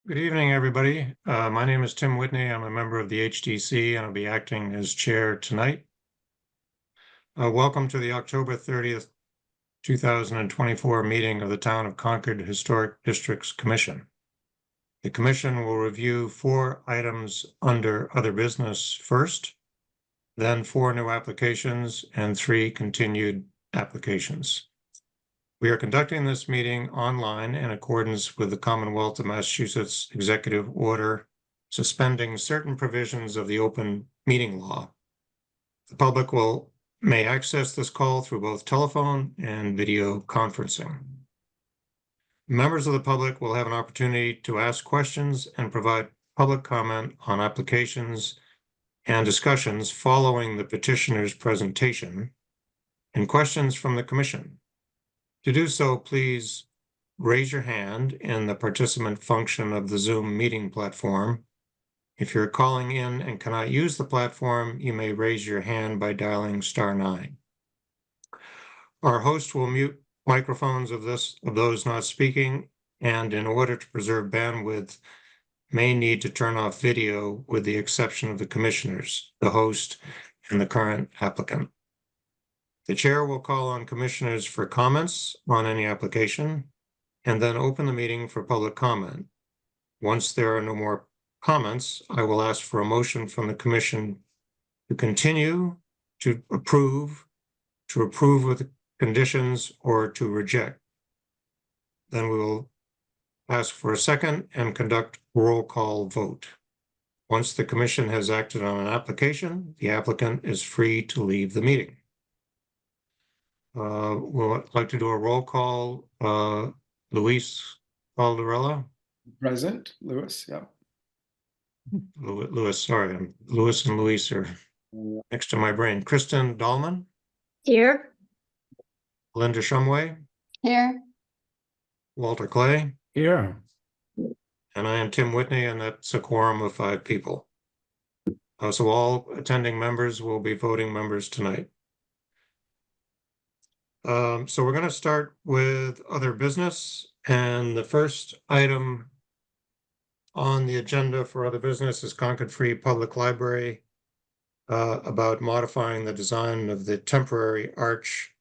Good evening, everybody. My name is Tim Whitney. I'm a member of the HDC and I'll be acting as chair tonight. Welcome to the October 30th, 2024 meeting of the Town of Concord Historic Districts Commission. The commission will review 4 items under other business first, then 4 new applications and 3 continued applications. We are conducting this meeting online in accordance with the Commonwealth of Massachusetts Executive Order suspending certain provisions of the open meeting law. The public may access this call through both telephone and video conferencing. Members of the public will have an opportunity to ask questions and provide public comment on applications and discussions following the petitioner's presentation and questions from the commission. To do so, please raise your hand in the participant function of the Zoom meeting platform. If you're calling in and cannot use the platform, you may raise your hand by dialing *9. Our host will mute microphones of those not speaking, and in order to preserve bandwidth, may need to turn off video with the exception of the commissioners, the host, and the current applicant. The chair will call on commissioners for comments on any application and then open the meeting for public comment. Once there are no more comments, I will ask for a motion from the commission to continue, to approve with conditions, or to reject. Then we will ask for a second and conduct a roll call vote. Once the commission has acted on an application, the applicant is free to leave the meeting. We'll like to do a roll call. Luis Caldarella. Present. Lewis, yeah. Lewis, sorry. Lewis and Luis are next to my brain. Kristen Dahlman. Here. Linda Shumway. Here. Walter Clay. Here. And I am Tim Whitney, and that's a quorum of 5 people. So all attending members will be voting members tonight. So we're going to start with other business, and the first item on the agenda for other business is Concord Free Public Library about modifying the design of the temporary arch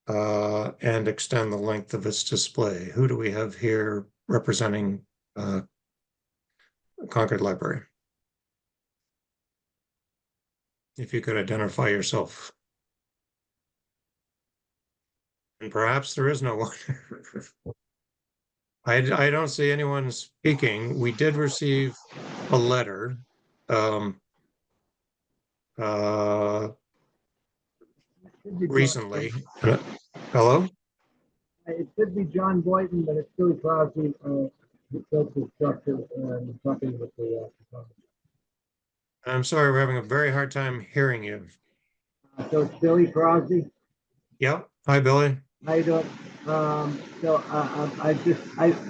and extend the length of its display. Who do we have here representing Concord Library? If you could identify yourself. And perhaps there is no one. I don't see anyone speaking. We did receive a letter recently. Hello? It could be John Boynton, but it's Billy Crosby, who built the structure and company with the I'm sorry, we're having a very hard time hearing you. So it's Billy Crosby. Yep. Hi, Billy. How you doing?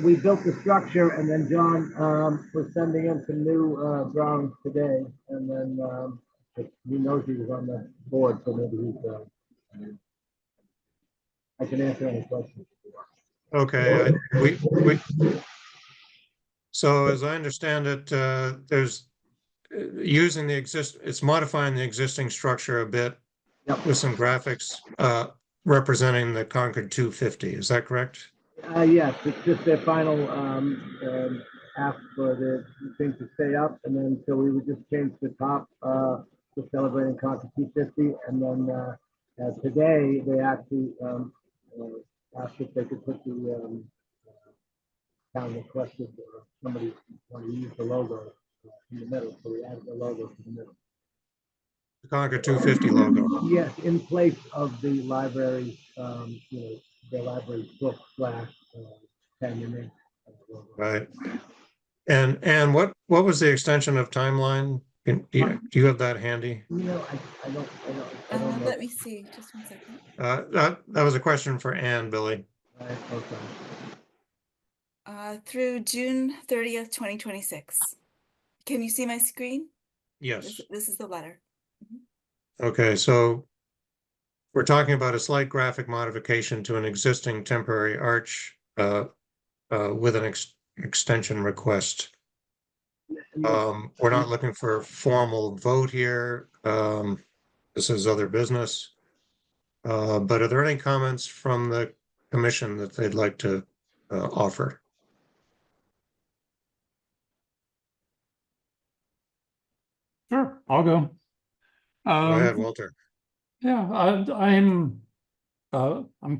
We built the structure, and then John was sending in some new drawings today, and then he knows he was on the board, so maybe he's. I can answer any questions. Okay. So as I understand it, there's using the it's modifying the existing structure a bit. Yep. With some graphics representing the Concord 250. Is that correct? Yes, it's just their final ask for the thing to stay up, and then so we would just change the top to celebrating Concord 250, and then today they actually asked if they could put the town requested somebody want to use the logo in the middle, so we added the logo to the middle. The Concord 250 logo. Yes, in place of the library, the library book / pen. Right. And what was the extension of timeline? Do you have that handy? No, I don't know. Let me see. Just 1 second. That was a question for Anne, Billy. Okay. Through June 30th, 2026. Can you see my screen? Yes. This is the letter. Okay, so we're talking about a slight graphic modification to an existing temporary arch with an extension request. And We're not looking for a formal vote here. This is other business. But are there any comments from the commission that they'd like to offer? Sure, I'll go. Go ahead, Walter. Yeah, I'm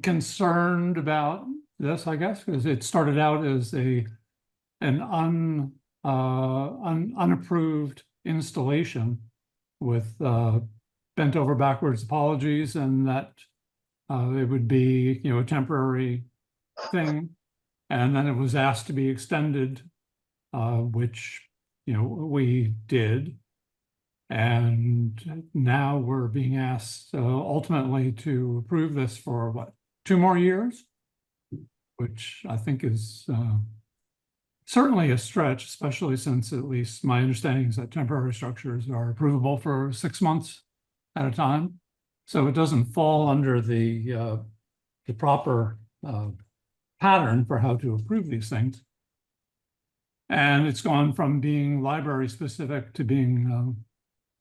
concerned about this, I guess, because it started out as an unapproved installation with bent over backwards apologies, and that it would be, a temporary thing. And then it was asked to be extended, which, we did. And now we're being asked ultimately to approve this for what, 2 more years? Which I think is certainly a stretch, especially since at least my understanding is that temporary structures are approvable for 6 months at a time. So it doesn't fall under the proper pattern for how to approve these things. And it's gone from being library specific to being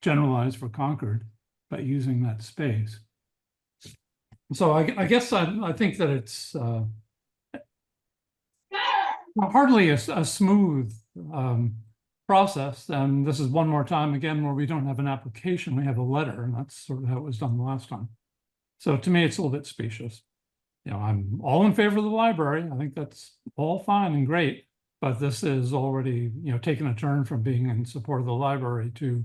generalized for Concord, by using that space. So I guess I think that it's hardly a smooth process. And this is one more time again where we don't have an application, we have a letter, and that's sort of how it was done the last time. So to me, it's a little bit specious. I'm all in favor of the library. I think that's all fine and great, but this is already, taking a turn from being in support of the library to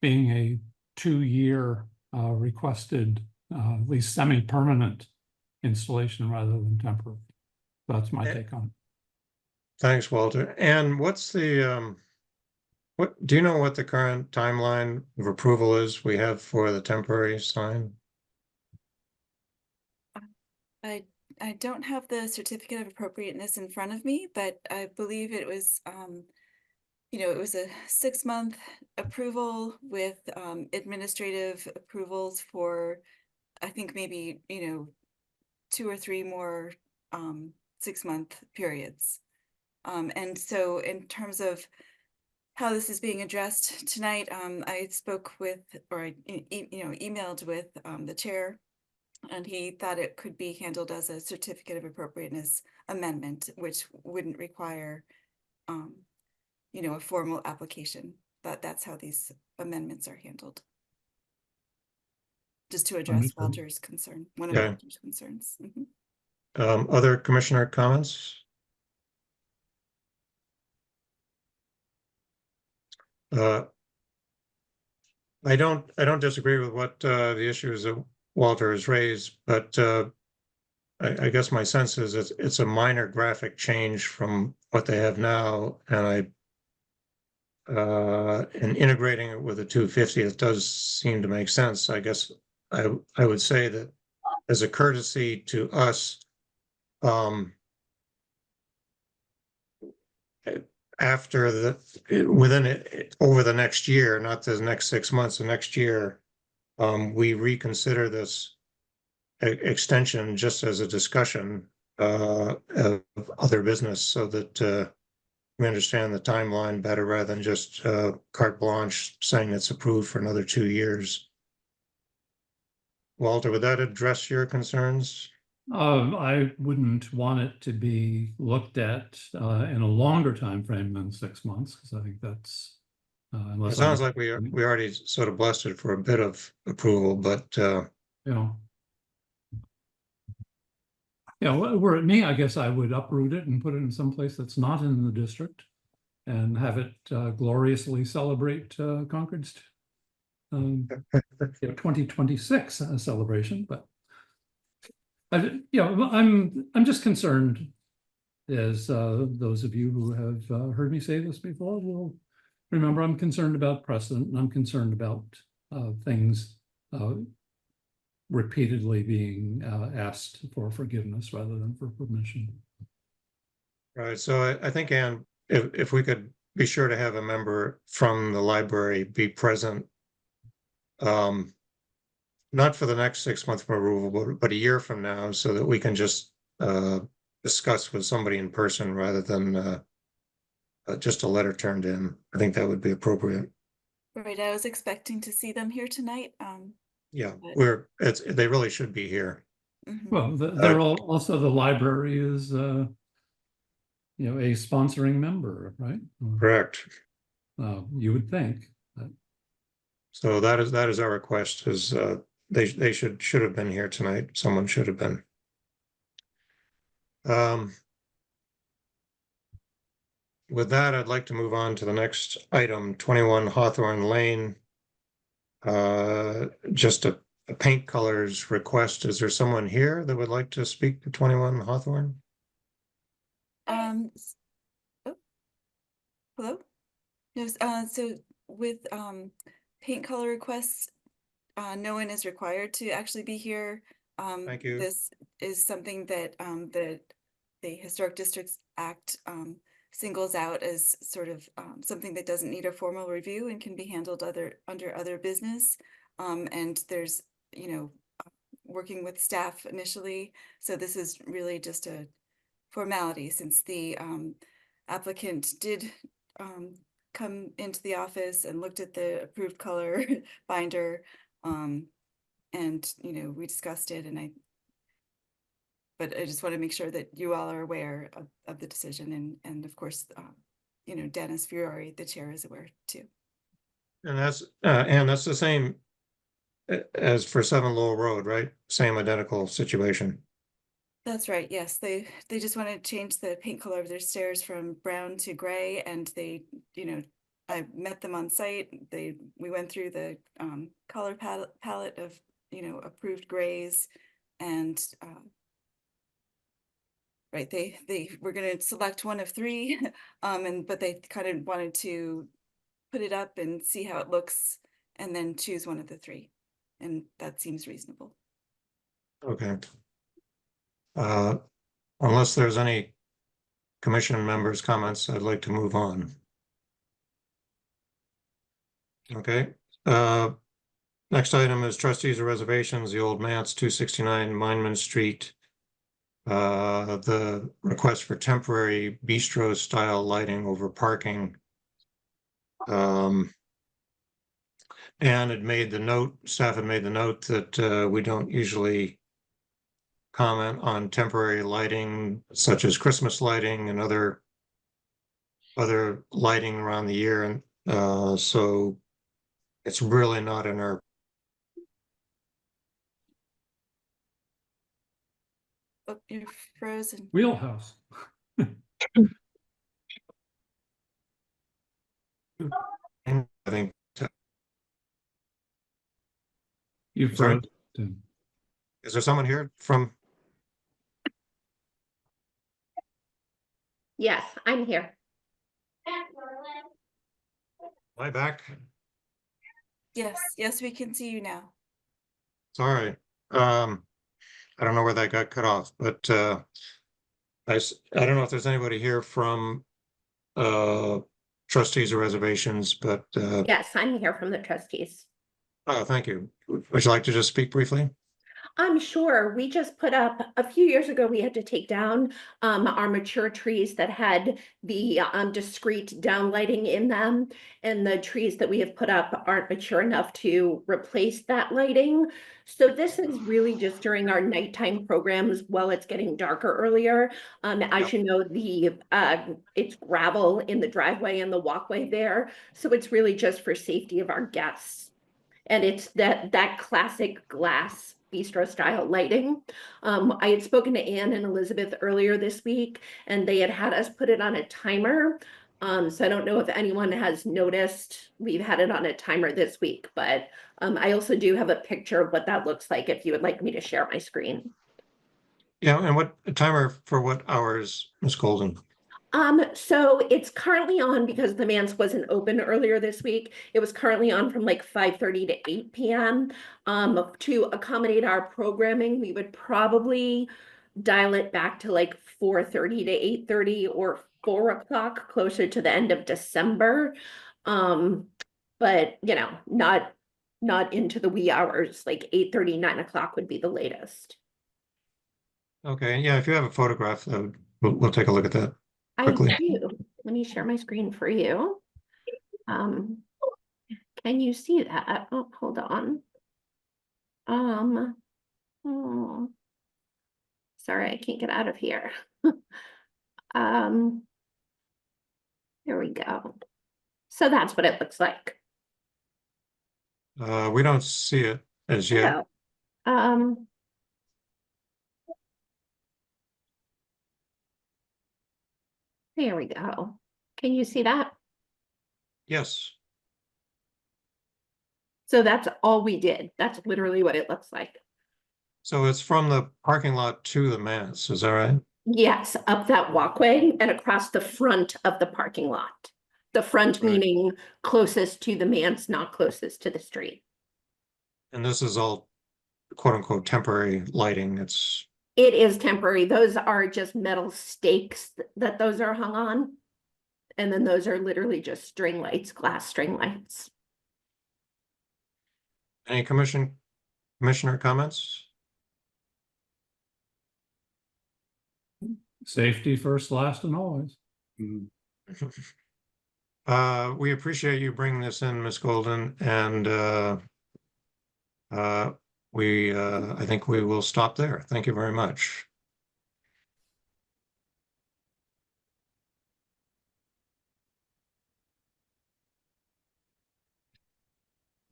being a 2-year requested, at least semi-permanent installation rather than temporary. That's my take on it. Thanks, Walter. And what's the, what, do you know what the current timeline of approval is we have for the temporary sign? I don't have the certificate of appropriateness in front of me, but I believe it was, it was a 6-month approval with administrative approvals for, I think maybe, 2 or 3 more 6-month periods. And so in terms of how this is being addressed tonight, I spoke with, or I emailed with the chair, and he thought it could be handled as a certificate of appropriateness amendment, which wouldn't require a formal application, but that's how these amendments are handled. Just to address Understood. Walter's concern, one of Okay. Walter's concerns. Mhm. Other commissioner comments? I don't disagree with what the issues that Walter has raised, but I guess my sense is it's a minor graphic change from what they have now, and in integrating it with the 250, it does seem to make sense. I guess I would say that as a courtesy to us, after over the next year, not the next 6 months, the next year, we reconsider this extension just as a discussion of other business, so that we understand the timeline better rather than just carte blanche saying it's approved for another 2 years. Walter, would that address your concerns? I wouldn't want it to be looked at in a longer time frame than 6 months, because I think that's It unless sounds like we already sort of blessed it for a bit of approval, but were it me, I guess I would uproot it and put it in some place that's not in the district and have it gloriously celebrate Concord's 2026 celebration. But I'm just concerned, as those of you who have heard me say this before will remember, I'm concerned about precedent, and I'm concerned about things repeatedly being asked for forgiveness rather than for permission. right. So I think, Anne, if we could be sure to have a member from the library be present, not for the next 6-month approval, but a year from now, so that we can just discuss with somebody in person rather than just a letter turned in. I think that would be appropriate. Right, I was expecting to see them here tonight. Yeah, But- they really should be here. Mhm. Well, they're also, the library is, a sponsoring member, right? Correct. You would think. So that is our request is, they should have been here tonight. Someone should have been. With that, I'd like to move on to the next item, 21 Hawthorne Lane. Just a paint colors request. Is there someone here that would like to speak to 21 Hawthorne? Oh. Hello? Yes, so with paint color requests, no one is required to actually be here. Thank you. This is something that the Historic Districts Act singles out as sort of something that doesn't need a formal review and can be handled under other business. And there's, working with staff initially. So this is really just a formality since the applicant did come into the office and looked at the approved color binder. And, we discussed it but I just want to make sure that you all are aware of the decision and of course, Dennis Fiore, the chair, is aware too. And that's the same as for 7 Lowell Road, right? Same identical situation. That's right. Yes, they just want to change the paint color of their stairs from brown to gray, and they, I met them on site. We went through the color palette of approved grays, and right, they were going to select one of 3, but they kind of wanted to put it up and see how it looks, and then choose one of the 3, and that seems reasonable. Okay. Unless there's any commission members' comments, I'd like to move on. Okay. Next item is trustees of reservations, the Old Manse, 269 Mineman Street. The request for temporary bistro style lighting over parking. And staff had made the note that we don't usually comment on temporary lighting such as Christmas lighting and other lighting around the year. And so it's really not in our Oh, you're frozen. Wheelhouse. I think. You Sorry? froze. Is there someone here from? Yes, I'm here. Am I back? Yes, we can see you now. Sorry. I don't know where that got cut off, but I don't know if there's anybody here from trustees or reservations, but Yes, I'm here from the trustees. oh, thank you. Would you like to just speak briefly? I'm sure we just put up a few years ago, we had to take down our mature trees that had the discrete downlighting in them. And the trees that we have put up aren't mature enough to replace that lighting. So this is really just during our nighttime programs while it's getting darker earlier. As you know, it's gravel in the driveway and the walkway there. So it's really just for safety of our guests. And it's that classic glass bistro style lighting. I had spoken to Anne and Elizabeth earlier this week, and they had us put it on a timer. So I don't know if anyone has noticed, we've had it on a timer this week, but I also do have a picture of what that looks like if you would like me to share my screen. Yeah, and what timer for what hours, Ms. Golden? So it's currently on because the Manse wasn't open earlier this week. It was currently on from like 5:30 to 8 p.m. To accommodate our programming, we would probably dial it back to like 4:30 to 8:30 or 4 o'clock closer to the end of December. But not into the wee hours, like 8:30, 9 o'clock would be the latest. Okay, yeah, if you have a photograph, we'll take a look at that. I Quickly. do. let me share my screen for you. Can you see that? Oh, hold on. Oh, sorry, I can't get out of here. There we go. So that's what it looks like. We don't see it as yet. Oh. There we go. Can you see that? Yes. So that's all we did. That's literally what it looks like. So it's from the parking lot to the manse, is that right? Yes, up that walkway and across the front of the parking lot. The front Right. meaning closest to the manse, not closest to the street. And this is all quote unquote temporary lighting. It's, It is temporary. Those are just metal stakes that those are hung on. And then those are literally just string lights, glass string lights. any commissioner comments? Safety first, last, and always. Mhm. We appreciate you bringing this in, Ms. Golden, and I think we will stop there. Thank you very much.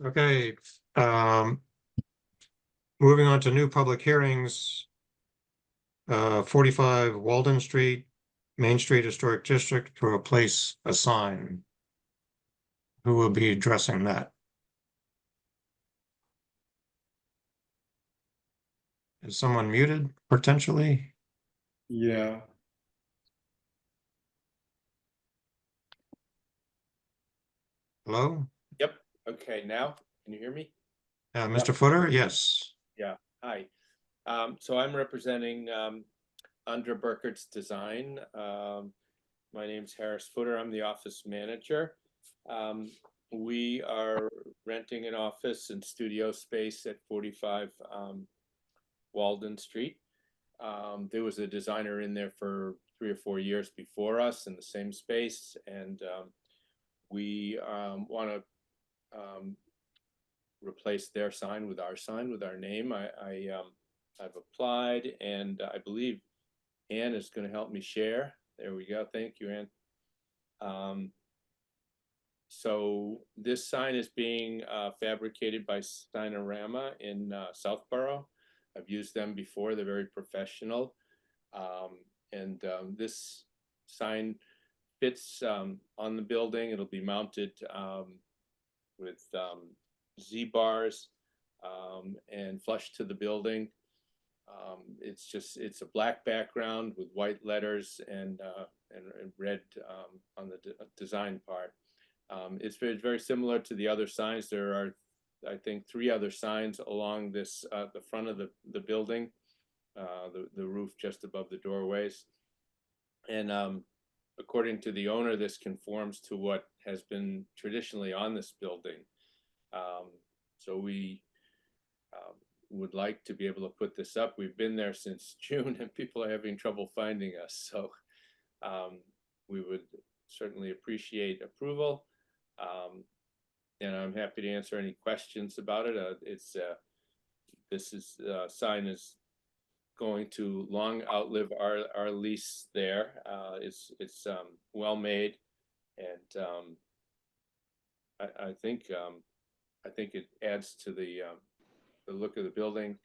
Okay, moving on to new public hearings. 45 Walden Street, Main Street Historic District, to replace a sign. Who will be addressing that? Is someone muted potentially? Yeah. Hello? Yep. Okay, now, can you hear me? Mr. Footer? Yes. Yeah, hi. So I'm representing Andra Burkert's Design. My name's Harris Footer. I'm the office manager. We are renting an office and studio space at 45 Walden Street. There was a designer in there for 3 or 4 years before us in the same space, and we want to replace their sign with our name. I've applied, and I believe Ann is going to help me share. There we go. Thank you, Ann. So this sign is being fabricated by Steinorama in Southborough. I've used them before. They're very professional. And this sign fits on the building. It'll be mounted with Z-bars and flush to the building. It's a black background with white letters and red on the design part. It's very similar to the other signs. There are, I think, 3 other signs along this the front of the building, the roof just above the doorways. And according to the owner, this conforms to what has been traditionally on this building. So we would like to be able to put this up. We've been there since June and people are having trouble finding us. So we would certainly appreciate approval. And I'm happy to answer any questions about it. This sign is going to long outlive our lease there. It's well made, and I think it adds to the look of the building,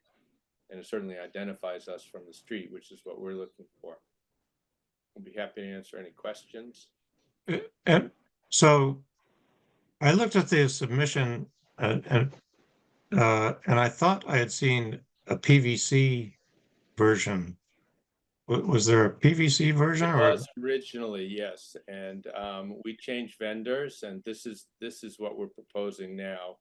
and it certainly identifies us from the street, which is what we're looking for. I'll be happy to answer any questions. And so I looked at the submission and I thought I had seen a PVC version. Was there a PVC version It or? was originally, yes, and we changed vendors, and this is what we're proposing now.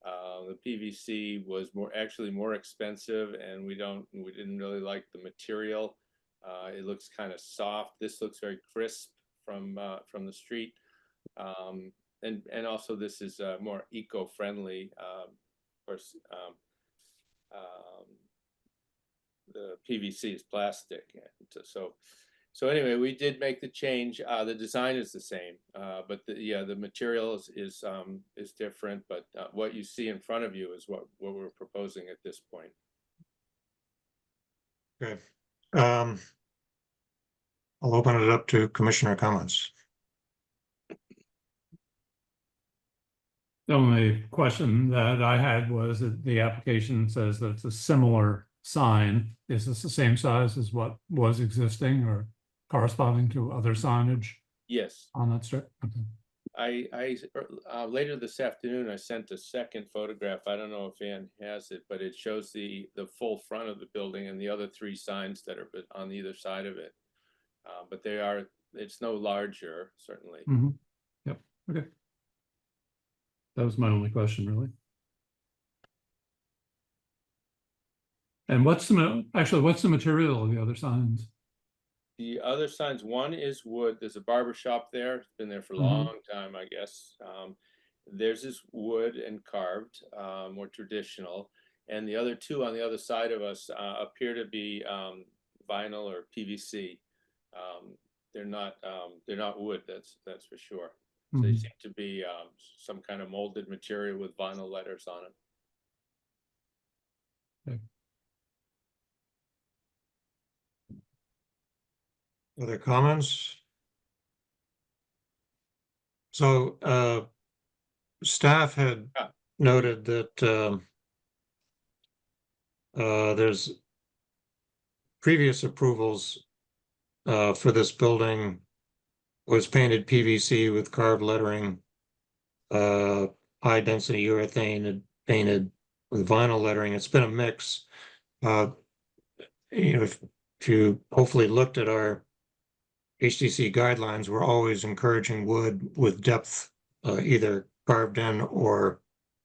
The PVC was actually more expensive, and we didn't really like the material. It looks kind of soft. This looks very crisp from the street, and also this is more eco-friendly. Of course, the PVC is plastic, and so So anyway, we did make the change. The design is the same, but the material is different. But what you see in front of you is what we're proposing at this point. Okay. I'll open it up to commissioner comments. The only question that I had was that the application says that it's a similar sign. Is this the same size as what was existing or corresponding to other signage Yes. on that strip? Okay. Later this afternoon, I sent a second photograph. I don't know if Ann has it, but it shows the full front of the building and the other 3 signs that are on either side of it. But it's no larger, certainly. Mhm. Yep, okay. That was my only question, really. And what's the material of the other signs? The other signs, one is wood. There's a barber shop there. It's been there for a long time, I guess. Theirs is wood and carved, more traditional. And the other 2 on the other side of us appear to be vinyl or PVC. They're not wood. That's for sure. So they seem to be some kind of molded material with vinyl letters on it. Okay. Other comments? So staff had noted that there's previous approvals for this building was painted PVC with carved lettering, high density urethane and painted with vinyl lettering. It's been a mix. If you hopefully looked at our HTC guidelines, we're always encouraging wood with depth, either carved in or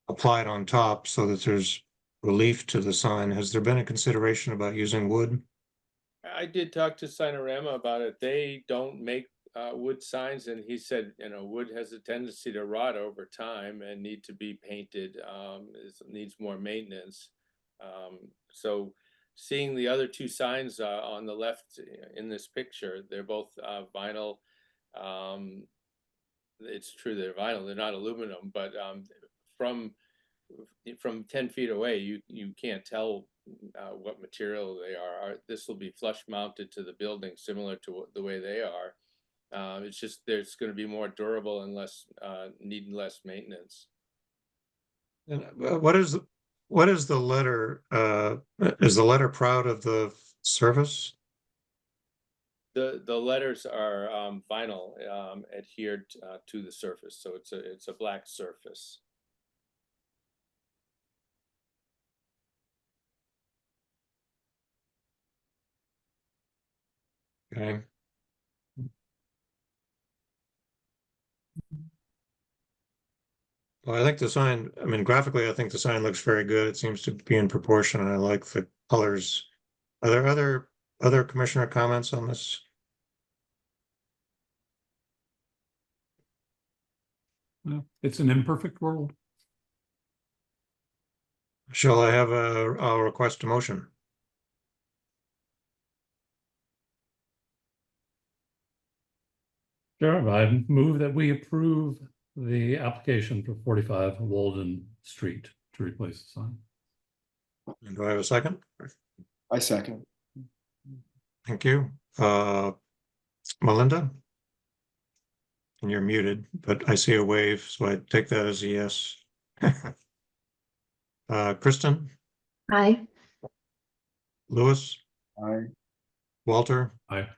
applied on top so that there's relief to the sign. Has there been a consideration about using wood? I did talk to Signorama about it. They don't make wood signs, and he said, wood has a tendency to rot over time and need to be painted. Needs more maintenance. So seeing the other 2 signs on the left in this picture, they're both vinyl. It's true they're vinyl, they're not aluminum, but from 10 feet away, you can't tell what material they are. This will be flush mounted to the building, similar to the way they are. It's just there's going to be more durable and needing less maintenance. And what is the letter? Is the letter proud of the surface? The letters are vinyl adhered to the surface, so it's a black surface. Okay. Well, I think the sign, graphically, I think the sign looks very good. It seems to be in proportion, and I like the colors. Are there other commissioner comments on this? Well, it's an imperfect world. Shall I have I'll request a motion? Sure, I move that we approve the application for 45 Walden Street to replace the sign. And do I have a second? I second. Thank you. Melinda? And you're muted, but I see a wave, so I take that as a yes. Kristen? Aye. Louis? Aye. Walter? Aye.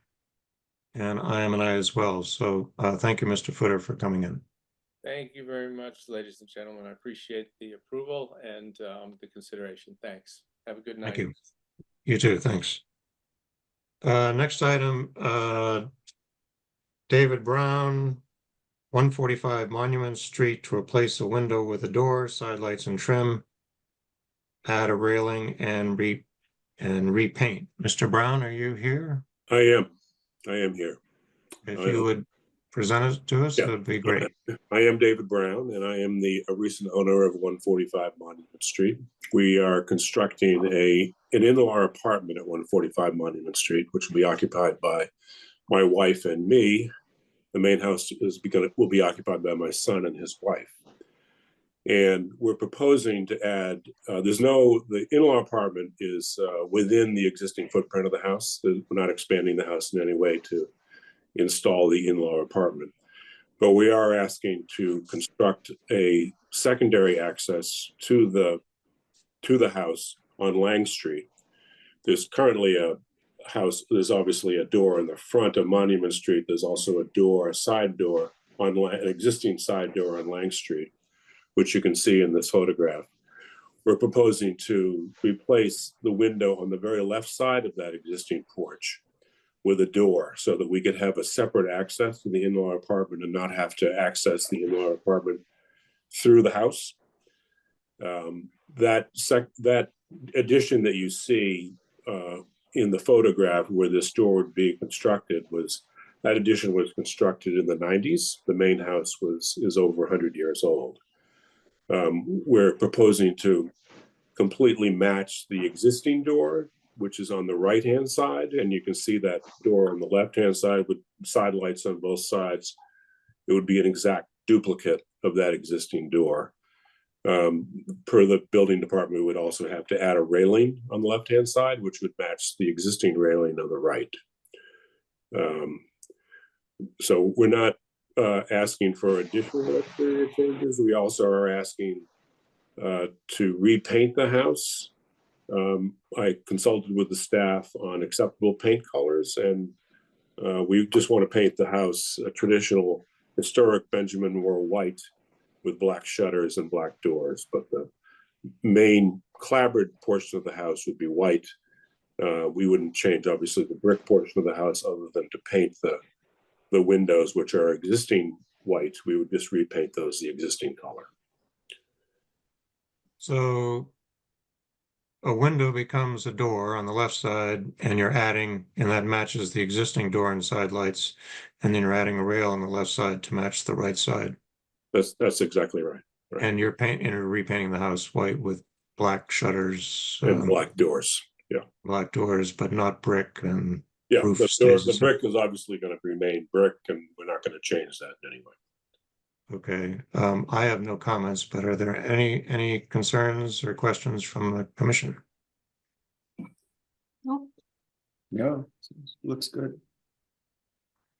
And I am an aye as well. So thank you, Mr. Footer, for coming in. Thank you very much, ladies and gentlemen. I appreciate the approval and the consideration. Thanks. Have a good night. Thank you. You too, thanks. Next item, David Brown, 145 Monument Street, to replace a window with a door, side lights and trim, add a railing and repaint. Mr. Brown, are you here? I am here. If you would present it to us, that'd be great. I am David Brown, and I am the recent owner of 145 Monument Street. We are constructing an in-law apartment at 145 Monument Street, which will be occupied by my wife and me. The main house will be occupied by my son and his wife. And we're proposing to add, the in-law apartment is within the existing footprint of the house. We're not expanding the house in any way to install the in-law apartment. But we are asking to construct a secondary access to the house on Lang Street. There's currently there's obviously a door in the front of Monument Street. There's also a side door an existing side door on Lang Street, which you can see in this photograph. We're proposing to replace the window on the very left side of that existing porch with a door so that we could have a separate access to the in-law apartment and not have to access the in-law apartment through the house. That addition that you see in the photograph where this door would be constructed that addition was constructed in the 90s. The main house is over 100 years old. We're proposing to completely match the existing door, which is on the right-hand side, and you can see that door on the left-hand side with side lights on both sides. It would be an exact duplicate of that existing door. Per the building department, we would also have to add a railing on the left-hand side, which would match the existing railing on the right. So we're not asking for additional exterior changes. We also are asking to repaint the house. I consulted with the staff on acceptable paint colors, and we just want to paint the house a traditional historic Benjamin Moore white with black shutters and black doors, but the main clapboard portion of the house would be white. We wouldn't change, obviously, the brick portion of the house other than to paint the windows, which are existing white. We would just repaint those the existing color. So a window becomes a door on the left side, and you're adding, and that matches the existing door and side lights, and then you're adding a rail on the left side to match the right side. That's exactly right. And you're repainting the house white with black shutters And black doors. Yeah. Black doors, but not brick, and Yeah, roof the stays the brick is obviously going to remain brick, and we're not going to change that anyway. Okay, I have no comments, but are there any concerns or questions from the commission? No, looks good.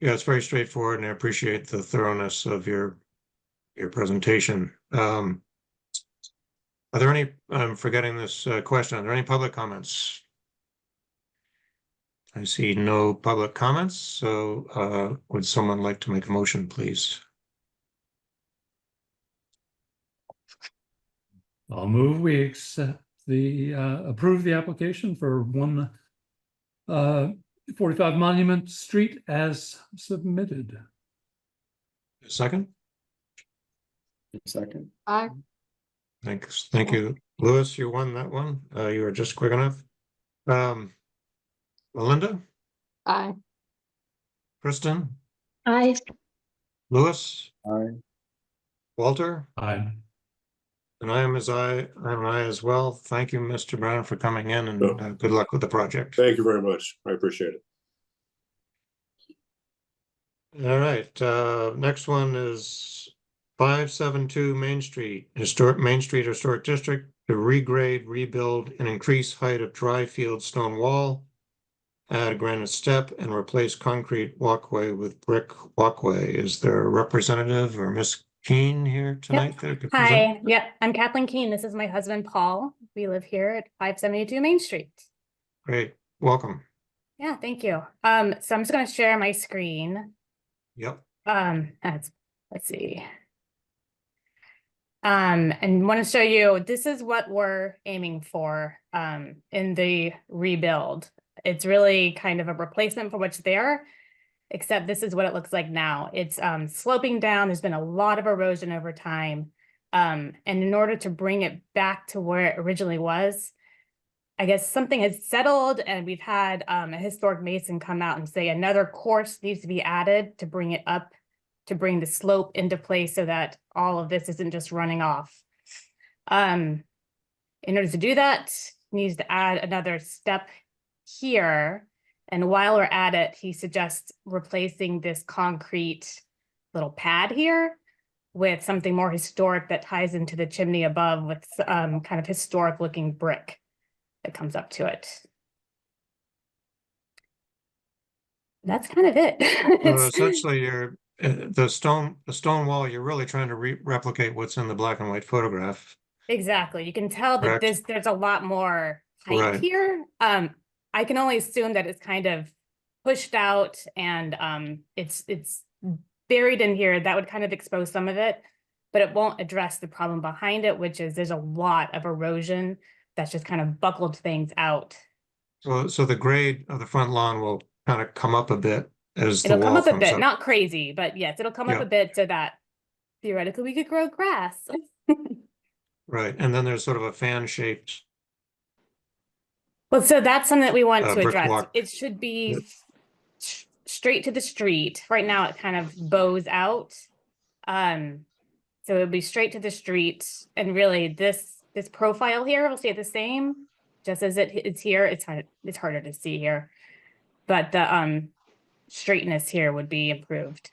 Yeah, it's very straightforward, and I appreciate the thoroughness of your presentation. Are there any, I'm forgetting this question, are there any public comments? I see no public comments, so would someone like to make a motion, please? I'll move, we accept approve the application for 145 Monument Street as submitted. Second? Second. Aye. Thanks. Thank you. Louis, you won that one. You were just quick enough. Melinda? Aye. Kristen? Aye. Louis? Aye. Walter? Aye. And I'm an I as well. Thank you, Mr. Brown, for coming in, and good luck with the project. Thank you very much. I appreciate it. All right, next one is 572 Main Street, Main Street Historic District, to regrade, rebuild, and increase height of dry field stone wall, add a granite step, and replace concrete walkway with brick walkway. Is there a representative or Miss Keene here tonight? That could present? Hi, yep, I'm Kathleen Keene. This is my husband, Paul. We live here at 572 Main Street. Great, welcome. Yeah, thank you. So I'm just gonna share my screen. Yep. Let's see. And want to show you, this is what we're aiming for in the rebuild. It's really kind of a replacement for what's there, except this is what it looks like now. It's sloping down. There's been a lot of erosion over time. And in order to bring it back to where it originally was, I guess something has settled, and we've had a historic mason come out and say another course needs to be added to bring it up, to bring the slope into place so that all of this isn't just running off. In order to do that, needs to add another step here. And while we're at it, he suggests replacing this concrete little pad here with something more historic that ties into the chimney above with kind of historic looking brick that comes up to it. That's kind of it. So It's- essentially, you're the stone wall. You're really trying to replicate what's in the black and white photograph. Exactly. You can tell that Correct. there's a lot more height Right. here. I can only assume that it's kind of pushed out and it's buried in here. That would kind of expose some of it, but it won't address the problem behind it, which is there's a lot of erosion that's just kind of buckled things out. So the grade of the front lawn will kind of come up a bit as the It'll come wall up a comes bit, up. not crazy, but yes, it'll come up Yeah. a bit so that theoretically we could grow grass. Right, and then there's sort of a fan-shaped. Well, so that's something that we want to brick address. walk. It should be Yep. straight to the street. Right now, it kind of bows out. So it'll be straight to the street, and really, this profile here will stay the same, just as it's here. It's harder to see here, but the straightness here would be improved.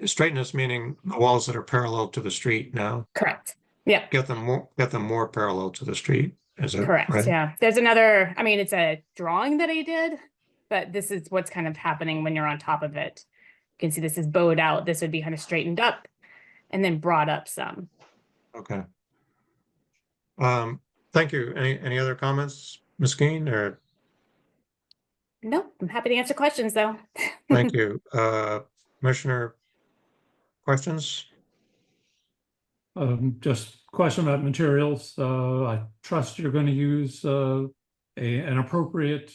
Straightness meaning the walls that are parallel to the street now. Correct. Yep. Get them more parallel to the street. Is it Correct. right? Yeah. There's another, I mean, it's a drawing that I did, but this is what's kind of happening when you're on top of it. You can see this is bowed out. This would be kind of straightened up and then brought up some. Okay. Thank you. Any other comments, Ms. Keen, or No, I'm happy to answer questions though. thank you. Commissioner, questions? Just question about materials. I trust you're going to use an appropriate,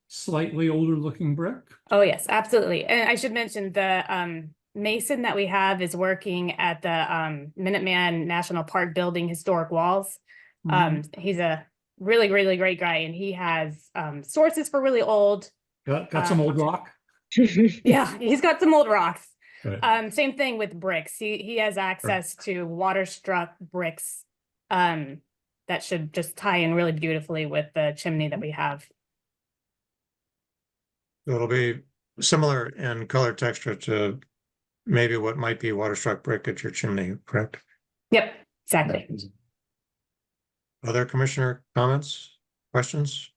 slightly older looking brick. Oh, yes, absolutely. And I should mention the mason that we have is working at the Minuteman National Park building historic walls. He's a really, really great guy, and he has sources for really old. Got some old rock? Yeah, he's got some old rocks. Right. Same thing with bricks. He has access to water struck bricks that should just tie in really beautifully with the chimney that we have. It'll be similar in color texture to maybe what might be waterstruck brick at your chimney, correct? Yep, exactly. Other commissioner comments, questions?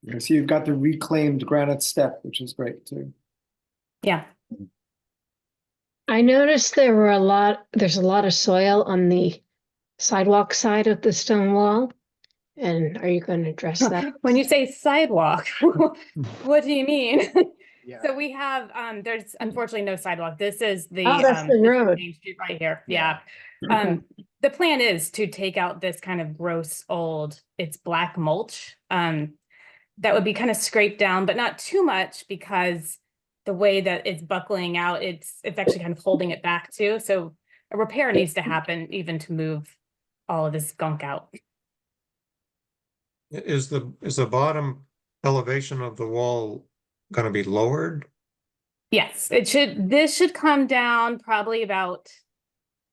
Yeah, so you've got the reclaimed granite step, which is great too. Yeah. I noticed there's a lot of soil on the sidewalk side of the stone wall. And are you going to address that? When you say sidewalk, what do you mean? Yeah. So we have, there's unfortunately no sidewalk. This is the, Oh, that's the this is road. Main Street right here. Yeah. The plan is to take out this kind of gross old, it's black mulch. That would be kind of scraped down, but not too much because the way that it's buckling out, it's actually kind of holding it back too. So a repair needs to happen even to move all of this gunk out. Is the bottom elevation of the wall going to be lowered? Yes, this should come down probably about,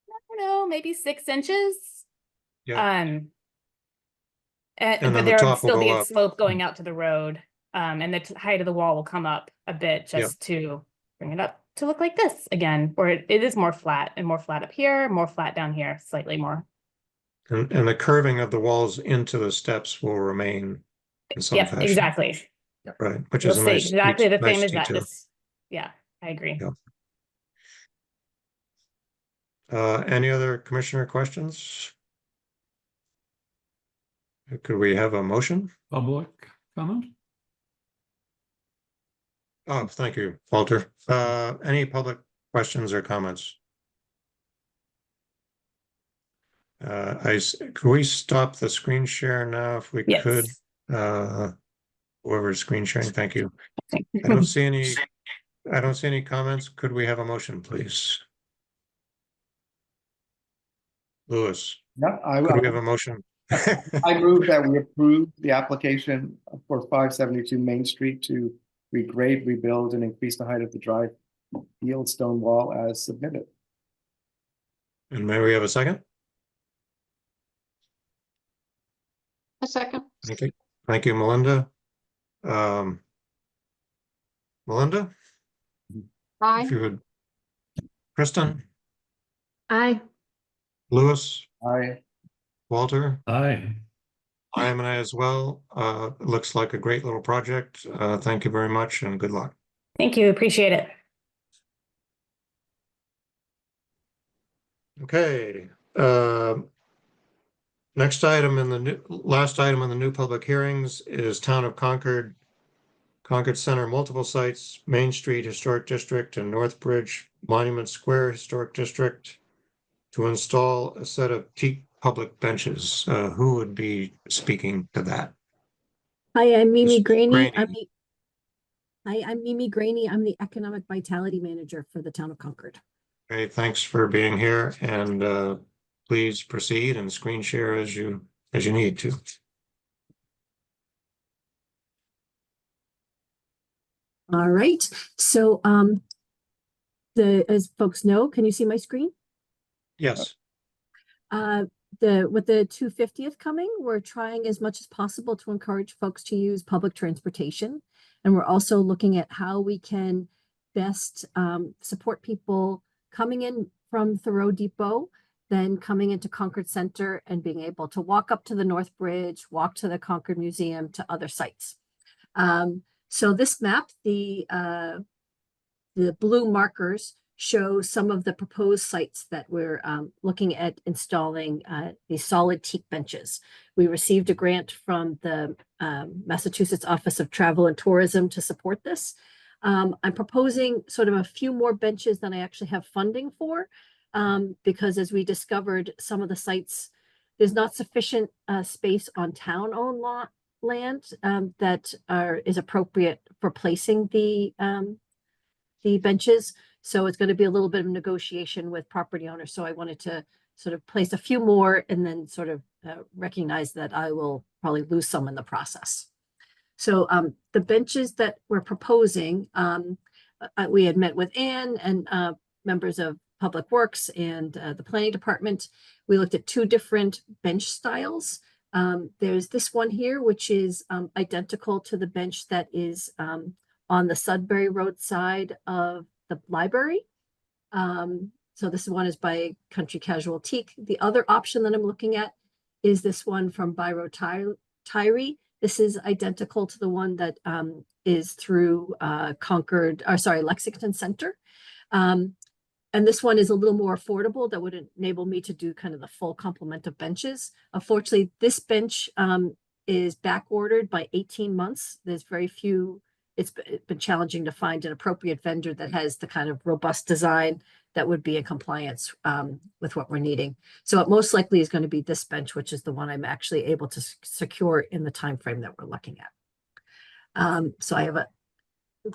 I don't know, maybe 6 inches. Yeah. And And but then the there top will will still be go a up. slope going out to the road. And the height of the wall will come up a bit just to bring it up to look like this again, where it is more flat and more flat up here, more flat down here, slightly more. And the curving of the walls into the steps will remain in some Yep, fashion. exactly. Right, which You'll is a see nice. exactly the nice same as that. detail. Yeah, I agree. Yeah. Any other commissioner questions? Could we have a motion? Public comment? Oh, thank you, Walter. Any public questions or comments? Could we stop the screen share now if we could? Yes. Whoever's screen sharing, thank you. I don't see any comments. Could we have a motion, please? Louis, Yeah, could we have a motion? I move that we approve the application for 572 Main Street to regrade, rebuild, and increase the height of the dry field stone wall as submitted. And may we have a second? A second. Thank you, Melinda. Melinda, if Aye. you would. Kristen, Aye. Louis, Aye. Walter, Aye. I am an I as well. It looks like a great little project. Thank you very much and good luck. Thank you, appreciate it. Okay, next item in the last item in the new public hearings is Town of Concord, Concord Center, multiple sites, Main Street Historic District and Northbridge Monument Square Historic District to install a set of teak public benches. Who would be speaking to that? Hi, I'm Mimi Ms. Graney. Graney. I'm Mimi Graney. I'm the Economic Vitality Manager for the Town of Concord. Okay, thanks for being here and please proceed and screen share as you need to. All right. So as folks know, can you see my screen? Yes. With the 250th coming, we're trying as much as possible to encourage folks to use public transportation. And we're also looking at how we can best support people coming in from Thoreau Depot, then coming into Concord Center and being able to walk up to the North Bridge, walk to the Concord Museum, to other sites. So this map, the blue markers show some of the proposed sites that we're looking at installing these solid teak benches. We received a grant from the Massachusetts Office of Travel and Tourism to support this. I'm proposing sort of a few more benches than I actually have funding for, because as we discovered, some of the sites, there's not sufficient space on town-owned land that is appropriate for placing the benches. So it's going to be a little bit of negotiation with property owners. So I wanted to sort of place a few more and then sort of recognize that I will probably lose some in the process. So the benches that we're proposing, we had met with Anne and members of Public Works and the Planning Department. We looked at 2 different bench styles. There's this one here, which is identical to the bench that is on the Sudbury Road side of the library. So this one is by Country Casual Teak. The other option that I'm looking at is this one from Biro Tyree. This is identical to the one that is through Lexington Center. And this one is a little more affordable. That would enable me to do kind of the full complement of benches. Unfortunately, this bench is back ordered by 18 months. There's very few. It's been challenging to find an appropriate vendor that has the kind of robust design that would be in compliance with what we're needing. So it most likely is going to be this bench, which is the one I'm actually able to secure in the time frame that we're looking at. So I have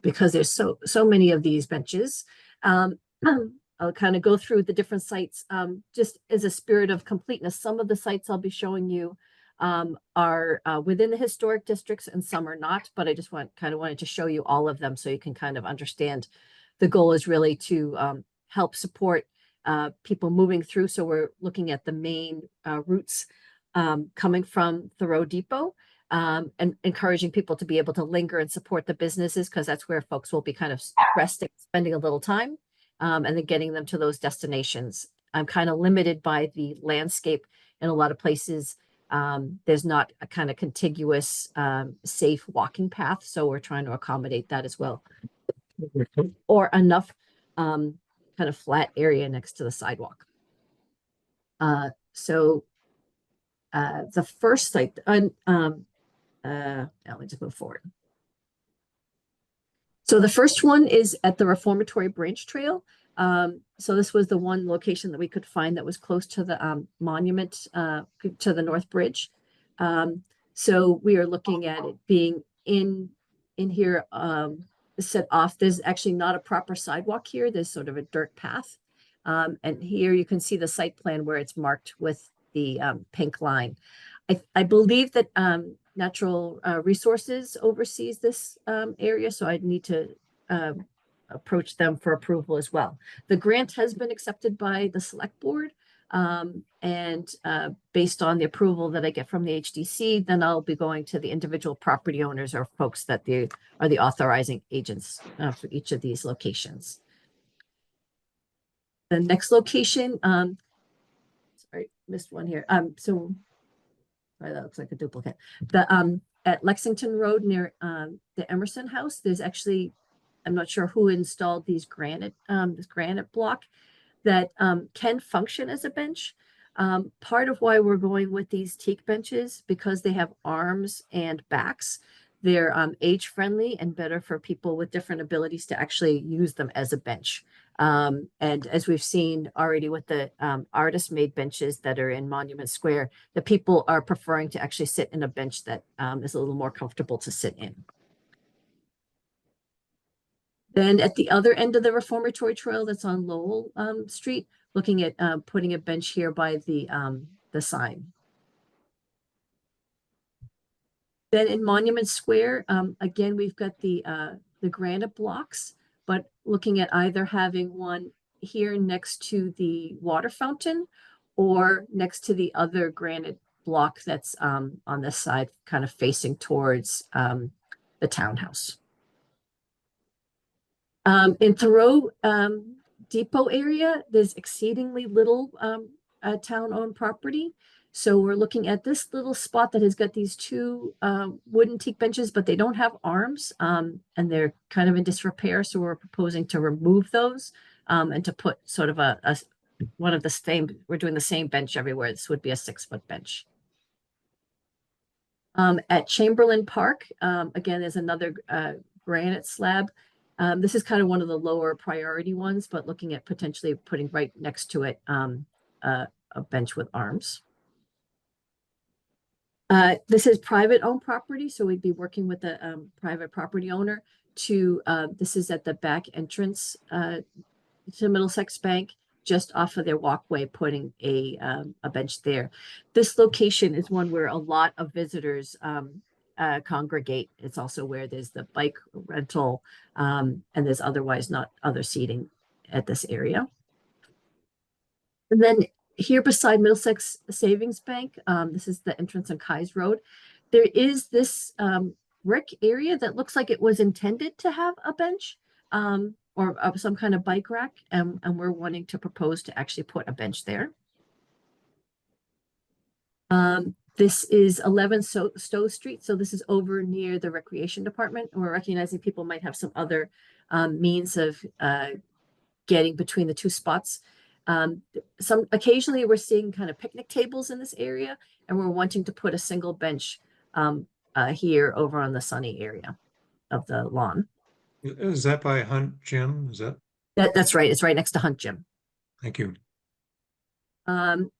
because there's so many of these benches, I'll kind of go through the different sites just as a spirit of completeness. Some of the sites I'll be showing you are within the historic districts and some are not, but I just wanted to show you all of them so you can kind of understand. The goal is really to help support people moving through. So we're looking at the main routes coming from Thoreau Depot and encouraging people to be able to linger and support the businesses, because that's where folks will be kind of resting, spending a little time, and then getting them to those destinations. I'm kind of limited by the landscape in a lot of places. There's not a kind of contiguous, safe walking path. So we're trying to accommodate that as well. Or enough kind of flat area next to the sidewalk. So the first site, let me just move forward. So the first one is at the Reformatory Branch Trail. So this was the one location that we could find that was close to the monument, to the North Bridge. So we are looking at it being in here, set off. There's actually not a proper sidewalk here. There's sort of a dirt path. And here you can see the site plan where it's marked with the pink line. I believe that Natural Resources oversees this area, so I'd need to approach them for approval as well. The grant has been accepted by the select board. Based on the approval that I get from the HDC, then I'll be going to the individual property owners or folks that they are the authorizing agents for each of these locations. The next location, sorry, missed one here. Sorry, that looks like a duplicate. At Lexington Road near the Emerson House, there's actually, I'm not sure who installed these this granite block that can function as a bench. Part of why we're going with these teak benches, because they have arms and backs, they're age-friendly and better for people with different abilities to actually use them as a bench. And as we've seen already with the artist-made benches that are in Monument Square, the people are preferring to actually sit in a bench that is a little more comfortable to sit in. Then at the other end of the Reformatory Trail that's on Lowell Street, looking at putting a bench here by the sign. Then in Monument Square, again, we've got the granite blocks, but looking at either having one here next to the water fountain or next to the other granite block that's on this side, kind of facing towards the townhouse. In Thoreau Depot area, there's exceedingly little town-owned property. So we're looking at this little spot that has got these two wooden teak benches, but they don't have arms and they're kind of in disrepair. So we're proposing to remove those and to put sort of one of the same, we're doing the same bench everywhere. This would be a 6-foot bench. At Chamberlain Park, again, there's another granite slab. This is kind of one of the lower priority ones, but looking at potentially putting right next to it a bench with arms. This is private owned property, so we'd be working with a private property owner to, this is at the back entrance to Middlesex Bank, just off of their walkway, putting a bench there. This location is one where a lot of visitors congregate. It's also where there's the bike rental and there's otherwise not other seating at this area. And then here beside Middlesex Savings Bank, this is the entrance on Keyes Road. There is this brick area that looks like it was intended to have a bench or some kind of bike rack, and we're wanting to propose to actually put a bench there. This is 11 Stowe Street, so this is over near the Recreation Department, and we're recognizing people might have some other means of getting between the two spots. Occasionally we're seeing kind of picnic tables in this area, and we're wanting to put a single bench here over on the sunny area of the lawn. Is that by Hunt Gym? Is that? That's right. It's right next to Hunt Gym. Thank you.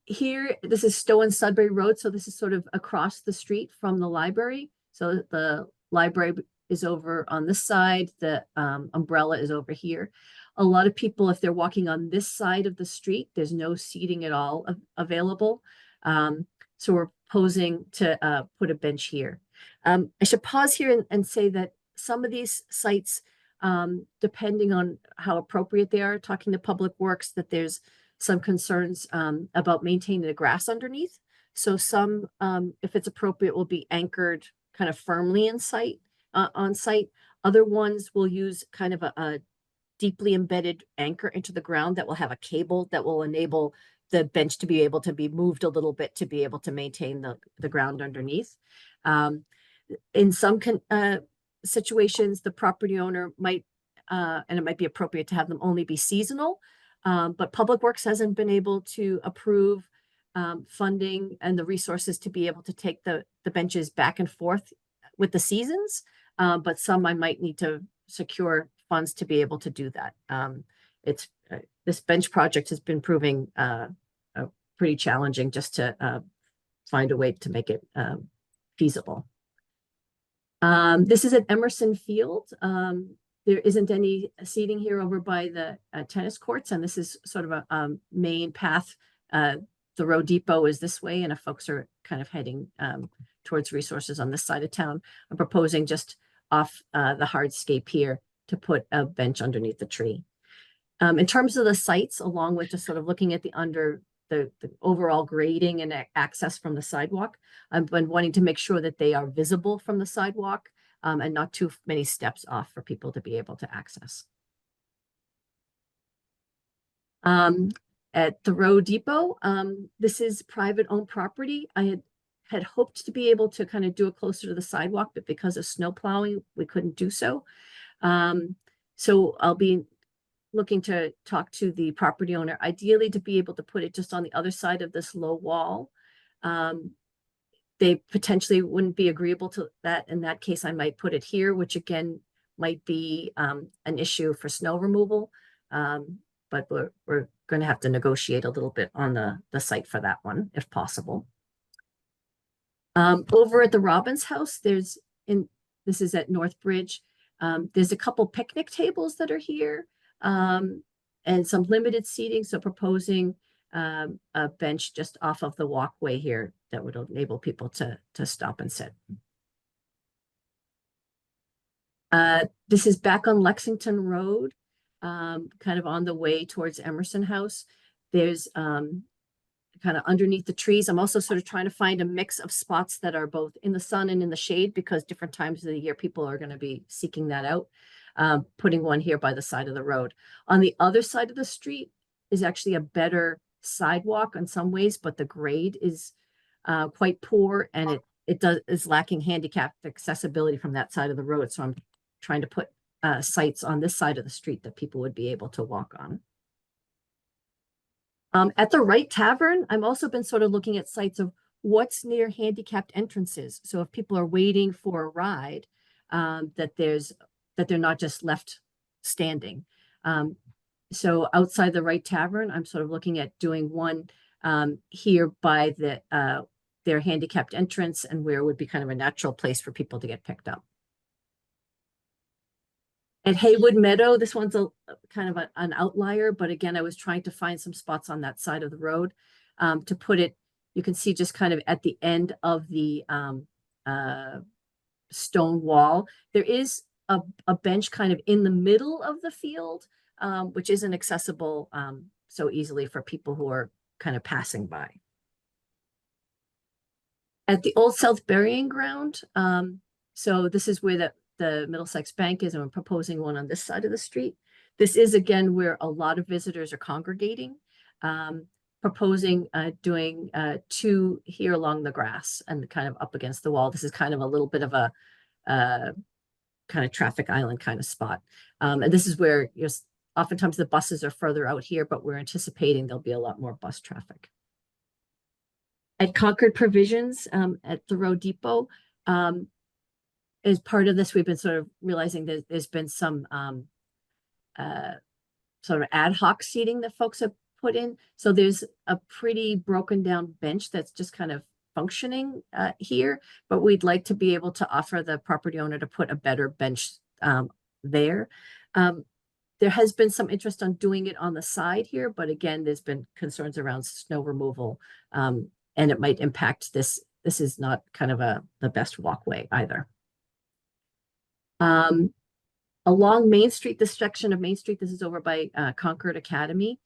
Here, this is Stowe and Sudbury Road. So this is sort of across the street from the library. So the library is over on this side. The umbrella is over here. A lot of people, if they're walking on this side of the street, there's no seating at all available. So we're proposing to put a bench here. I should pause here and say that some of these sites, depending on how appropriate they are, talking to Public Works, that there's some concerns about maintaining the grass underneath. So some, if it's appropriate, will be anchored kind of firmly on site. Other ones will use kind of a deeply embedded anchor into the ground that will have a cable that will enable the bench to be able to be moved a little bit to be able to maintain the ground underneath. In some situations, the property owner might, and it might be appropriate to have them only be seasonal, but Public Works hasn't been able to approve funding and the resources to be able to take the benches back and forth with the seasons. But some I might need to secure funds to be able to do that. This bench project has been proving pretty challenging just to find a way to make it feasible. This is at Emerson Field. There isn't any seating here over by the tennis courts, and this is sort of a main path. The Road Depot is this way, and if folks are kind of heading towards resources on this side of town, I'm proposing just off the hardscape here to put a bench underneath the tree. In terms of the sites, along with just sort of looking at the the overall grading and access from the sidewalk. I've been wanting to make sure that they are visible from the sidewalk, and not too many steps off for people to be able to access. At Thoreau Depot, this is private owned property. I had hoped to be able to kind of do it closer to the sidewalk, but because of snow plowing, we couldn't do so. So I'll be looking to talk to the property owner, ideally to be able to put it just on the other side of this low wall. They potentially wouldn't be agreeable to that. In that case, I might put it here, which again might be an issue for snow removal. But we're going to have to negotiate a little bit on the site for that one, if possible. Over at the Robbins House, this is at Northbridge. There's a couple picnic tables that are here, and some limited seating. So proposing a bench just off of the walkway here that would enable people to stop and sit. This is back on Lexington Road, kind of on the way towards Emerson House. There's kind of underneath the trees. I'm also sort of trying to find a mix of spots that are both in the sun and in the shade, because different times of the year people are going to be seeking that out. Putting one here by the side of the road. On the other side of the street is actually a better sidewalk in some ways, but the grade is quite poor, and it is lacking handicapped accessibility from that side of the road. So I'm trying to put sites on this side of the street that people would be able to walk on. At the Wright Tavern, I've also been sort of looking at sites of what's near handicapped entrances. So if people are waiting for a ride, that they're not just left standing. So outside the Wright Tavern, I'm sort of looking at doing one here by their handicapped entrance, and where would be kind of a natural place for people to get picked up. At Haywood Meadow, this one's a kind of an outlier, but again, I was trying to find some spots on that side of the road to put it. You can see just kind of at the end of the stone wall. There is a bench kind of in the middle of the field, which isn't accessible so easily for people who are kind of passing by. At the Old South Burying Ground, so this is where the Middlesex Bank is, and we're proposing one on this side of the street. This is again where a lot of visitors are congregating. Proposing doing two here along the grass and kind of up against the wall. This is kind of a little bit of a kind of traffic island kind of spot. And this is where oftentimes the buses are further out here, but we're anticipating there'll be a lot more bus traffic. At Concord Provisions at Thoreau Depot, as part of this, we've been sort of realizing that there's been some sort of ad hoc seating that folks have put in. So there's a pretty broken down bench that's just kind of functioning here, but we'd like to be able to offer the property owner to put a better bench there. There has been some interest on doing it on the side here, but again, there's been concerns around snow removal, and it might impact this. This is not kind of the best walkway either. Along Main Street, this section of Main Street, this is over by Concord Academy.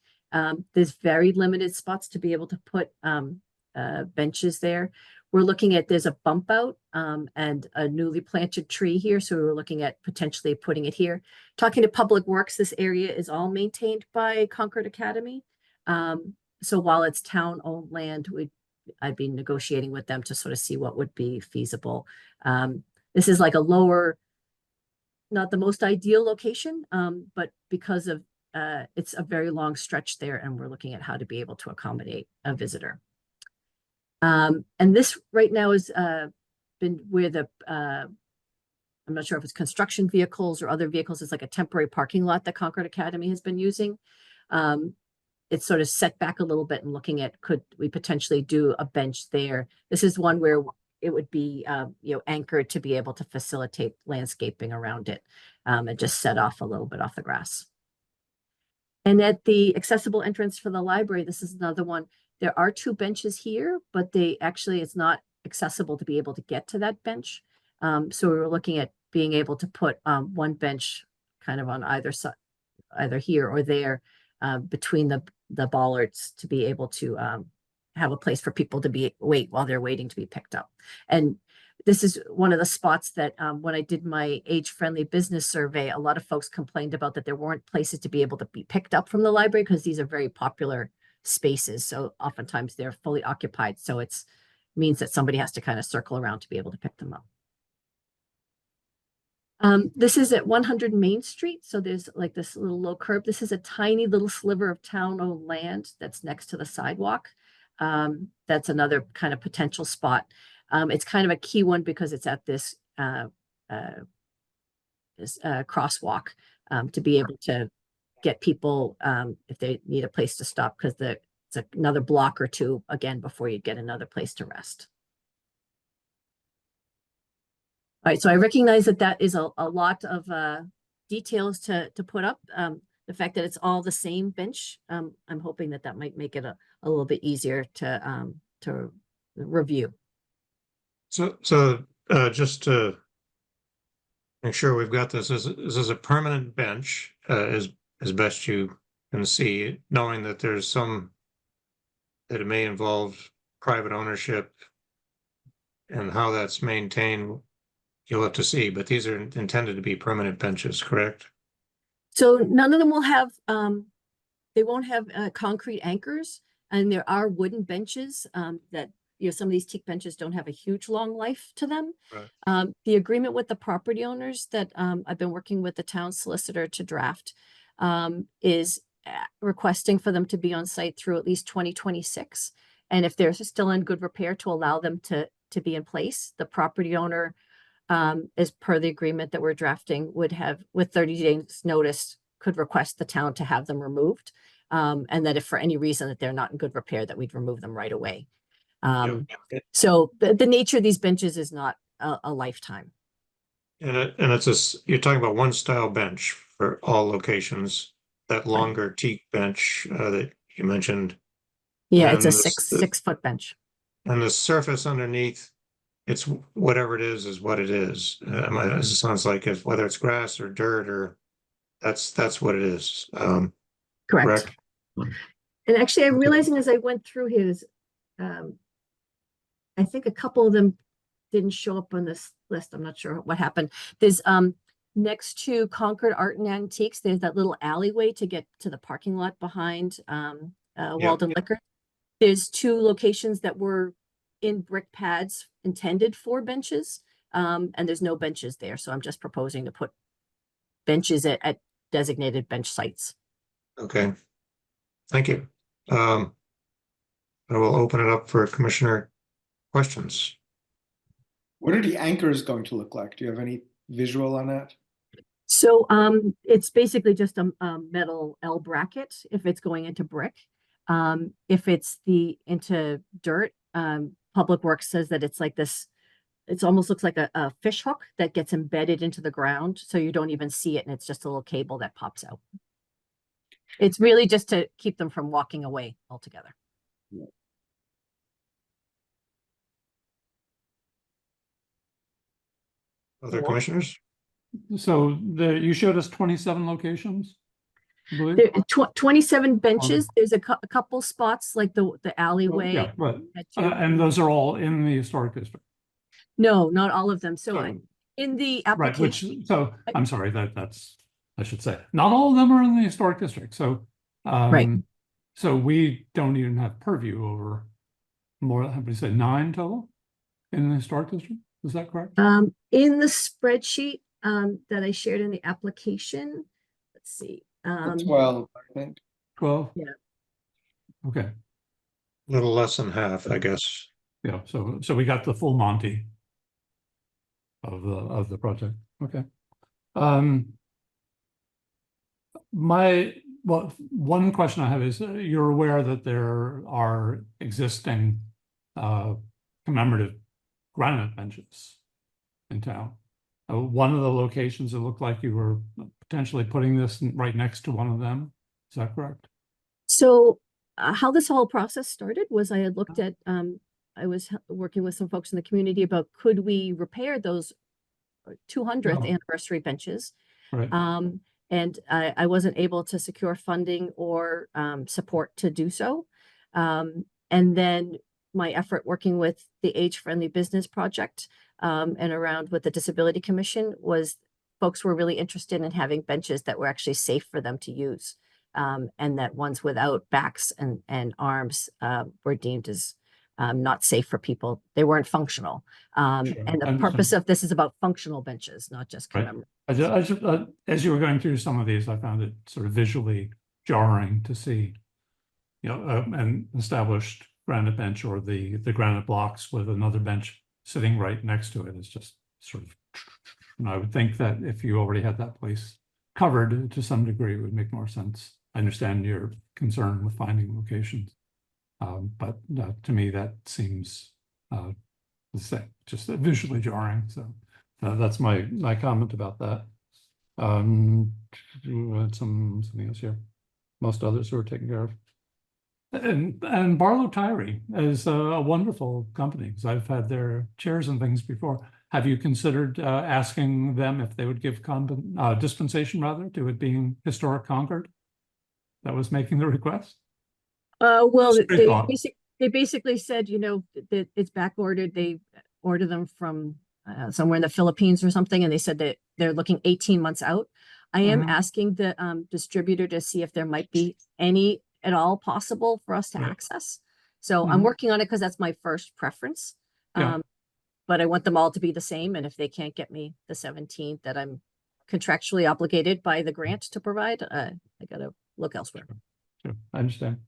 There's very limited spots to be able to put benches there. We're looking at, there's a bump out and a newly planted tree here. So we were looking at potentially putting it here. Talking to Public Works, this area is all maintained by Concord Academy. So while it's town-owned land, I'd be negotiating with them to sort of see what would be feasible. This is like a lower, not the most ideal location, but because of it's a very long stretch there, and we're looking at how to be able to accommodate a visitor. And this right now has been where I'm not sure if it's construction vehicles or other vehicles. It's like a temporary parking lot that Concord Academy has been using. It's sort of set back a little bit and looking at, could we potentially do a bench there? This is one where it would be anchored to be able to facilitate landscaping around it, and just set off a little bit off the grass. And at the accessible entrance for the library, this is another one. There are two benches here, but it's not accessible to be able to get to that bench. So we were looking at being able to put one bench kind of on either side, either here or there, between the the bollards to be able to have a place for people to wait while they're waiting to be picked up. And this is one of the spots that when I did my age-friendly business survey, a lot of folks complained about that there weren't places to be able to be picked up from the library because these are very popular spaces. So oftentimes they're fully occupied. So it means that somebody has to kind of circle around to be able to pick them up. This is at 100 Main Street. So there's like this little low curb. This is a tiny little sliver of town-owned land that's next to the sidewalk. That's another kind of potential spot. It's kind of a key one because it's at this crosswalk to be able to get people if they need a place to stop, because it's another block or two again before you get another place to rest. All right, so I recognize that that is a lot of details to put up. The fact that it's all the same bench, I'm hoping that that might make it a little bit easier to review. So just to make sure we've got this, this is a permanent bench, as best you can see, knowing that there's some that it may involve private ownership and how that's maintained, you'll have to see, but these are intended to be permanent benches, correct? So none of them will have, they won't have concrete anchors, and there are wooden benches that, you know, some of these teak benches don't have a huge long life to them. Right. The agreement with the property owners that I've been working with the town solicitor to draft is requesting for them to be on site through at least 2026. And if they're still in good repair, to allow them to be in place. The property owner, as per the agreement that we're drafting, would have, with 30 days notice, could request the town to have them removed. And that if for any reason that they're not in good repair, that we'd remove them right away. So the nature of these benches is not a lifetime. And it's you're talking about one style bench for all locations, that longer teak bench that you mentioned. Yeah, it's a And six foot bench. And the surface underneath, it's whatever it is what it is. It sounds like whether it's grass or dirt or that's what it is. Correct. And actually, I'm realizing as I went through his, I think a couple of them didn't show up on this list. I'm not sure what happened. There's next to Concord Art and Antiques, there's that little alleyway to get to the parking lot behind Walden Liquor. There's two locations that were in brick pads intended for benches, and there's no benches there. So I'm just proposing to put benches at designated bench sites. Okay, thank you. I will open it up for commissioner questions. What are the anchors going to look like? Do you have any visual on that? So it's basically just a metal L bracket if it's going into brick. If it's into dirt, Public Works says that it's like this, it almost looks like a fish hook that gets embedded into the ground, so you don't even see it, and it's just a little cable that pops out. It's really just to keep them from walking away altogether. Other commissioners? So you showed us 27 locations, I believe? There are 27 benches. There's a couple spots like the alleyway. Yeah, right. And those are all in the historic district. No, not all of them. So So- in the Right, application, I'm sorry, that's, I should say, not all of them are in the historic district, so. Right. So we don't even have purview over more, how many say, 9 total in the historic district, is that correct? in the spreadsheet that I shared in the application, let's see. 12, I think. 12? Yeah. Okay, A little less than half, I guess. yeah, so we got the full Monty of the project, okay. One question I have is, you're aware that there are existing commemorative granite benches in town. One of the locations, it looked like you were potentially putting this right next to one of them. Is that correct? So how this whole process started was I had looked at, I was working with some folks in the community about could we repair those 200th anniversary benches. Right. And I wasn't able to secure funding or support to do so. And then my effort working with the Age Friendly Business Project and around with the Disability Commission was folks were really interested in having benches that were actually safe for them to use. And that ones without backs and arms were deemed as not safe for people. They weren't functional. Sure, And the understand. purpose of this is about functional benches, not just Right. commemorative. As you were going through some of these, I found it sort of visually jarring to see, you know, an established granite bench or the granite blocks with another bench sitting right next to it. It's just sort of, and I would think that if you already had that place covered to some degree, it would make more sense. I understand your concern with finding locations. But to me, that seems just visually jarring. So that's my comment about that. We had something else here. Most others were taken care of. And Barlow Tyree is a wonderful company because I've had their chairs and things before. Have you considered asking them if they would give dispensation rather to it being historic Concord? That was making the request. Well, Straight on. they basically said, you know, that it's back ordered. They order them from somewhere in the Philippines or something, and they said that they're looking 18 months out. I am asking the distributor to see if there might be any at all possible for us to access. So I'm working on it because that's my first preference. Yeah. But I want them all to be the same. And if they can't get me the 17th that I'm contractually obligated by the grant to provide, I gotta look elsewhere. Sure, I understand.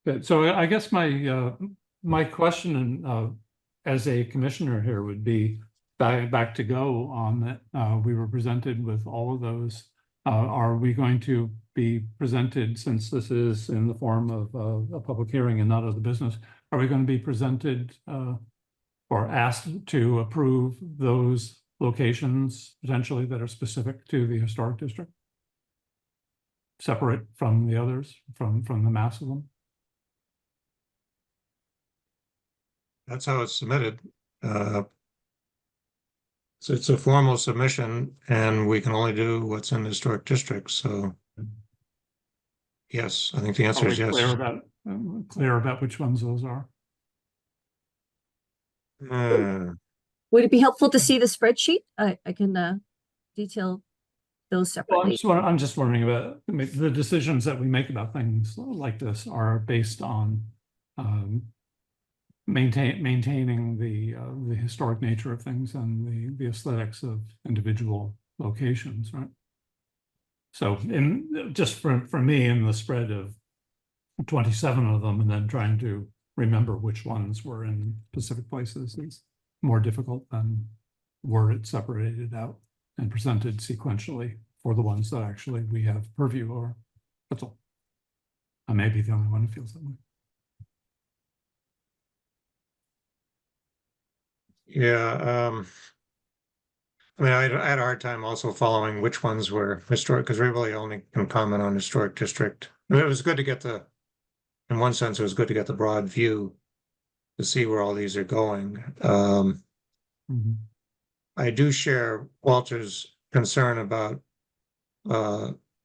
Good. So I guess my question as a commissioner here would be back to go on that. We were presented with all of those. Are we going to be presented, since this is in the form of a public hearing and not of the business, are we going to be presented or asked to approve those locations potentially that are specific to the historic district? Separate from the others, from the mass of them? That's how it's submitted. So it's a formal submission and we can only do what's in the historic district, so. Yes, I think the answer Are is we yes. clear about which ones those are? Would it be helpful to see the spreadsheet? I can detail those Well, separately. I'm just wondering about the decisions that we make about things like this are based on maintaining the historic nature of things and the aesthetics of individual locations, right? So just for me, in the spread of 27 of them, and then trying to remember which ones were in specific places is more difficult than were it separated out and presented sequentially for the ones that actually we have purview over. That's all. I may be the only one who feels that way. Yeah, I mean, I had a hard time also following which ones were historic, because we really only can comment on historic district. I mean, it was good to get in one sense, it was good to get the broad view to see where all these are going. I do share Walter's concern about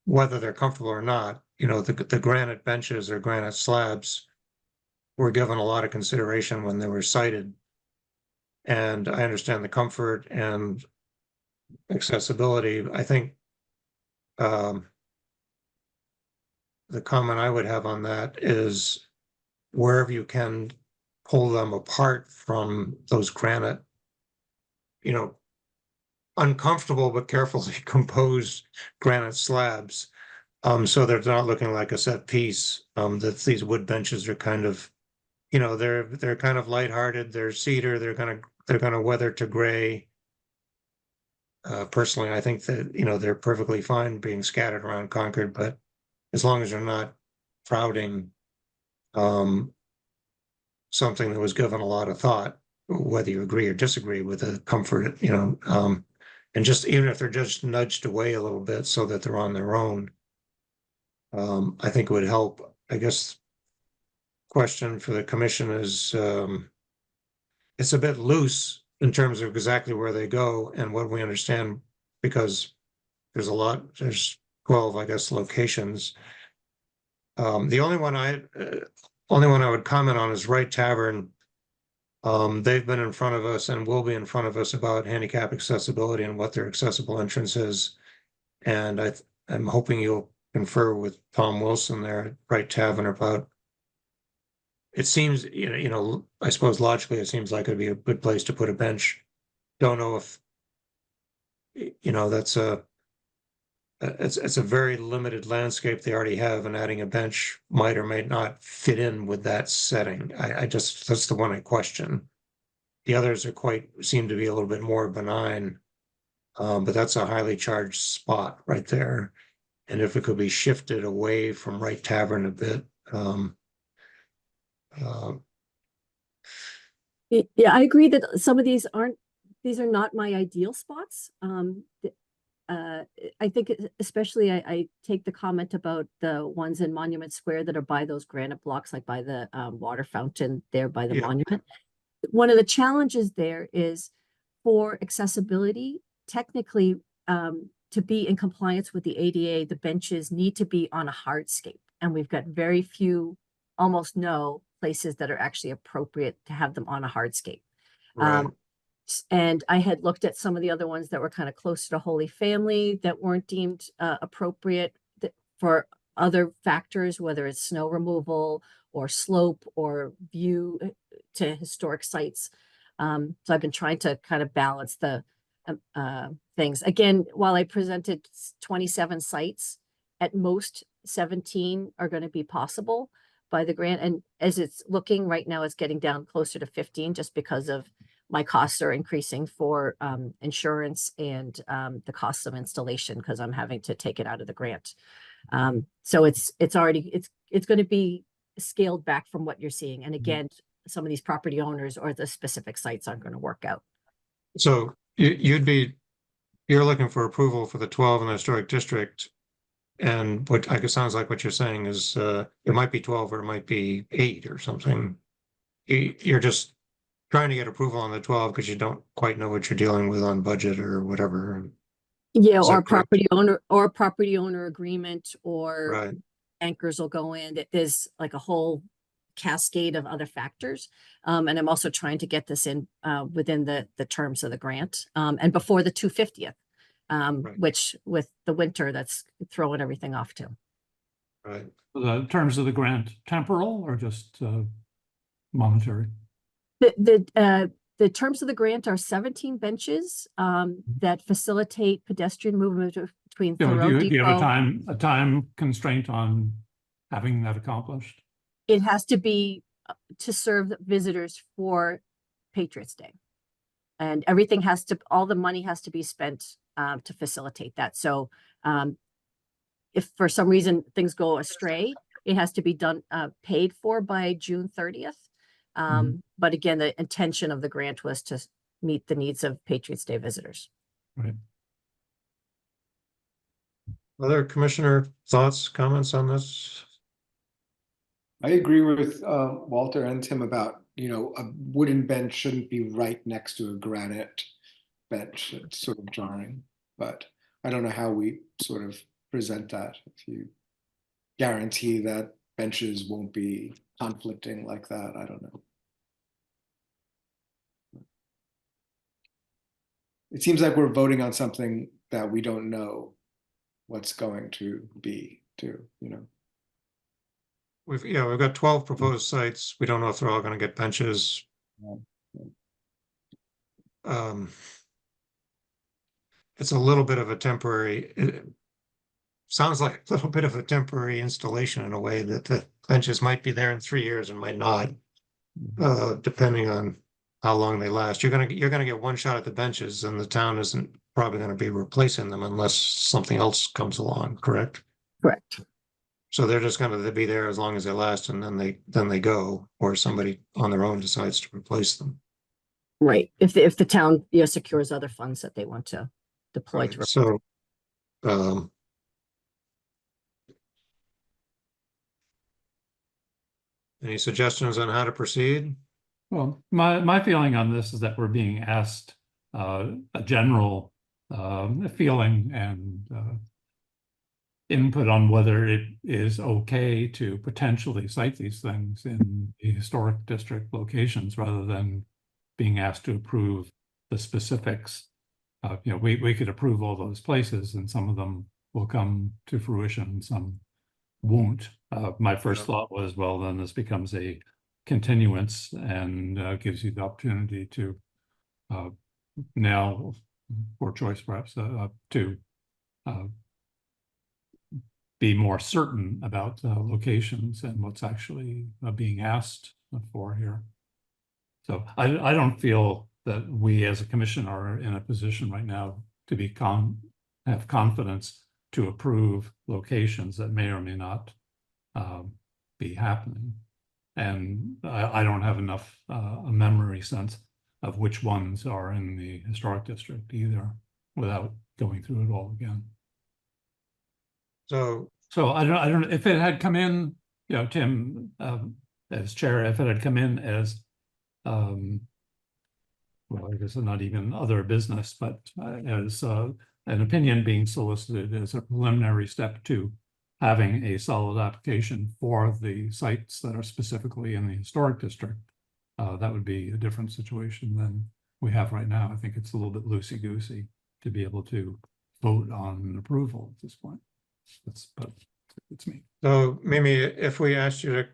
whether they're comfortable or not. You know, the granite benches or granite slabs were given a lot of consideration when they were cited. And I understand the comfort and accessibility. I think the comment I would have on that is wherever you can pull them apart from those granite, you know, uncomfortable but carefully composed granite slabs, so they're not looking like a set piece. That these wood benches are kind of, you know, they're kind of lighthearted. They're cedar. They're gonna weather to gray. Personally, I think that, you know, they're perfectly fine being scattered around Concord, but as long as they're not crowding something that was given a lot of thought, whether you agree or disagree with the comfort, you know, and just even if they're just nudged away a little bit so that they're on their own, I think it would help. I guess question for the commission is, it's a bit loose in terms of exactly where they go and what we understand because there's 12, I guess, locations. The only one I would comment on is Wright Tavern. They've been in front of us and will be in front of us about handicap accessibility and what their accessible entrance is. And I'm hoping you'll confer with Tom Wilson there at Wright Tavern about. It seems, I suppose logically it seems like it'd be a good place to put a bench. Don't know if, that's it's a very limited landscape they already have, and adding a bench might or might not fit in with that setting. That's the one I question. The others seem to be a little bit more benign, but that's a highly charged spot right there. And if it could be shifted away from Wright Tavern a bit, Yeah, I agree that some of these are not my ideal spots. I think especially I take the comment about the ones in Monument Square that are by those granite blocks, like by the water fountain there by the monument. One of the challenges there is for accessibility, technically, to be in compliance with the ADA, the benches need to be on a hardscape. And we've got very few, almost no places that are actually appropriate to have them on a hardscape. right. And I had looked at some of the other ones that were kind of closer to Holy Family that weren't deemed appropriate for other factors, whether it's snow removal or slope or view to historic sites. So I've been trying to kind of balance the things. Again, while I presented 27 sites, at most 17 are going to be possible by the grant. And as it's looking right now, it's getting down closer to 15 just because of my costs are increasing for insurance and the costs of installation because I'm having to take it out of the grant. So it's going to be scaled back from what you're seeing. And again, some of these property owners or the specific sites aren't going to work out. So you're looking for approval for the 12 in the historic district. And what I guess sounds like what you're saying is it might be 12 or it might be 8 or something. You're just trying to get approval on the 12 because you don't quite know what you're dealing with on budget or whatever. Yeah, Is or that correct? property owner agreement, or Right. anchors will go in. There's like a whole cascade of other factors. And I'm also trying to get this in within the terms of the grant and before the 250th, Right. which with the winter, that's throwing everything off too. Right. The terms of the grant temporal or just monetary? The terms of the grant are 17 benches that facilitate pedestrian movement between Thoreau Do you have Depot. a time constraint on having that accomplished? It has to be to serve visitors for Patriots Day. And everything all the money has to be spent to facilitate that. So if for some reason things go astray, it has to be done, paid for by June 30th. But again, the intention of the grant was to meet the needs of Patriots Day visitors. Right. Other commissioner thoughts, comments on this? I agree with Walter and Tim about, a wooden bench shouldn't be right next to a granite bench. It's sort of jarring, but I don't know how we sort of present that. If you guarantee that benches won't be conflicting like that, I don't know. It seems like we're voting on something that we don't know what's going to be too, We've got 12 proposed sites. We don't know if they're all going to get benches. It's a little bit of a temporary, it sounds like a little bit of a temporary installation in a way that the benches might be there in 3 years and might not, depending on how long they last. You're gonna get one shot at the benches, and the town isn't probably going to be replacing them unless something else comes along, correct? Correct. So they're just going to be there as long as they last, and then they go, or somebody on their own decides to replace them. Right. If the town secures other funds that they want to deploy Right. to. So, any suggestions on how to proceed? Well, my feeling on this is that we're being asked a general feeling and input on whether it is okay to potentially cite these things in the historic district locations rather than being asked to approve the specifics. You know, we could approve all those places and some of them will come to fruition, some won't. My first thought was, well, then this becomes a continuance and gives you the opportunity to now, for choice perhaps, to be more certain about locations and what's actually being asked for here. So I don't feel that we as a commission are in a position right now to be have confidence to approve locations that may or may not be happening. And I don't have enough a memory sense of which ones are in the historic district either without going through it all again. So I don't, if it had come in, you know, Tim, as chair, if it had come in as, well, I guess not even other business, but as an opinion being solicited as a preliminary step to having a solid application for the sites that are specifically in the historic district, that would be a different situation than we have right now. I think it's a little bit loosey-goosey to be able to vote on an approval at this point. But it's me. So Mimi, if we asked you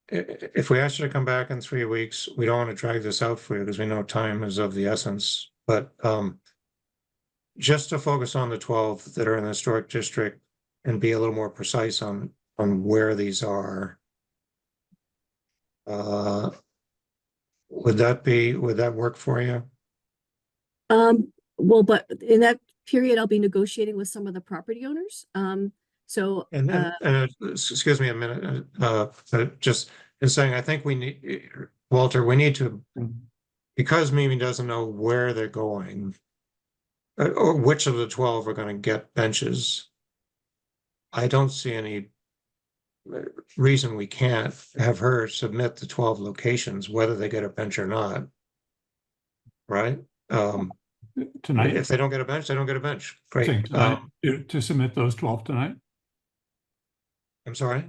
to come back in 3 weeks, we don't want to drag this out for you because we know time is of the essence. But just to focus on the 12 that are in the historic district and be a little more precise on where these are. Would that work for you? Well, but in that period, I'll be negotiating with some of the property owners. So Excuse me a minute, just in saying, I think we need, Walter, we need to, because Mimi doesn't know where they're going, or which of the 12 are going to get benches. I don't see any reason we can't have her submit the 12 locations, whether they get a bench or not. Right? Tonight, if they don't get a bench, they don't get a bench. Great. To submit those 12 tonight. I'm sorry?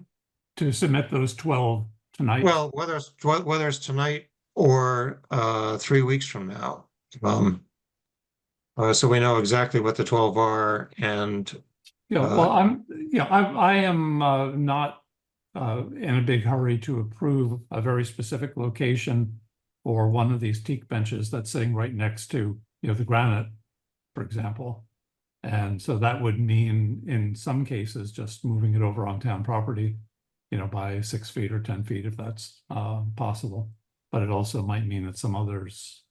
To submit those 12 tonight. Well, whether it's tonight or 3 weeks from now. So we know exactly what the 12 are, and yeah, well, I am not in a big hurry to approve a very specific location for one of these teak benches that's sitting right next to, you know, the granite, for example. And so that would mean in some cases just moving it over on town property, you know, by 6 feet or 10 feet if that's possible. But it also might mean that some others,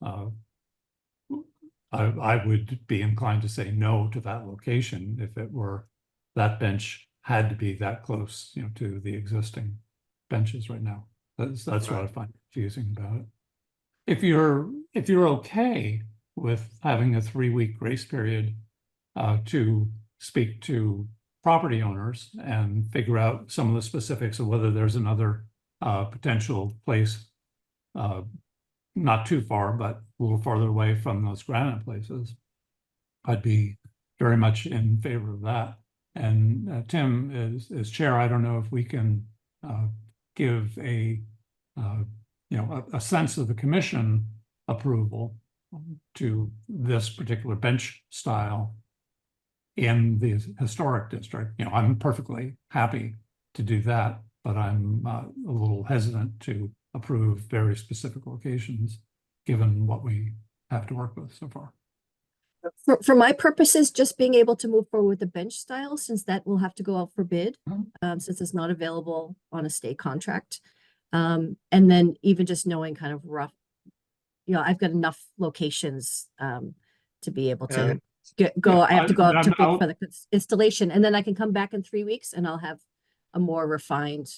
I would be inclined to say no to that location if it were that bench had to be that close, you know, to the existing benches right now. That's what I find confusing about it. If you're okay with having a 3-week grace period to speak to property owners and figure out some of the specifics of whether there's another potential place not too far, but a little farther away from those granite places, I'd be very much in favor of that. And Tim, as chair, I don't know if we can give a sense of the commission approval to this particular bench style in the historic district. You know, I'm perfectly happy to do that, but I'm a little hesitant to approve very specific locations given what we have to work with so far. For my purposes, just being able to move forward with the bench style, since that will have to go out for bid, since it's not available on a state contract. And then even just knowing kind of rough, you know, I've got enough locations to be able to I have to go out to bid for the installation, and then I can come back in 3 weeks and I'll have a more refined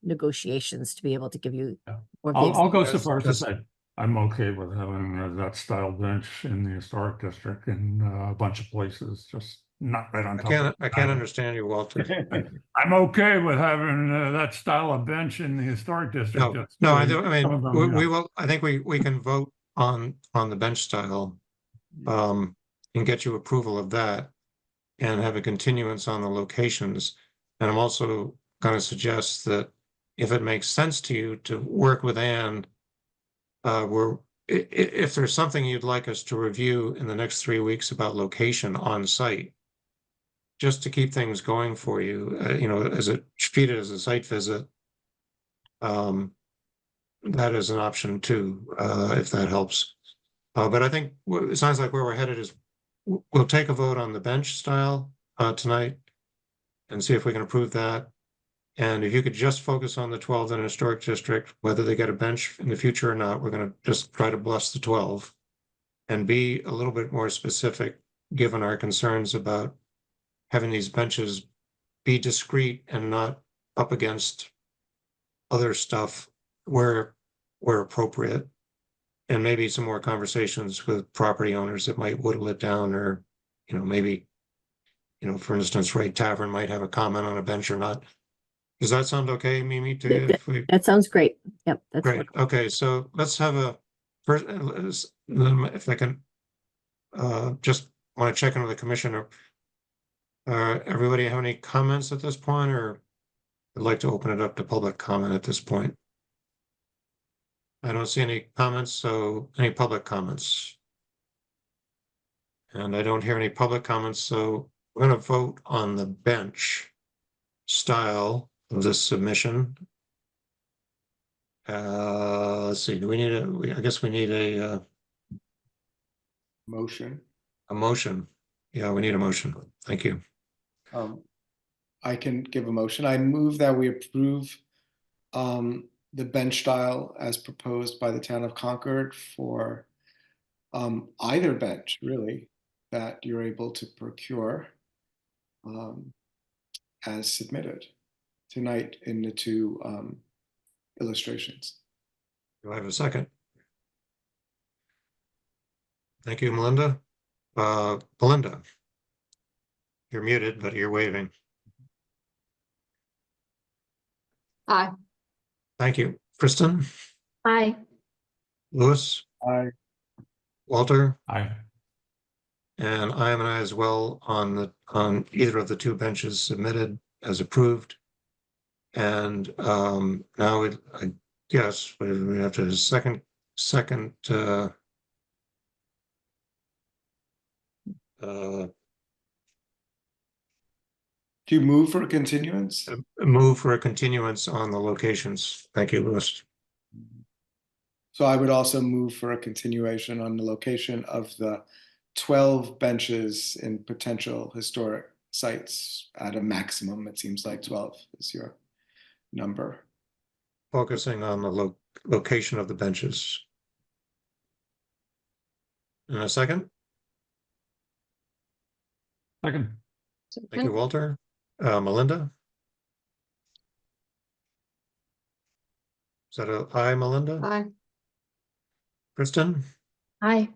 negotiations to be able to give you. I'll go so far as to say I'm okay with having that style bench in the historic district in a bunch of places, just not right on top. I can't understand you, Walter. I'm okay with having that style of bench in the historic district. No, I mean, we will. I think we can vote on the bench style. can get you approval of that and have a continuance on the locations. And I'm also going to suggest that if it makes sense to you to work with Ann, if there's something you'd like us to review in the next 3 weeks about location on site, just to keep things going for you, treat it as a site visit. That is an option too, if that helps. But I think it sounds like where we're headed is we'll take a vote on the bench style tonight and see if we can approve that. And if you could just focus on the 12 in a historic district, whether they get a bench in the future or not, we're going to just try to bless the 12 and be a little bit more specific, given our concerns about having these benches be discrete and not up against other stuff where appropriate. And maybe some more conversations with property owners that might whittle it down, or, maybe, for instance, Ray Tavern might have a comment on a bench or not. Does that sound okay, Mimi, to you? That sounds great. Yep. That's Great. wonderful. Okay, so let's have a first, if I can, just want to check in with the commissioner. Everybody have any comments at this point, or would like to open it up to public comment at this point? I don't see any comments, so any public comments? And I don't hear any public comments, so we're going to vote on the bench style of this submission. Let's see, do we need I guess we need a Motion. motion. Yeah, we need a motion. Thank you. I can give a motion. I move that we approve the bench style as proposed by the town of Concord for either bench, really, that you're able to procure as submitted tonight in the two illustrations. Do I have a second? Thank you, Melinda. Belinda, you're muted, but you're waving. Aye. Thank you. Kristen, Aye. Louis, Aye. Walter, Aye. and I am an aye as well on either of the two benches submitted as approved. And now I guess we have to second. Do you move for a continuance? Move for a continuance on the locations. Thank you, Louis. So I would also move for a continuation on the location of the 12 benches in potential historic sites at a maximum. It seems like 12 is your number. Focusing on the location of the benches. And a second? Second. Thank you, Walter. Melinda? Is that a aye, Melinda? Aye. Kristen? Aye.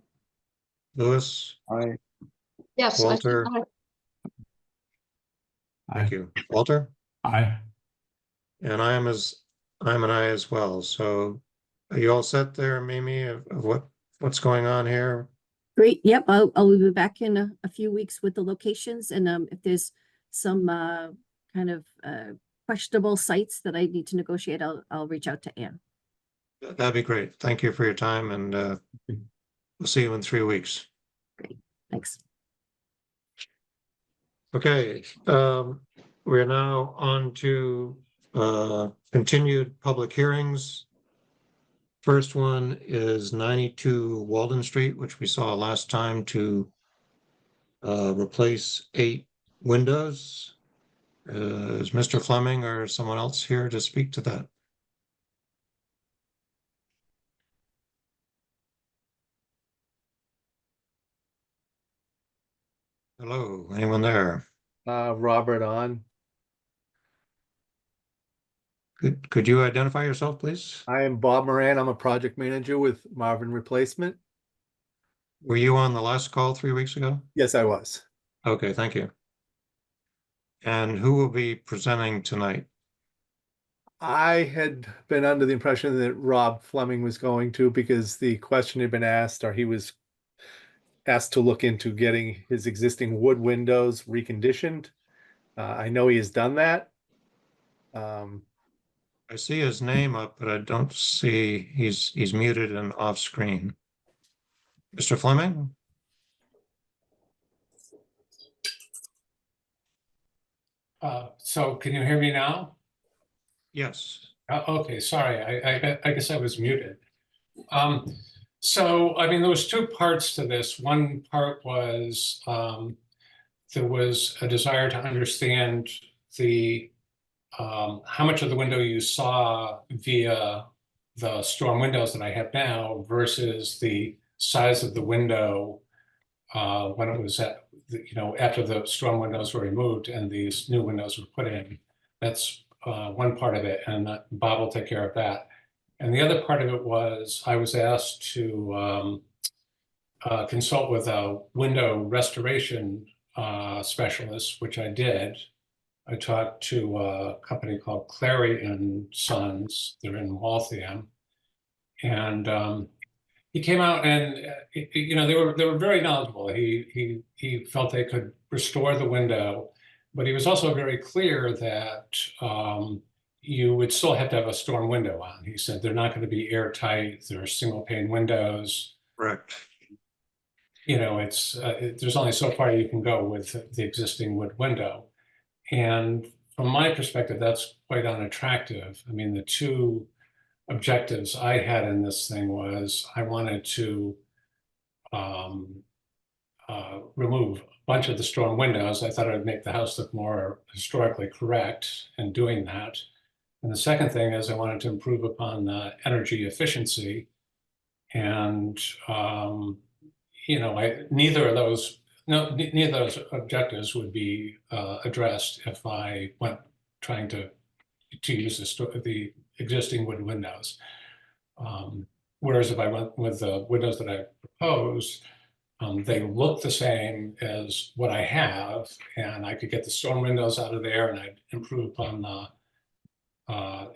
Louis? Aye. Yes. I said Walter? aye. Thank you. Walter? Aye. And I'm an aye as well. So are you all set there, Mimi, of what's going on here? Great. Yep. I'll be back in a few weeks with the locations, and if there's some kind of questionable sites that I need to negotiate, I'll reach out to Ann. That'd be great. Thank you for your time, and we'll see you in 3 weeks. Great. Thanks. Okay, we're now on to continued public hearings. First one is 92 Walden Street, which we saw last time, to replace 8 windows. Is Mr. Fleming or someone else here to speak to that? Hello, anyone there? Robert on. Could you identify yourself, please? I am Bob Moran. I'm a project manager with Marvin Replacement. Were you on the last call 3 weeks ago? Yes, I was. Okay, thank you. And who will be presenting tonight? I had been under the impression that Rob Fleming was going to, because the question had been asked, or he was asked to look into getting his existing wood windows reconditioned. I know he has done that. I see his name up, but I don't see, he's muted and off screen. Mr. Fleming? So can you hear me now? Yes. Okay, sorry, I guess I was muted. So, I mean, there was two parts to this. One part was there was a desire to understand the how much of the window you saw via the storm windows that I have now versus the size of the window when it was at, after the storm windows were removed and these new windows were put in. That's one part of it, and Bob will take care of that. And the other part of it was I was asked to consult with a window restoration specialist, which I did. I talked to a company called Clary and Sons. They're in Waltham, and he came out and they were very knowledgeable. He felt they could restore the window, but he was also very clear that you would still have to have a storm window on. He said they're not going to be airtight. They're single pane windows. Correct. It's there's only so far you can go with the existing wood window. And from my perspective, that's quite unattractive. I mean, the two objectives I had in this thing was I wanted to remove a bunch of the storm windows. I thought it would make the house look more historically correct in doing that. And the second thing is I wanted to improve upon the energy efficiency. And, neither of those objectives would be addressed if I went trying to use the existing wood windows. Whereas if I went with the windows that I proposed, they look the same as what I have, and I could get the storm windows out of there and I'd improve upon the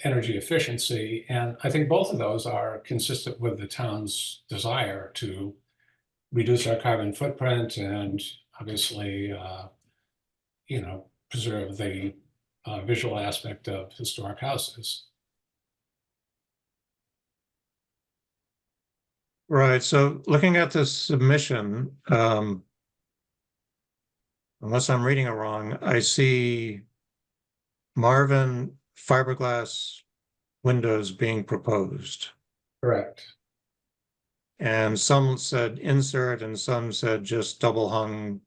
energy efficiency. And I think both of those are consistent with the town's desire to reduce our carbon footprint and obviously, preserve the visual aspect of historic houses. Right. So looking at this submission, unless I'm reading it wrong, I see Marvin fiberglass windows being proposed. Correct. And some said insert and some said just double hung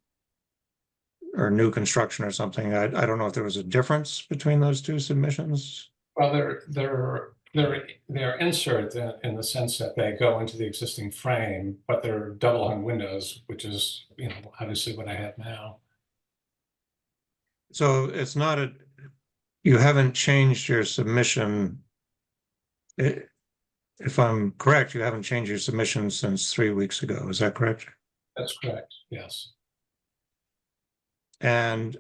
or new construction or something. I don't know if there was a difference between those two submissions. Well, they're insert in the sense that they go into the existing frame, but they're double hung windows, which is, obviously what I have now. So it's not you haven't changed your submission. If I'm correct, you haven't changed your submission since 3 weeks ago. Is that correct? That's correct. Yes. And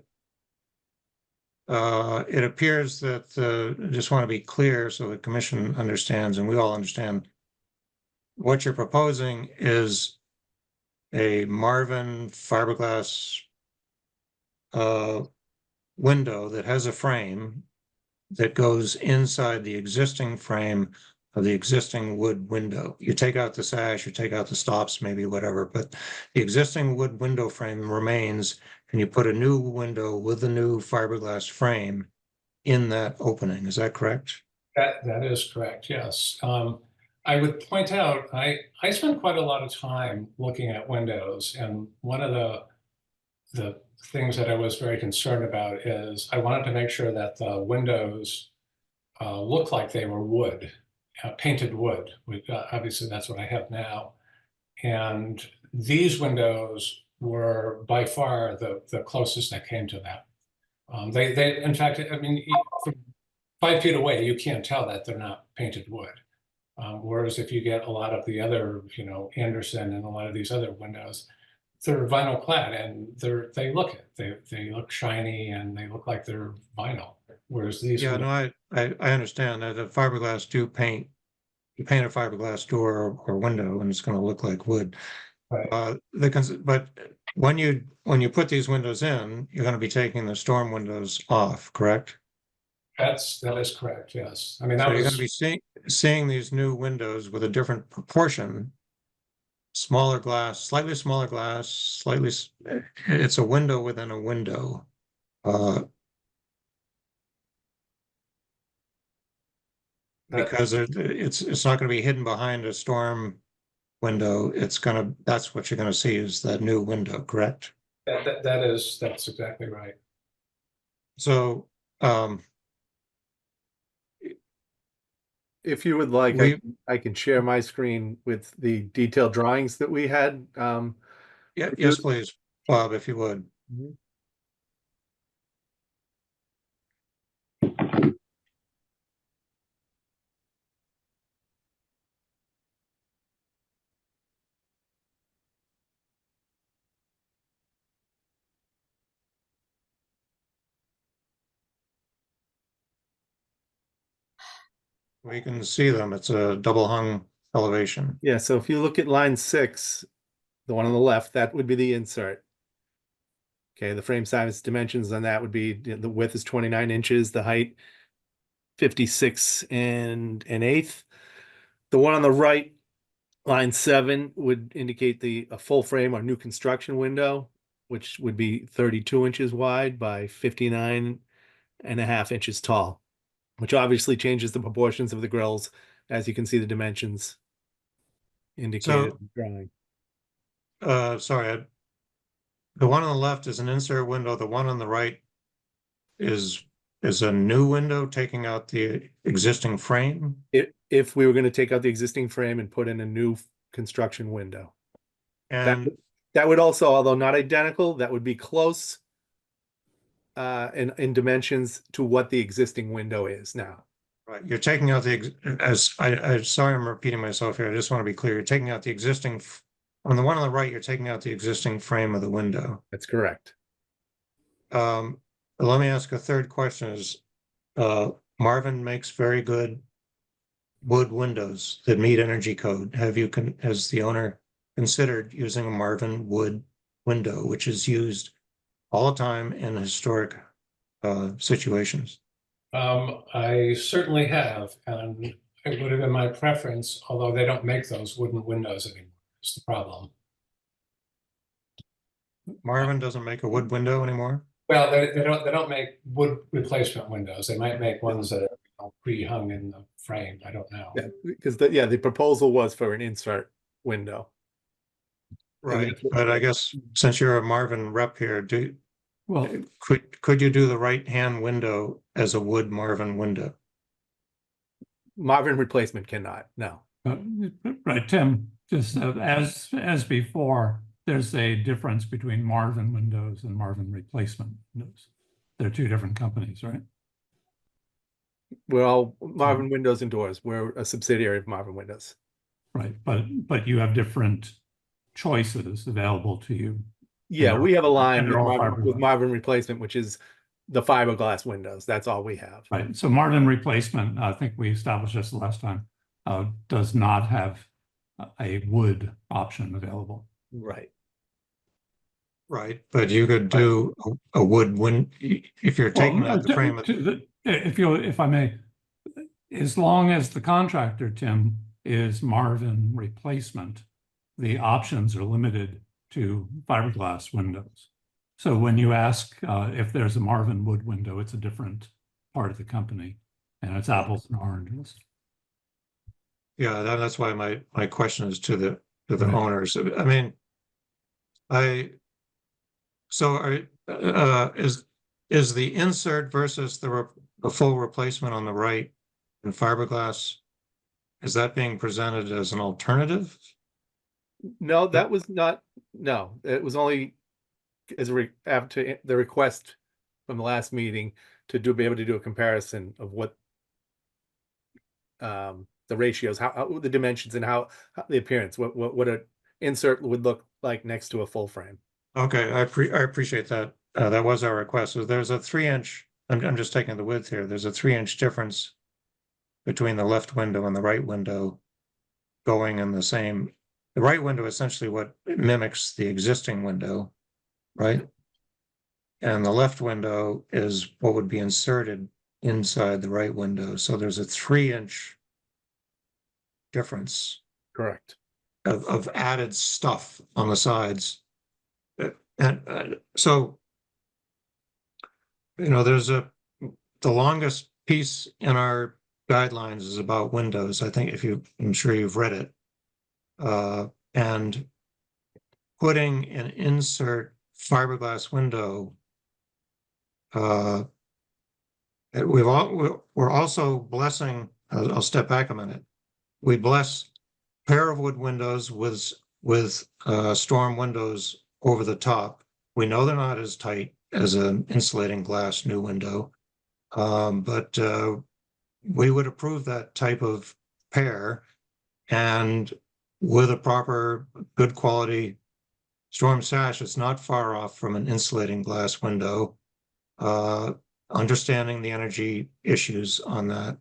it appears that I just want to be clear so the commission understands and we all understand what you're proposing is a Marvin fiberglass window that has a frame that goes inside the existing frame of the existing wood window. You take out the sash, you take out the stops, maybe whatever, but the existing wood window frame remains, and you put a new window with the new fiberglass frame in that opening. Is that correct? That is correct, yes. I would point out, I spent quite a lot of time looking at windows, and one of the things that I was very concerned about is I wanted to make sure that the windows looked like they were wood. Painted wood. Obviously, that's what I have now. And these windows were by far the closest that came to that. They in fact, I mean, from 5 feet away, you can't tell that they're not painted wood. Whereas if you get a lot of the other, Anderson and a lot of these other windows, they're vinyl clad and they look shiny and they look like they're vinyl. Whereas these, yeah, no, I understand that the fiberglass you paint a fiberglass door or window and it's going to look like wood. Right. But when you put these windows in, you're gonna be taking the storm windows off, correct? That is correct, yes. I mean, So that you're gonna be was, seeing these new windows with a different proportion. Smaller glass, slightly smaller glass, it's a window within a window. Because it's not gonna be hidden behind a storm window. That's what you're gonna see is that new window, correct? that's exactly right. So, If you would like, We- I can share my screen with the detailed drawings that we had. yeah, yes, please, Bob, if you would. Mhm. We can see them. It's a double hung elevation. Yeah, so if you look at line 6, the one on the left, that would be the insert. Okay, the frame size dimensions on that would be, the width is 29 inches, the height 56 and an eighth. The one on the right, line 7, would indicate a full frame or new construction window, which would be 32 inches wide by 59 and a half inches tall, which obviously changes the proportions of the grills, as you can see the dimensions indicated in the drawing. Sorry, the one on the left is an insert window. The one on the right is a new window taking out the existing frame. If we were going to take out the existing frame and put in a new construction window. And That would also, although not identical, that would be close in dimensions to what the existing window is now. right, you're taking out I'm sorry, I'm repeating myself here. I just want to be clear. You're taking out the existing, on the one on the right, you're taking out the existing frame of the window. That's correct. Let me ask a third question is, Marvin makes very good wood windows that meet energy code. Has the owner considered using a Marvin wood window, which is used all the time in historic situations? I certainly have, and it would have been my preference, although they don't make those wooden windows anymore. It's the problem. Marvin doesn't make a wood window anymore? Well, they don't make wood replacement windows. They might make ones that are pre-hung in the frame. I don't know. Yeah, because the proposal was for an insert window. Right, but I guess since you're a Marvin rep here, Well, could you do the right-hand window as a wood Marvin window? Marvin replacement cannot, no. right, Tim, just as before, there's a difference between Marvin windows and Marvin replacement windows. They're two different companies, right? We're all Marvin Windows and Doors. We're a subsidiary of Marvin Windows. Right, but you have different choices available to you. Yeah, they're- we have a line and with they're all Marvin fiberglass. Replacement, which is the fiberglass windows. That's all we have. Right, so Marvin replacement, I think we established this the last time, does not have a wood option available. Right. Right, but you could do a wood if you're taking out the frame. If I may, as long as the contractor, Tim, is Marvin replacement, the options are limited to fiberglass windows. So when you ask if there's a Marvin wood window, it's a different part of the company, and it's apples and oranges. Yeah, that's why my question is to the Right. owners. I mean, is the insert versus the full replacement on the right in fiberglass, is that being presented as an alternative? No, that was not, no, it was only as after the request from the last meeting to be able to do a comparison of what the ratios, how the dimensions and how the appearance, what an insert would look like next to a full frame. Okay, I appreciate that. That was our request. So there's a 3-inch, I'm just taking the width here. There's a 3-inch difference between the left window and the right window going in the same the right window essentially what mimics the existing window, right? And the left window is what would be inserted inside the right window. So there's a 3-inch difference Correct. of added stuff on the sides. And so, there's the longest piece in our guidelines is about windows. I think I'm sure you've read it. And putting an insert fiberglass window, we're also blessing, I'll step back a minute. We bless pair of wood windows with storm windows over the top. We know they're not as tight as an insulating glass new window, but we would approve that type of pair, and with a proper good quality storm sash, it's not far off from an insulating glass window. Understanding the energy issues on that.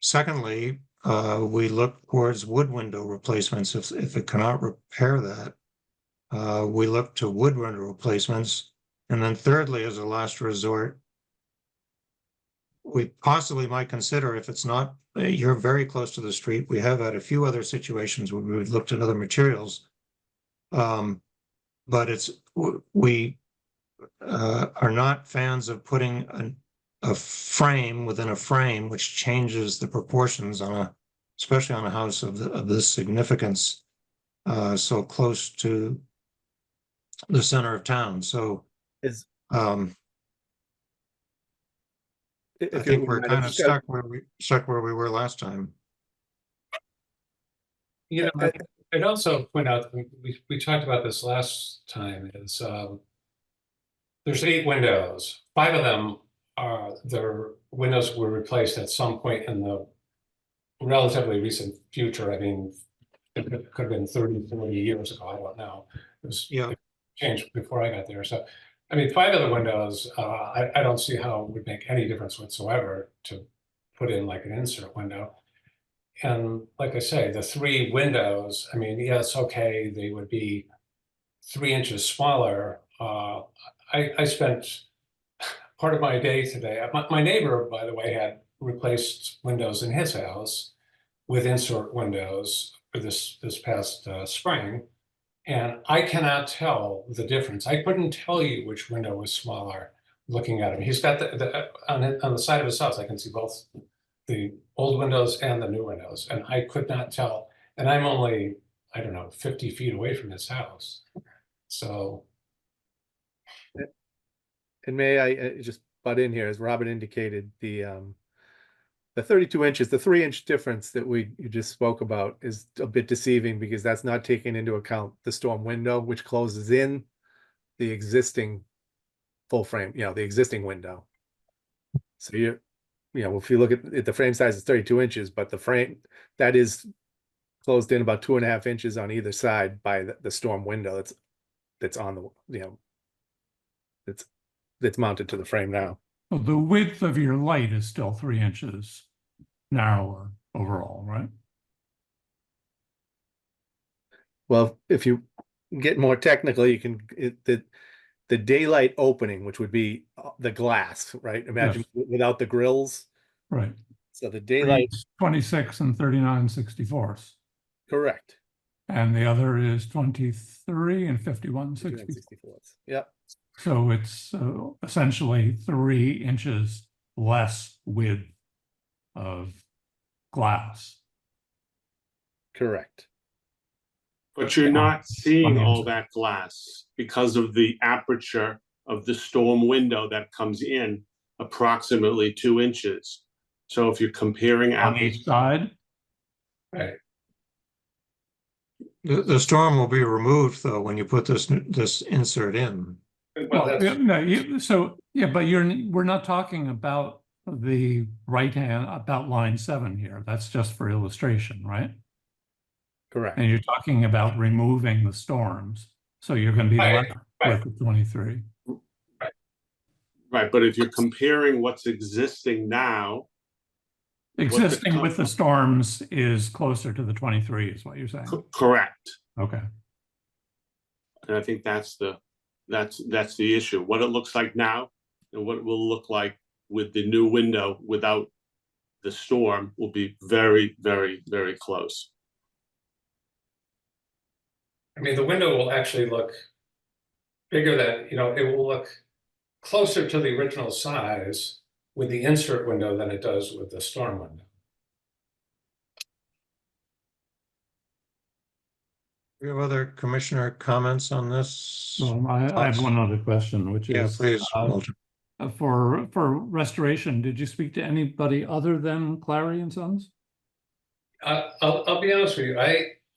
Secondly, we look towards wood window replacements. If it cannot repair that, we look to wood window replacements. And then thirdly, as a last resort, we possibly might consider, if it's not, you're very close to the street. We have had a few other situations where we've looked at other materials. But we are not fans of putting a frame within a frame, which changes the proportions especially on a house of this significance, so close to the center of town. So I think we're kind of stuck where we were last time. I'd also point out, we talked about this last time, is there's 8 windows. 5 of them their windows were replaced at some point in the relatively recent future. I mean, it could have been 30, 40 years ago. I don't know. It changed before I got there. So, I mean, 5 of the windows, I don't see how it would make any difference whatsoever to put in like an insert window. And like I say, the 3 windows, I mean, yes, okay, they would be 3 inches smaller. I spent part of my day today. My neighbor, by the way, had replaced windows in his house with insert windows for this past spring, and I cannot tell the difference. I couldn't tell you which window was smaller looking at him. He's got on the side of his house. I can see both the old windows and the new windows, and I could not tell. And I'm only, I don't know, 50 feet away from his house. So. And may I just butt in here, as Robin indicated, the 32 inches, the 3-inch difference that you just spoke about is a bit deceiving, because that's not taking into account the storm window, which closes in the existing full frame, the existing window. So if you look at the frame size, it's 32 inches, but the frame that is closed in about 2.5 inches on either side by the storm window that's on that's mounted to the frame now. Well, the width of your light is still 3 inches narrower overall, right? Well, if you get more technical, you can the daylight opening, which would be the glass, right? Imagine without the grills. Right. So the daylight 26 and 39/64. Correct. And the other is 23 and 51/64. Yep. So it's essentially 3 inches less width of glass. Correct. But you're not seeing all that glass because of the aperture of the storm window that comes in approximately 2 inches. So if you're comparing on each side, right. The storm will be removed though when you put this insert in. Well, but we're not talking about the right hand, about line 7 here. That's just for illustration, right? Correct. And you're talking about removing the storms. So you're going to be left with the 23. Right, but if you're comparing what's existing now Existing with the storms is closer to the 23 is what you're saying? Correct. Okay. And I think that's the issue. What it looks like now and what it will look like with the new window without the storm will be very, very, very close. I mean, the window will actually look bigger than, it will look closer to the original size with the insert window than it does with the storm window. Do you have other commissioner comments on this? So I have one other question, which Yeah, is, please, Walter. for restoration, did you speak to anybody other than Clary and Sons? I'll be honest with you.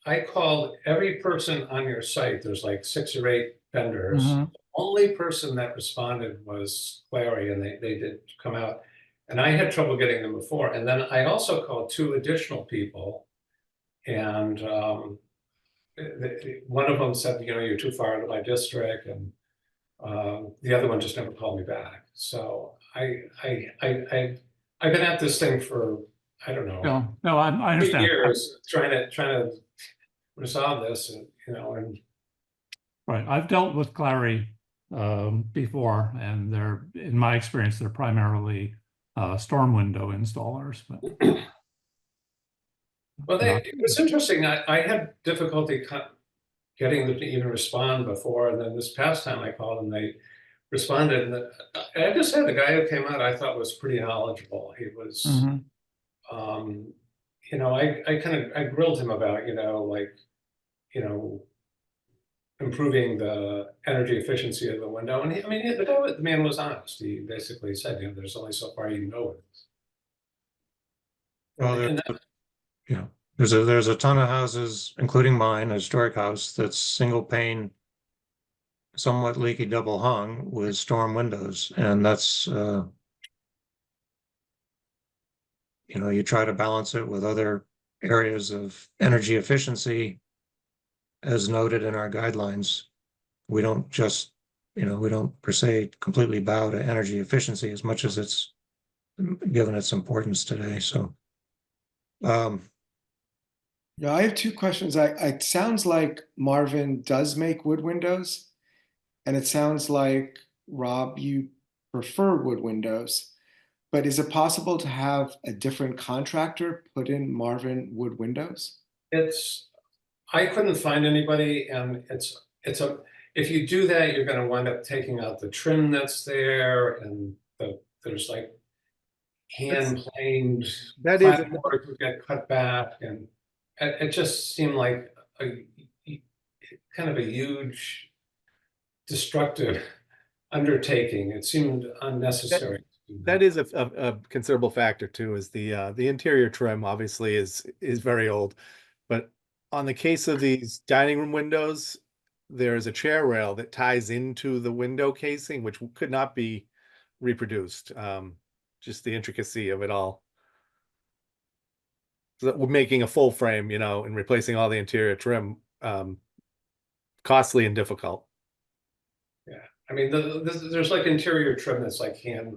I called every person on your site. There's like 6 or 8 vendors. Mhm. The only person that responded was Clary, and they did come out. And I had trouble getting them before. And then I also called 2 additional people, and one of them said, you're too far out of my district, and the other one just never called me back. So I've been at this thing for, I don't know. No, I 3 understand. years trying to resolve this, and Right, I've dealt with Clary before, and they're, in my experience, they're primarily storm window installers. But well, it was interesting. I had difficulty getting them to even respond before, and then this past time I called and they responded. And I just had the guy who came out, I thought was pretty knowledgeable. He was, I grilled him about, improving the energy efficiency of the window. And the man was honest. He basically said, there's only so far you can go with this. Well, there's a ton of houses, including mine, a historic house that's single pane, somewhat leaky double hung with storm windows, and that's you try to balance it with other areas of energy efficiency, as noted in our guidelines. We don't just, we don't per se completely bow to energy efficiency as much as it's given its importance today. So, yeah, I have 2 questions. It sounds like Marvin does make wood windows, and it sounds like, Rob, you prefer wood windows. But is it possible to have a different contractor put in Marvin wood windows? I couldn't find anybody, and if you do that, you're going to wind up taking out the trim that's there, and there's like hand planed clapboards would get cut back, and it just seemed like a kind of a huge destructive undertaking. It seemed unnecessary. That is a considerable factor too, is the interior trim obviously is very old. But on the case of these dining room windows, there's a chair rail that ties into the window casing, which could not be reproduced. Just the intricacy of it all. So that we're making a full frame, and replacing all the interior trim, costly and difficult. Yeah, there's like interior trim that's like hand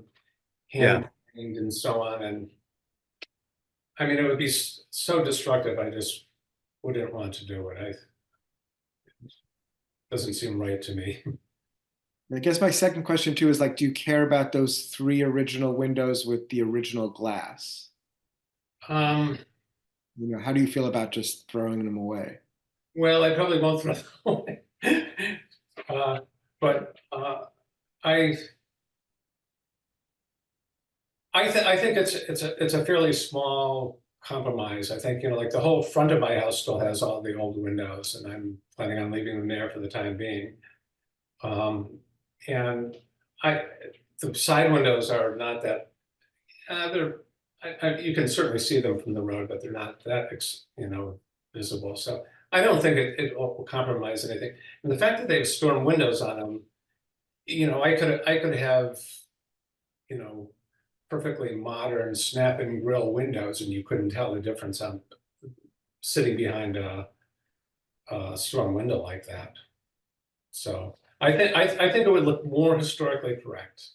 and so on, and it would be so destructive. I just wouldn't want to do it. It doesn't seem right to me. I guess my second question too is do you care about those 3 original windows with the original glass? How do you feel about just throwing them away? Well, I probably won't throw them away. But I think it's a fairly small compromise. I think like the whole front of my house still has all the old windows, and I'm planning on leaving them there for the time being. And the side windows are not that you can certainly see them from the road, but they're not that visible. So I don't think it will compromise anything. And the fact that they have storm windows on them, I could have perfectly modern snap and grill windows, and you couldn't tell the difference on sitting behind a storm window like that. So I think it would look more historically correct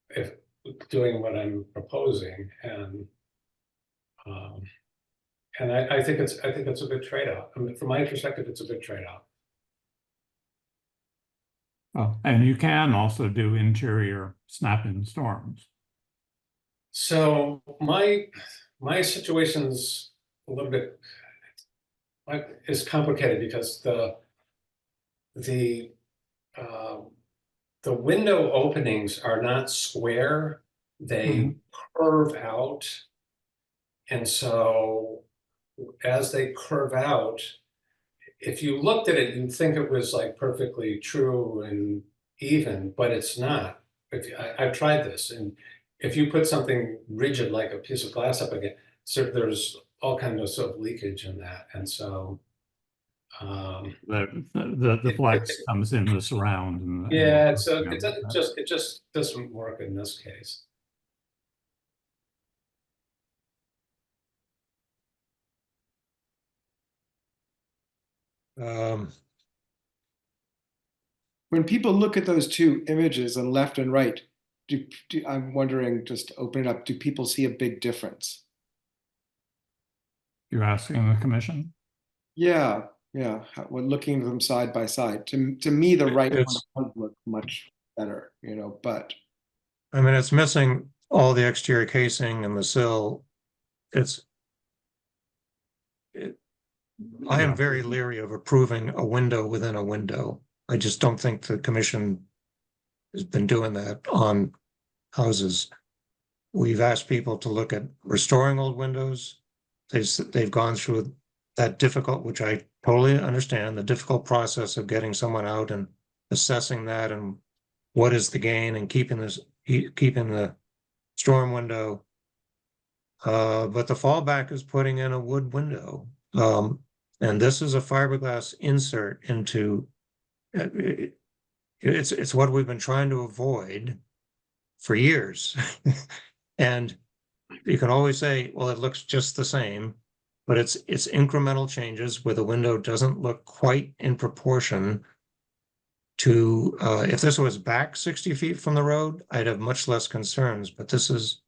if doing what I'm proposing, and And I think it's a good trade-off. I mean, from my perspective, it's a good trade-off. Oh, and you can also do interior snap-in storms. So my situation's a little bit is complicated because the window openings are not square, they curve out. And so as they curve out, if you looked at it, you'd think it was like perfectly true and even, but it's not. I've tried this, and if you put something rigid like a piece of glass up again, so there's all kinds of sort of leakage in that, and so the flex comes in the surround. And yeah, so it just doesn't work in this case. When people look at those two images on left and right, I'm wondering, just to open it up, do people see a big difference? You're asking the commission? Yeah, yeah. When looking at them side by side, to me, the right one does look much better, you know, but. I mean, it's missing all the exterior casing and the sill. I am very leery of approving a window within a window. I just don't think the commission has been doing that on houses. We've asked people to look at restoring old windows. They've gone through that difficult, which I totally understand, the difficult process of getting someone out and assessing that and what is the gain and keeping the storm window. But the fallback is putting in a wood window. And this is a fiberglass insert into it's what we've been trying to avoid for years. And you can always say, well, it looks just the same, but it's incremental changes where the window doesn't look quite in proportion to if this was back 60 feet from the road, I'd have much less concerns. But this is,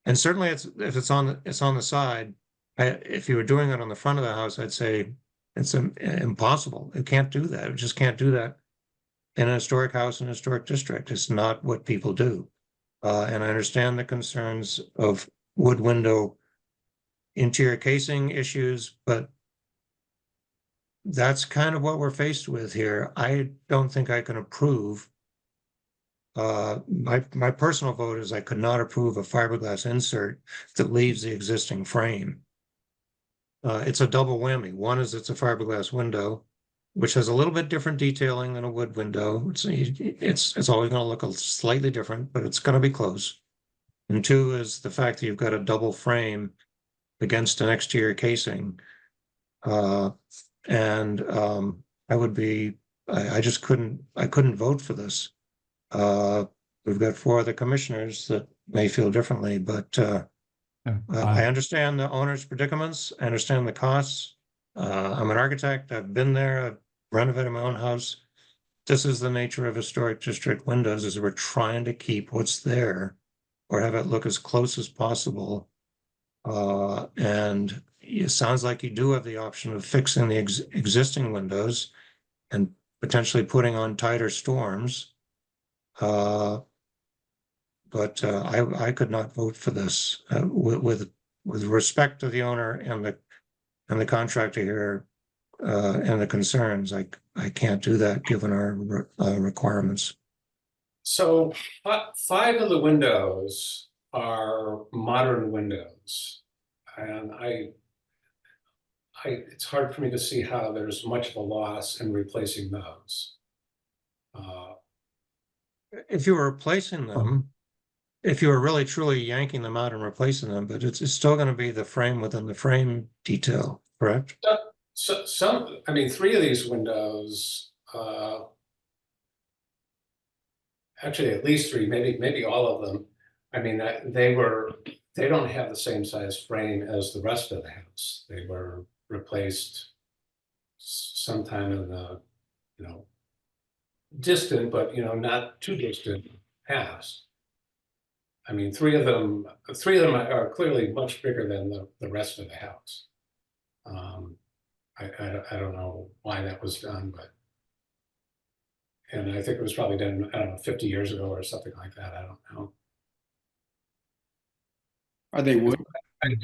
and certainly if it's on the side. If you were doing it on the front of the house, I'd say it's impossible. It can't do that. It just can't do that in a historic house in a historic district. It's not what people do. And I understand the concerns of wood window interior casing issues, but that's kind of what we're faced with here. I don't think I can approve. My personal vote is I could not approve a fiberglass insert that leaves the existing frame. It's a double whammy. One is it's a fiberglass window, which has a little bit different detailing than a wood window. It's always going to look slightly different, but it's going to be close. And two is the fact that you've got a double frame against an exterior casing. I just couldn't vote for this. We've got 4 other commissioners that may feel differently, but I understand the owner's predicaments. I understand the costs. I'm an architect. I've been there. I've renovated my own house. This is the nature of historic district windows, is we're trying to keep what's there or have it look as close as possible. And it sounds like you do have the option of fixing the existing windows and potentially putting on tighter storms. But I could not vote for this with respect to the owner and the contractor here and the concerns. I can't do that given our requirements. So 5 of the windows are modern windows, and it's hard for me to see how there's much of a loss in replacing those. If you were replacing them, if you were really truly yanking them out and replacing them, but it's still going to be the frame within the frame detail, correct? So 3 of these windows, actually at least 3, maybe all of them. I mean, they don't have the same size frame as the rest of the house. They were replaced sometime in the, distant, but not too distant past. I mean, three of them are clearly much bigger than the rest of the house. I don't know why that was done, but, and I think it was probably done, I don't know, 50 years ago or something like that. I don't know. Are they wood? I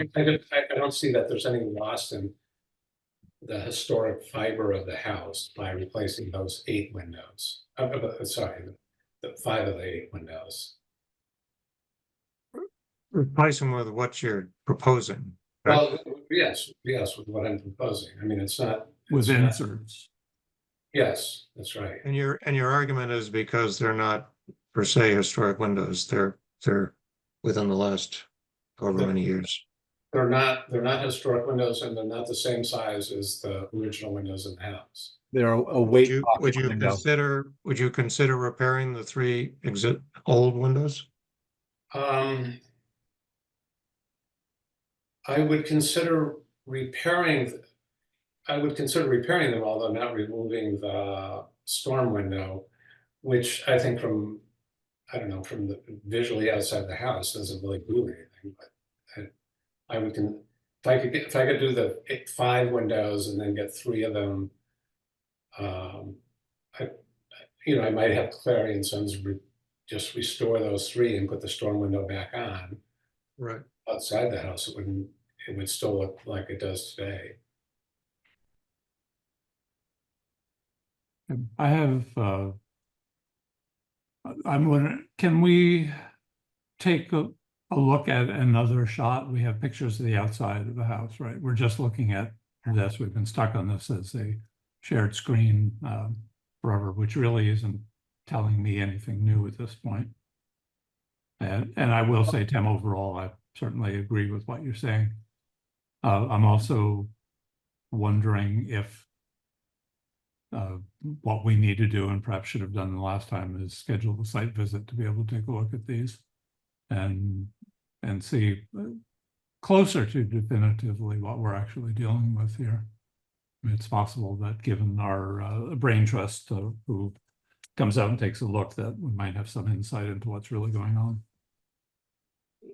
don't see that there's any loss in the historic fiber of the house by replacing those 8 windows. Sorry, the 5 of the 8 windows. Replace them with what you're proposing. Right? Well, yes, with what I'm proposing. I mean, it's not with it's not- inserts. Yes, that's right. And your argument is because they're not per se historic windows. They're within the last however many years. They're not historic windows, and they're not the same size as the original windows in the house. They're a Would weight you pocket window. consider repairing the 3 old windows? I would consider repairing them, although not removing the storm window, which I think from the visually outside the house doesn't really do anything. But I would if I could do the 5 windows and then get 3 of them, I might have Clary and Sons just restore those 3 and put the storm window back on. Right. Outside the house, it would still look like it does today. I have, I'm wondering, can we take a look at another shot? We have pictures of the outside of the house, right? We're just looking at this. We've been stuck on this as a shared screen forever, which really isn't telling me anything new at this point. And I will say, Tim, overall, I certainly agree with what you're saying. I'm also wondering if what we need to do, and perhaps should have done the last time, is schedule a site visit to be able to take a look at these and see closer to definitively what we're actually dealing with here. I mean, it's possible that given our brain trust who comes out and takes a look, that we might have some insight into what's really going on.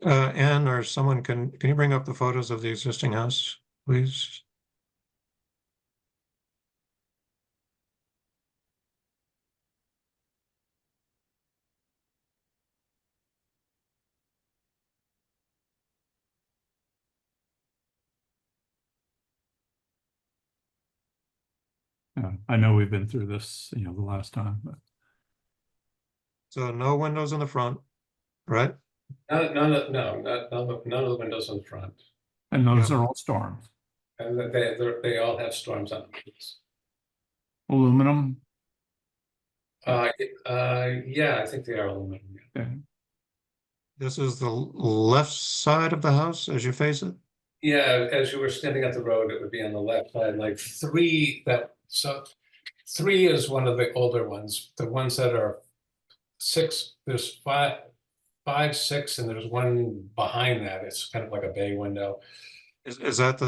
Anne or someone, can you bring up the photos of the existing house, please? I know we've been through this, the last time, but So no windows in the front, right? None of the windows in the front, and those are all storms. and they all have storms on them. Aluminum. Yeah, I think they are aluminum. Okay. This is the left side of the house as you face it? Yeah, as you were standing at the road, it would be on the left side, like 3 3 is one of the older ones. The ones that are 6, there's 5, 6, and there's one behind that. It's kind of like a bay window. Is that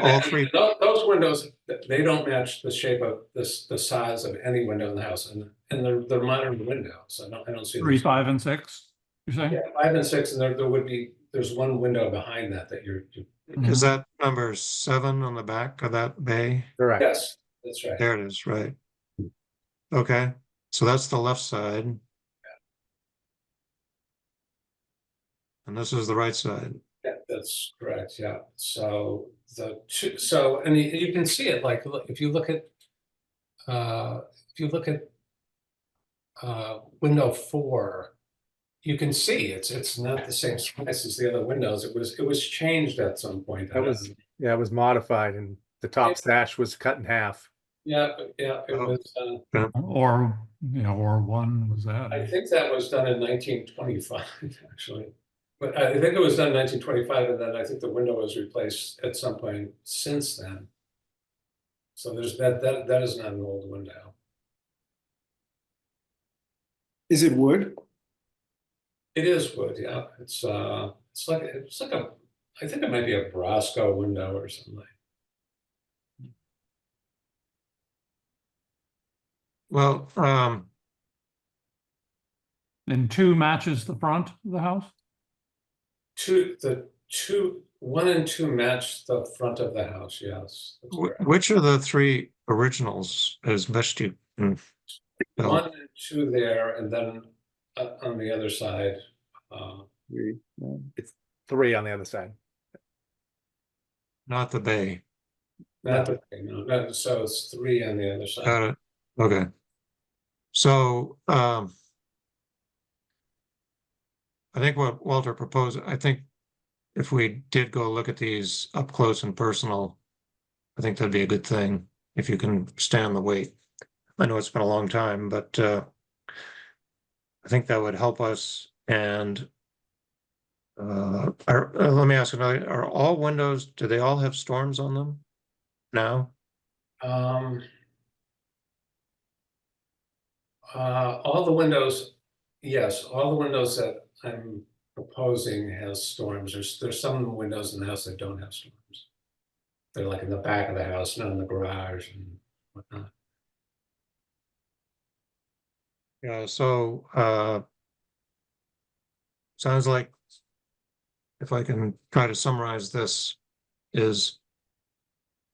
all 3? Those windows, they don't match the shape of the size of any window in the house, and they're modern windows. I don't see 3, 5, and 6. You're saying? Yeah, 5 and 6, and there's one window behind that you're. Is that number 7 on the back of that bay? Correct. Yes, that's right. There it is, right. Okay, so that's the left side. Yeah. And this is the right side. Yeah, that's correct. Yeah. So and you can see it, like, if you look at window 4, you can see it's not the same size as the other windows. It was changed at some point. It was modified, and the top sash was cut in half. Yeah, it was. Or one was that? I think that was done in 1925, actually. But I think it was done in 1925, and then I think the window was replaced at some point since then. So there's that is not an old window. Is it wood? It is wood, yeah. It's like a, I think it might be a Brasco window or something. Well, and 2 matches the front of the house? 1 and 2 match the front of the house, yes. That's correct. Which are the three originals as best you can tell? 1 and 2 there, and then on the other side, It's 3 on the other side. Not the bay. not the, so it's 3 on the other side. Got it. Okay. So, I think what Walter proposed, I think if we did go look at these up close and personal, I think that'd be a good thing if you can stand the wait. I know it's been a long time, but I think that would help us. And let me ask another, are all windows, do they all have storms on them now? All the windows, yes, all the windows that I'm proposing has storms. There's some windows in the house that don't have storms. They're like in the back of the house, not in the garage and whatnot. Yeah, so sounds like, if I can try to summarize this, is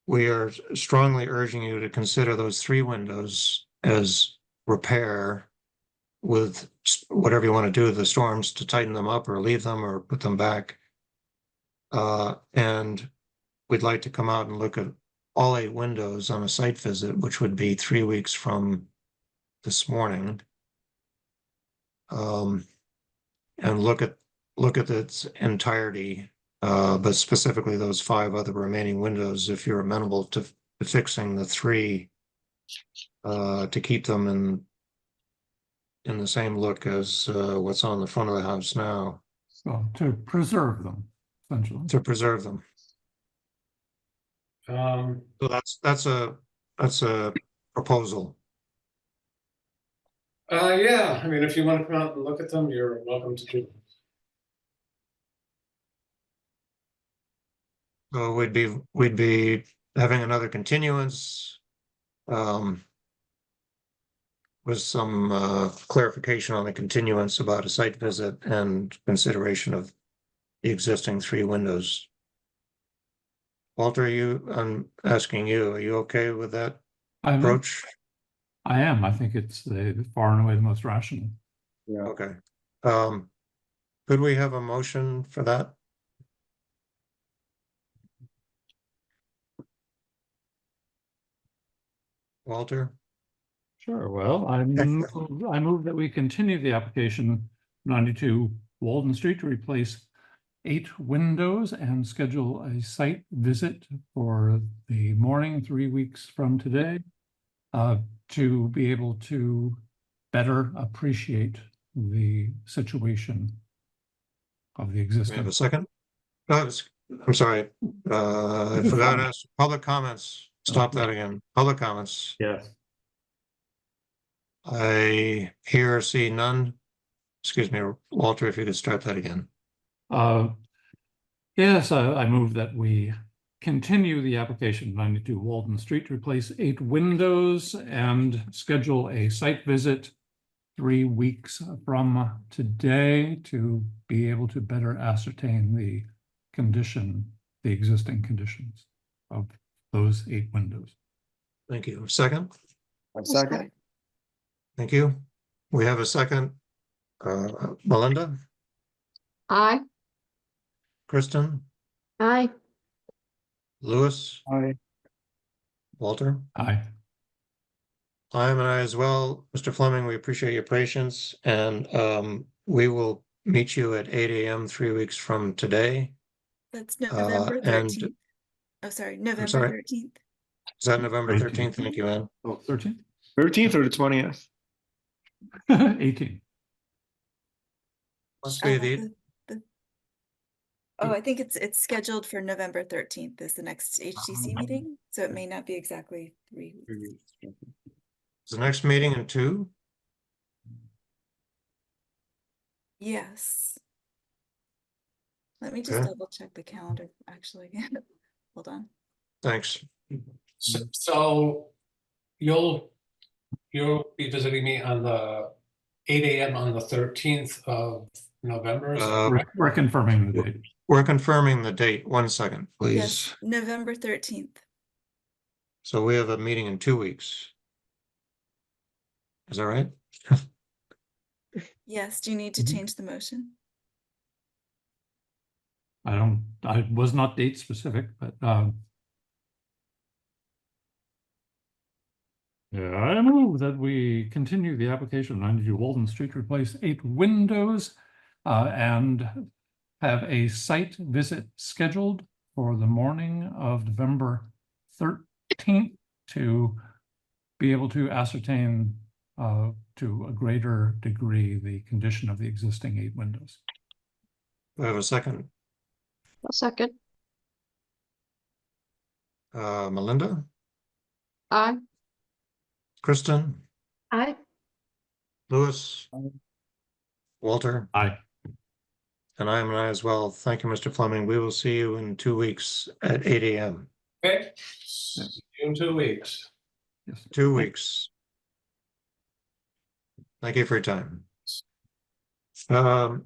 we are strongly urging you to consider those 3 windows as repair with whatever you want to do with the storms, to tighten them up or leave them or put them back. And we'd like to come out and look at all 8 windows on a site visit, which would be 3 weeks from this morning. And look at its entirety, but specifically those 5 other remaining windows, if you're amenable to fixing the 3 to keep them in the same look as what's on the front of the house now. So to preserve them, essentially. To preserve them. So that's a proposal. Yeah, I mean, if you want to come out and look at them, you're welcome to do. So we'd be having another continuance with some clarification on the continuance about a site visit and consideration of the existing 3 windows. Walter, I'm asking you, are you okay with that approach? I am. I think it's far and away the most rational. Yeah. Okay. Could we have a motion for that? Walter? Sure. Well, I move that we continue the application 92 Walden Street to replace 8 windows and schedule a site visit for the morning 3 weeks from today to be able to better appreciate the situation of the We existing. have a second? No, I'm sorry. I forgot to ask public comments. Stop that again. Public comments. Yes. I hear or see none. Excuse me, Walter, if you could start that again. Yes, I move that we continue the application 92 Walden Street to replace 8 windows and schedule a site visit 3 weeks from today to be able to better ascertain the existing conditions of those 8 windows. Thank you. Second? Second. Thank you. We have a second. Melinda? Aye. Kristen? Aye. Louis? Aye. Walter? Aye. I'm an aye as well. Mr. Fleming, we appreciate your patience, and we will meet you at 8 a.m. 3 weeks from today. That's November and 13th. Oh, sorry, sorry? November 13th. Is that November 13th. 13th? Thank you, Ann. Oh, 13th? 13th or the 20th? 18th. Must be the, Oh, I think it's scheduled for November 13th is the next HTC meeting, so it may not be exactly 3 weeks. is the next meeting in 2? Yes. Let me just Okay. double check the calendar, actually. Hold on. Thanks. So you'll be visiting me on the 8 a.m. on the 13th of November, is that Uh, correct? We're confirming the date. We're confirming the date. 1 second, please. Yes, November 13th. So we have a meeting in 2 weeks. Is that right? Yes, do you need to Mhm. change the motion? I was not date specific, but, yeah, I move that we continue the application of 92 Walden Street to replace 8 windows, and have a site visit scheduled for the morning of November 13th to be able to ascertain, to a greater degree, the condition of the existing 8 windows. Do I have a second? A second. Melinda, Aye. Kristen, Aye. Louis, Walter, Aye. and I am an aye as well. Thank you, Mr. Fleming. We will see you in 2 weeks at 8 a.m. Okay, see you in 2 weeks. Yes. 2 weeks. Thank you for your time. I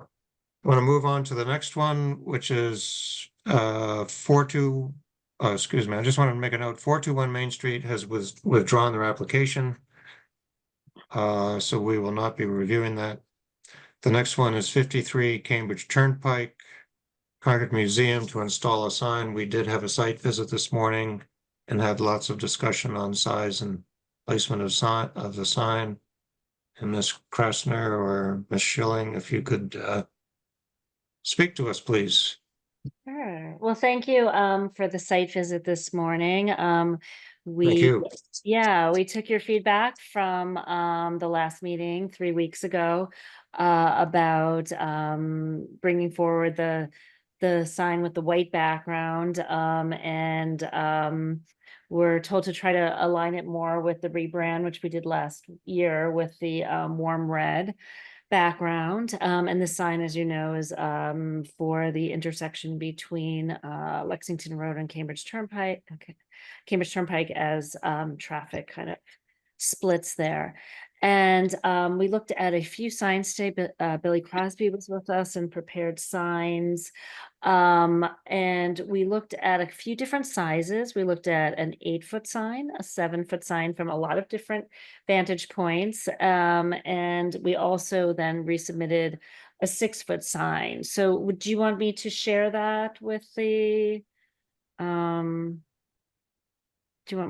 want to move on to the next one, which is 42. Oh, excuse me. I just wanted to make a note. 421 Main Street has withdrawn their application. So we will not be reviewing that. The next one is 53 Cambridge Turnpike, Concord Museum to install a sign. We did have a site visit this morning and had lots of discussion on size and placement of the sign. And Ms. Krasner or Ms. Schilling, if you could speak to us, please. Sure. Well, thank you for the site visit this morning. Thank We you. Yeah, we took your feedback from the last meeting 3 weeks ago about bringing forward the sign with the white background, and we're told to try to align it more with the rebrand, which we did last year with the warm red background. And the sign, as you know, is for the intersection between Lexington Road and Cambridge Turnpike. Okay. Cambridge Turnpike as traffic kind of splits there. And we looked at a few signs today, but Billy Crosby was with us and prepared signs. And we looked at a few different sizes. We looked at an 8-foot sign, a 7-foot sign from a lot of different vantage points. And we also then resubmitted a 6-foot sign. So would you want me to share that with the, do you want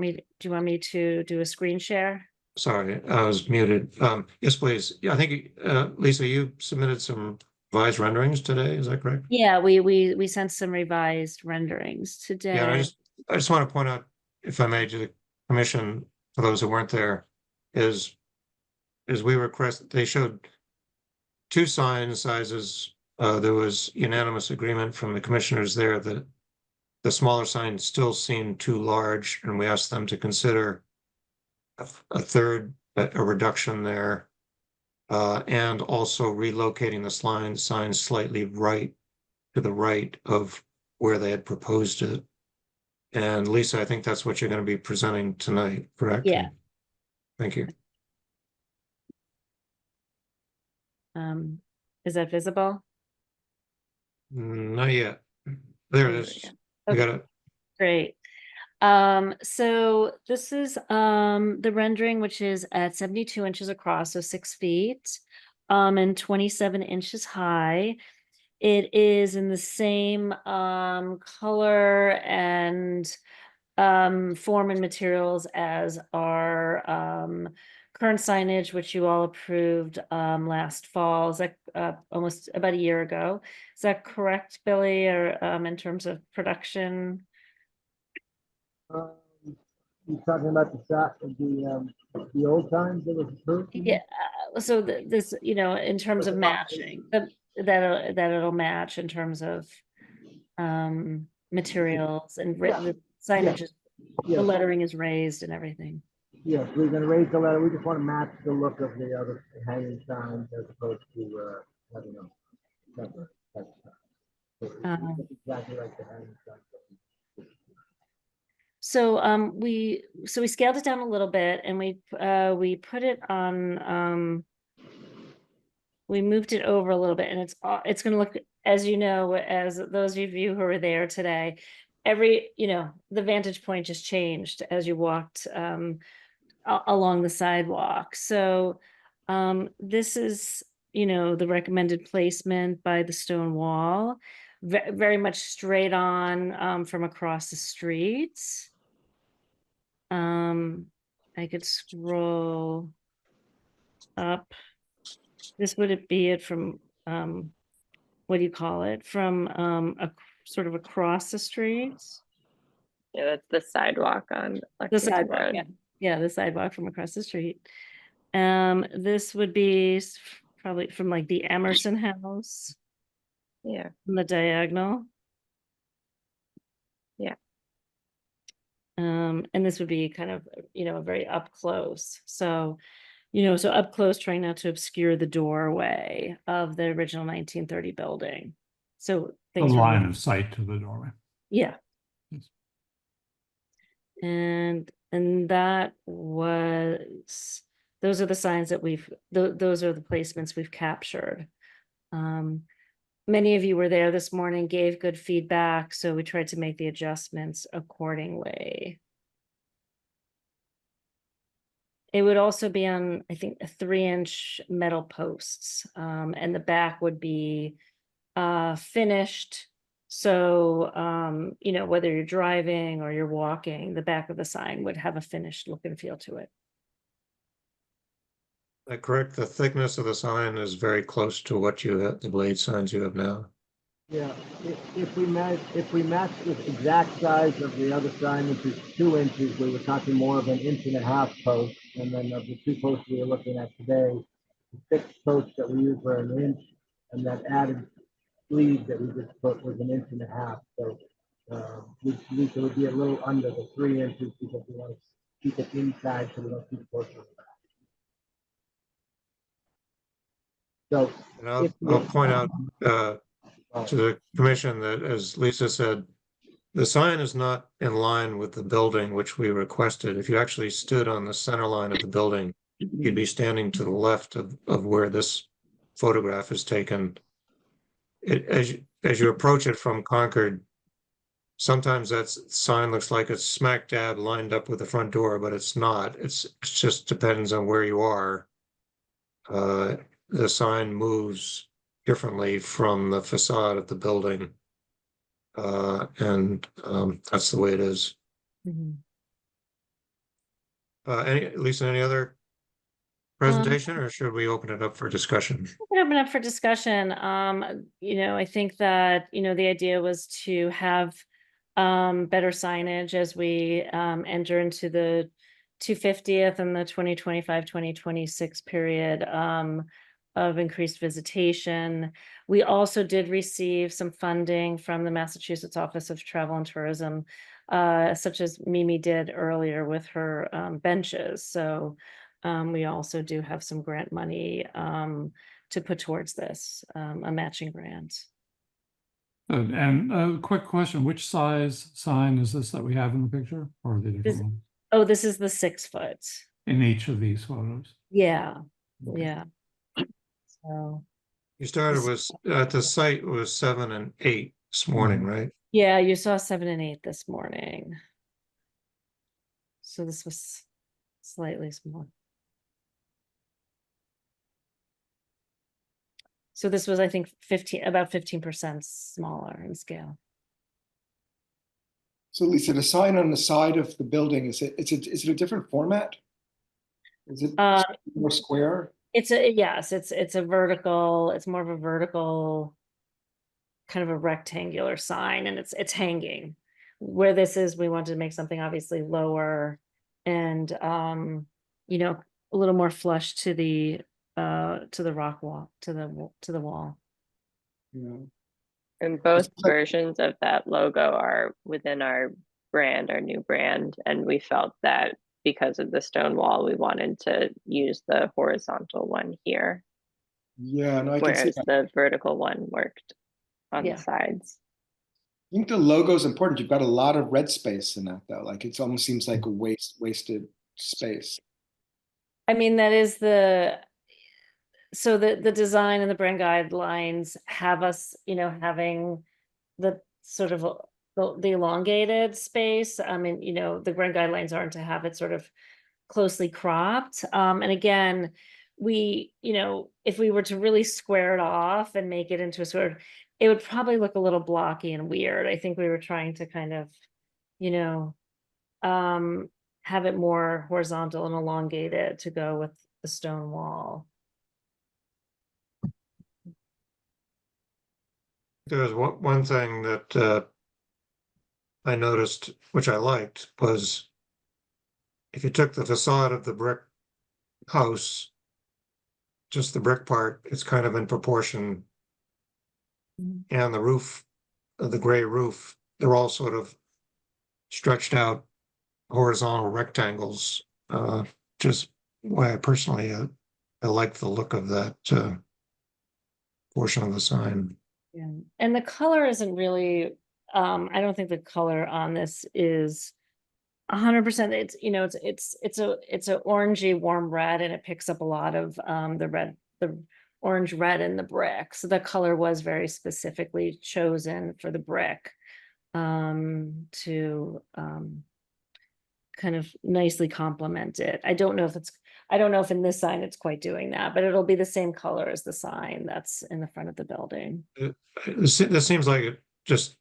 me to do a screen share? Sorry, I was muted. Yes, please. Yeah, I think, Lisa, you submitted some revised renderings today, is that correct? Yeah, we sent some revised renderings today. Yeah, I just want to point out, if I may, to the commission, for those who weren't there, is we request, they showed 2 sign sizes. There was unanimous agreement from the commissioners there that the smaller sign still seemed too large, and we asked them to consider a third, a reduction there, and also relocating the sign slightly to the right of where they had proposed it. And Lisa, I think that's what you're going to be presenting tonight, correct? Yeah. Thank you. Is that visible? Not yet. There it is. You got it. Great. So this is the rendering, which is at 72 inches across, so 6 feet, and 27 inches high. It is in the same color and form and materials as our current signage, which you all approved last fall. Is that almost about a year ago? Is that correct, Billy, or in terms of production? You talking about the old times that was approved? Yeah, so this, in terms of matching, that it'll match in terms of materials and the signage, the lettering is raised and everything. Yes, we're gonna raise the letter. We just want to match the look of the other hanging signs as opposed to having them separate. Exactly like the hanging signs. So we scaled it down a little bit, and we put it on we moved it over a little bit, and it's gonna look, as you know, as those of you who were there today, the vantage point just changed as you walked along the sidewalk. So this is, the recommended placement by the stone wall, very much straight on from across the street. I could scroll up. This would be it from what do you call it? From sort of across the street. Yeah, that's the sidewalk on The Lexington sidewalk, Road. yeah. Yeah, the sidewalk from across the street. This would be probably from like the Emerson House. Yeah. From the diagonal. Yeah. And this would be kind of, very up close. So, so up close, trying not to obscure the doorway of the original 1930 building. So The things were line moved- of sight to the doorway. Yeah. Yes. And that was, those are the signs that those are the placements we've captured. Many of you were there this morning, gave good feedback, so we tried to make the adjustments accordingly. It would also be on, I think, 3-inch metal posts, and the back would be finished. So, whether you're driving or you're walking, the back of the sign would have a finished look and feel to it. Correct, the thickness of the sign is very close to what you have, the blade signs you have now. Yeah, if we match the exact size of the other sign, which is 2 inches, we were talking more of an 1.5 inch post. And then of the 2 posts we were looking at today, the 6 posts that we used were 1 inch, and that added sleeve that we just put was 1.5 inches. So it would be a little under the 3 inches because we want to keep it inside so we don't keep posting it back. So And I'll point out to the commission that, as Lisa said, the sign is not in line with the building which we requested. If you actually stood on the center line of the building, you'd be standing to the left of where this photograph is taken. As you approach it from Concord, sometimes that sign looks like it's smack dab lined up with the front door, but it's not. It just depends on where you are. The sign moves differently from the facade of the building. And that's the way it is. Lisa, any other presentation, or should we open it up for discussion? Open up for discussion. I think that, the idea was to have better signage as we enter into the 250th and the 2025-2026 period of increased visitation. We also did receive some funding from the Massachusetts Office of Travel and Tourism, such as Mimi did earlier with her benches. So we also do have some grant money to put towards this, a matching grant. And a quick question, which size sign is this that we have in the picture, or the different one? Oh, this is the 6 foot. In each of these photos? Yeah, yeah. So You started with, at the site was 7 and 8 this morning, right? yeah, you saw 7 and 8 this morning. So this was slightly smaller. So this was, I think, about 15% smaller in scale. So Lisa, the sign on the side of the building, is it a different format? Is it more square? It's a vertical, it's more of a vertical, kind of a rectangular sign, and it's hanging. Where this is, we wanted to make something obviously lower and a little more flush to the rock wall, to the wall. Yeah. And both versions of that logo are within our brand, our new brand. And we felt that because of the stone wall, we wanted to use the horizontal one here. Yeah, no, I can see Whereas that. the vertical one worked on the sides. I think the logo is important. You've got a lot of red space in that, though. Like it almost seems like a wasted space. I mean, that is so the design and the brand guidelines have us, having the sort of the elongated space. I mean, the brand guidelines aren't to have it sort of closely cropped. And again, we, if we were to really square it off and make it into a sort of, it would probably look a little blocky and weird. I think we were trying to kind of, have it more horizontal and elongated to go with the stone wall. There's one thing that I noticed, which I liked, was if you took the facade of the brick house, just the brick part, it's kind of in proportion. And the roof, the gray roof, they're all sort of stretched out horizontal rectangles. Just why I personally, I like the look of that portion of the sign. Yeah, and the color isn't really, I don't think the color on this is 100%. It's a orangey warm red, and it picks up a lot of the orange red in the brick. So the color was very specifically chosen for the brick to kind of nicely complement it. I don't know if in this sign it's quite doing that, but it'll be the same color as the sign that's in the front of the building. This seems like it's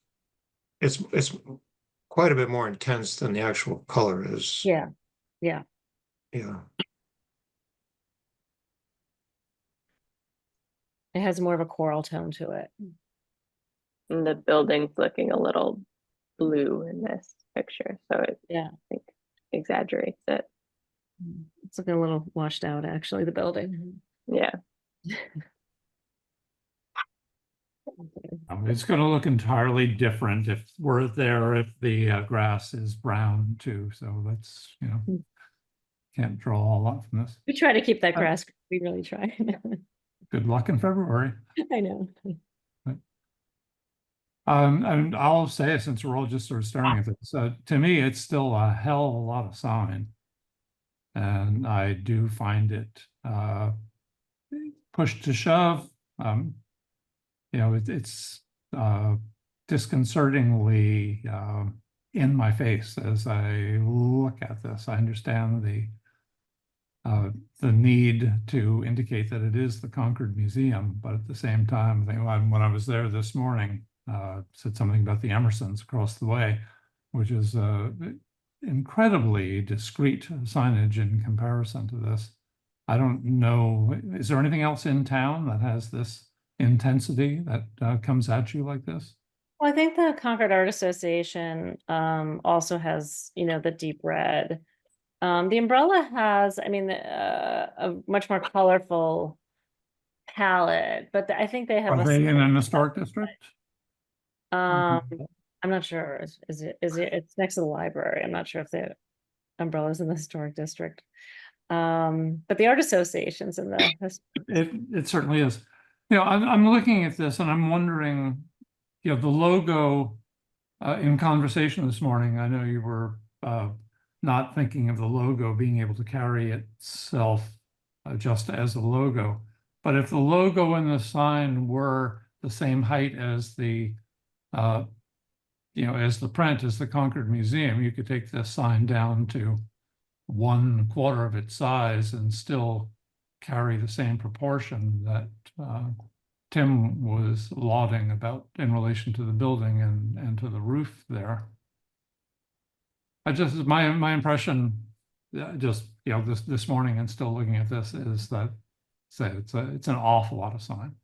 quite a bit more intense than the actual color is. Yeah. Yeah. It has more of a coral tone to it. And the building's looking a little blue in this picture, so it, yeah, I think exaggerates it. It's looking a little washed out, actually, the building. Yeah. It's going to look entirely different if we're there, if the grass is brown too. So that's, can't draw a lot from this. We try to keep that grass. We really try. Good luck in February. I know. And I'll say, since we're all just sort of staring at this, to me, it's still a hell of a lot of sign. And I do find it push to shove. It's disconcertingly in my face as I look at this. I understand the need to indicate that it is the Concord Museum, but at the same time, when I was there this morning, said something about the Emersons across the way, which is incredibly discreet signage in comparison to this. I don't know, is there anything else in town that has this intensity that comes at you like this? Well, I think the Concord Art Association also has, the deep red. The umbrella has, a much more colorful palette, but I think they have. Are they in an historic district? I'm not sure. Is it? It's next to the library. I'm not sure if the umbrella's in the historic district. But the art associations in the it certainly is. I'm looking at this and I'm wondering, the logo in conversation this morning, I know you were not thinking of the logo being able to carry itself just as a logo. But if the logo and the sign were the same height as the as the print, as the Concord Museum, you could take this sign down to 1/4 of its size and still carry the same proportion that Tim was lauding about in relation to the building and to the roof there. My impression, this morning and still looking at this, is that it's an awful lot of sign.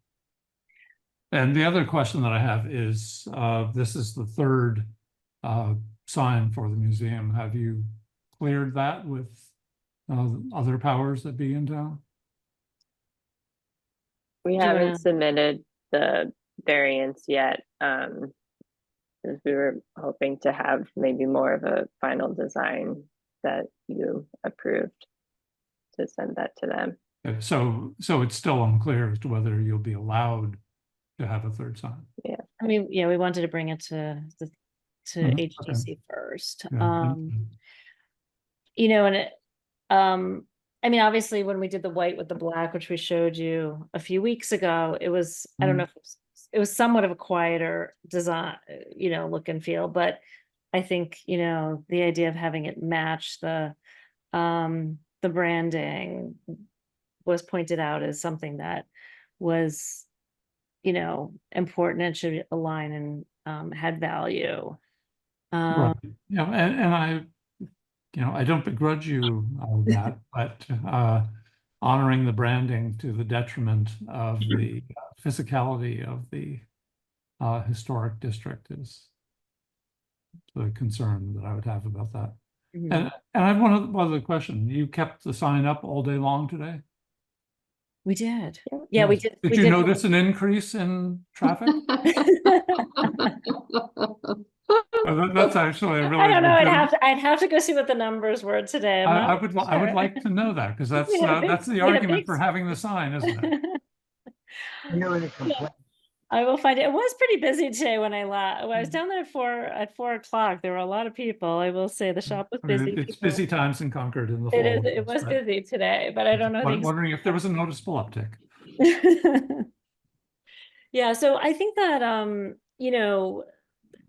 And the other question that I have is, this is the third sign for the museum. Have you cleared that with other powers that be in town? We haven't submitted the variance yet, because we were hoping to have maybe more of a final design that you approved to send that to them. So it's still unclear as to whether you'll be allowed to have a third sign. Yeah. we wanted to bring it to HGC first. Yeah. And I mean, obviously, when we did the white with the black, which we showed you a few weeks ago, it was, I don't know if it was somewhat of a quieter design, look and feel, but I think, the idea of having it match the branding was pointed out as something that was, important and should align and had value. Right. Yeah, and I don't begrudge you that, but honoring the branding to the detriment of the physicality of the historic district is the concern that I would have about that. Mhm. And I have one other question. You kept the sign up all day long today? We did. Yeah, we did. Did we you did- notice an increase in traffic? That's actually a really I don't know. legitimate- I'd have to go see what the numbers were today. I would like to know that, because that's We had a that's the we had a argument big- for having the sign, isn't it? Hear any complaints? I will find it. It was pretty busy today when I was down there at 4 o'clock. There were a lot of people. I will say the shop was I mean, busy. it's People- busy times in Concord in the fall. It is. It yes, was but busy today, but I don't know. I'm wondering if there was a noticeable uptick. Yeah, so I think that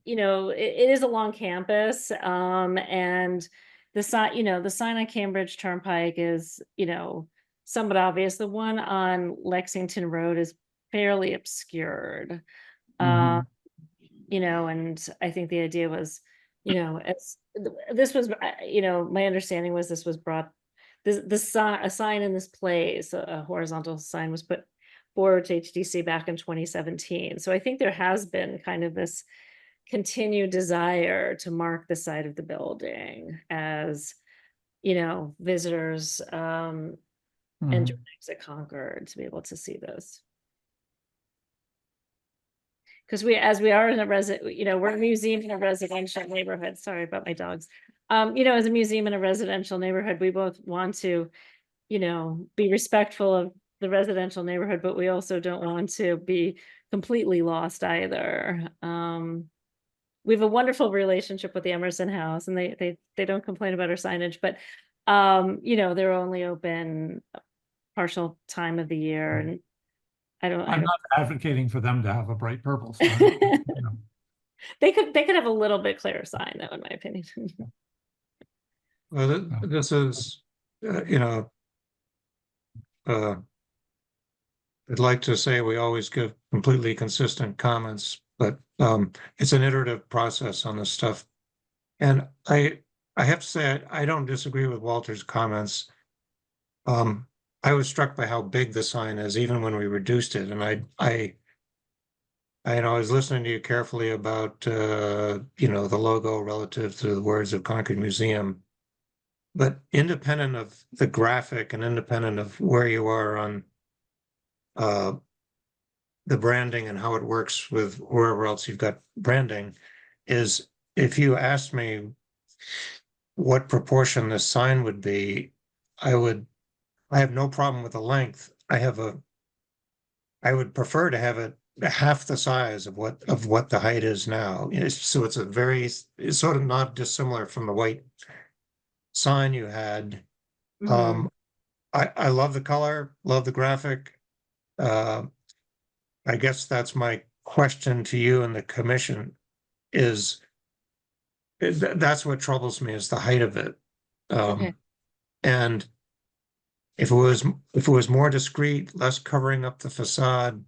it is a long campus, and the sign, the sign on Cambridge Turnpike is, somewhat obvious. The one on Lexington Road is fairly obscured. Mhm. And I think the idea was, this was, my understanding was this was brought, a sign in this place, a horizontal sign was put forward to HDC back in 2017. So I think there has been kind of this continued desire to mark the side of the building as, visitors enter and exit Concord to be able to see those. Because as we are in a we're a museum in a residential neighborhood. Sorry about my dogs. As a museum in a residential neighborhood, we both want to, be respectful of the residential neighborhood, but we also don't want to be completely lost either. We have a wonderful relationship with the Emerson House, and they don't complain about our signage, but they're only open a partial time of the year, and I'm not advocating for them to have a bright purple sign. They could have a little bit clearer sign, though, in my opinion. Well, this is, I'd like to say we always give completely consistent comments, but it's an iterative process on this stuff. And I have to say, I don't disagree with Walter's comments. I was struck by how big the sign is, even when we reduced it. And I was listening to you carefully about, the logo relative to the words of Concord Museum. But independent of the graphic and independent of where you are on the branding and how it works with wherever else you've got branding, is if you asked me what proportion this sign would be, I have no problem with the length. I would prefer to have it half the size of what the height is now. So it's sort of not dissimilar from the white sign you had. Mhm. I love the color, love the graphic. I guess that's my question to you and the commission is that's what troubles me, is the height of it. Okay. And if it was more discreet, less covering up the facade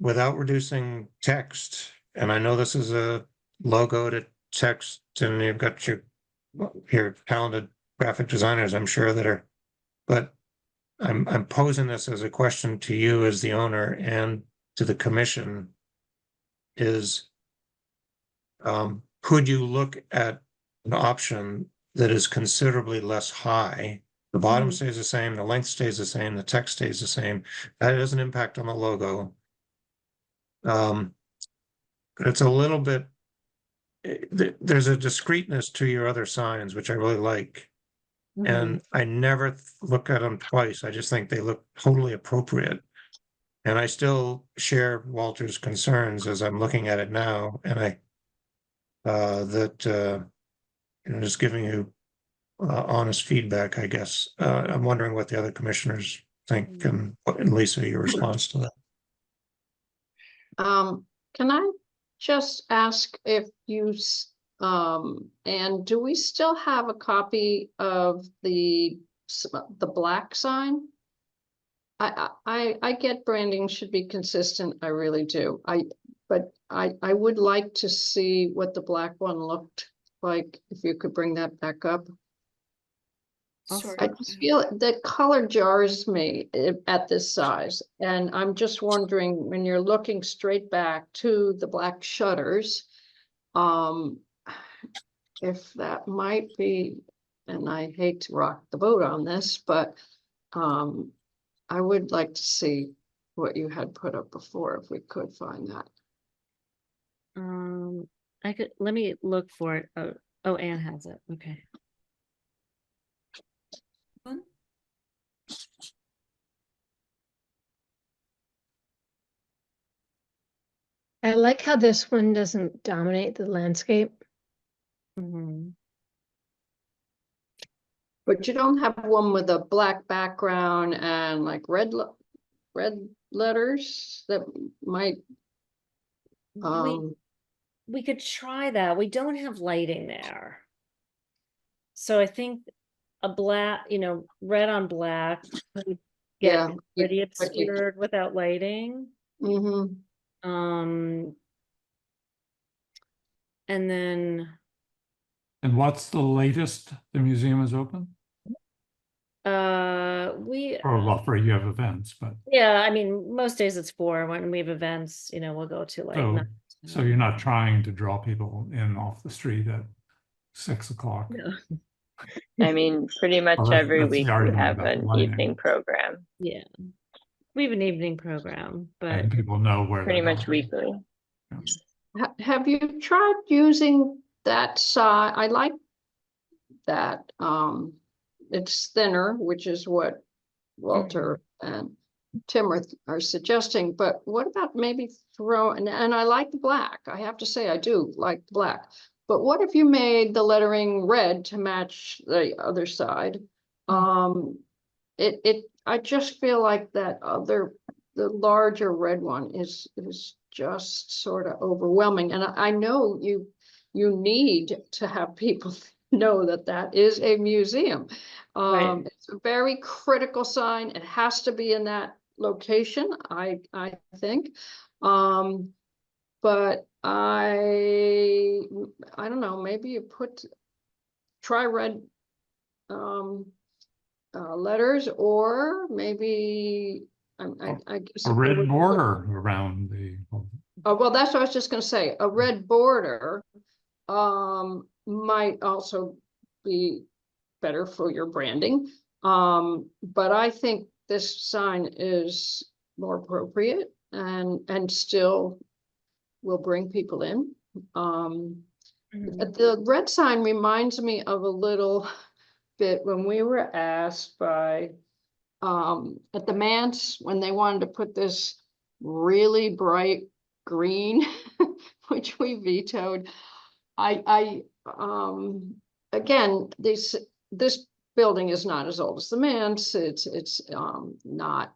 without reducing text, and I know this is a logo to text, and you've got your talented graphic designers, I'm sure, that are, but I'm posing this as a question to you as the owner and to the commission is, could you look at an option that is considerably less high? The bottom stays the same, the length stays the same, the text stays the same. That doesn't impact on the logo. But it's a little bit, there's a discreteness to your other signs, which I really like. And I never look at them twice. I just think they look totally appropriate. And I still share Walter's concerns as I'm looking at it now. And just giving you honest feedback, I guess. I'm wondering what the other commissioners think, and Lisa, your response to that. Can I just ask if you, and do we still have a copy of the black sign? I get branding should be consistent, I really do. But I would like to see what the black one looked like, if you could bring that back up. Sure. I just feel the color jars me at this size, and I'm just wondering, when you're looking straight back to the black shutters, if that might be, and I hate to rock the boat on this, but I would like to see what you had put up before, if we could find that. Let me look for it. Oh, Anne has it. Okay. I like how this one doesn't dominate the landscape. But you don't have one with a black background and like red letters that might. We could try that. We don't have lighting there. So I think a black, red on black could get pretty obscured without lighting. And then. And what's the latest the museum is open? For you have events, but. Yeah, I mean, most days it's 4. When we have events, we'll go to like. So you're not trying to draw people in off the street at 6 o'clock. No. I mean, pretty much every week we have an evening program. Yeah, we have an evening program, but and people know where. Pretty much weekly. Have you tried using that side? I like that. It's thinner, which is what Walter and Tim are suggesting, but what about maybe and I like the black. I have to say I do like the black. But what if you made the lettering red to match the other side? I just feel like the larger red one is just sort of overwhelming. And I know you need to have people know that is a museum. Right. It's a very critical sign. It has to be in that location, I think. But I don't know, maybe you try red letters, or maybe I guess a red border around the. Oh, well, that's what I was just going to say. A red border might also be better for your branding. But I think this sign is more appropriate and still will bring people in. The red sign reminds me of a little bit when we were asked by at the Manse, when they wanted to put this really bright green, which we vetoed. Again, this building is not as old as the Manse. It's not.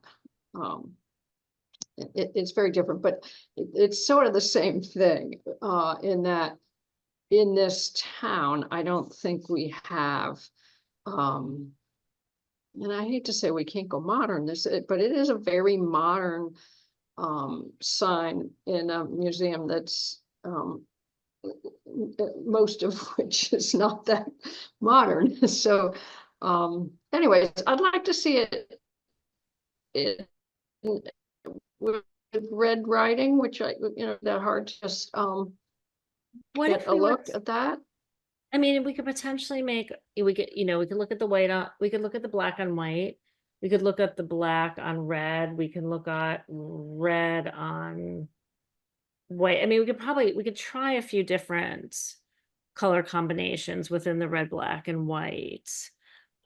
It's very different, but it's sort of the same thing in that in this town, I don't think we have, and I hate to say we can't go modern, but it is a very modern sign in a museum that's most of which is not that modern. So anyways, I'd like to see it with red writing, which that hard to just what get if a we look were, at that. I mean, we could potentially we could look at the white on, we could look at the black on white, we could look at the black on red, we can look at red on white. I mean, we could try a few different color combinations within the red, black, and white.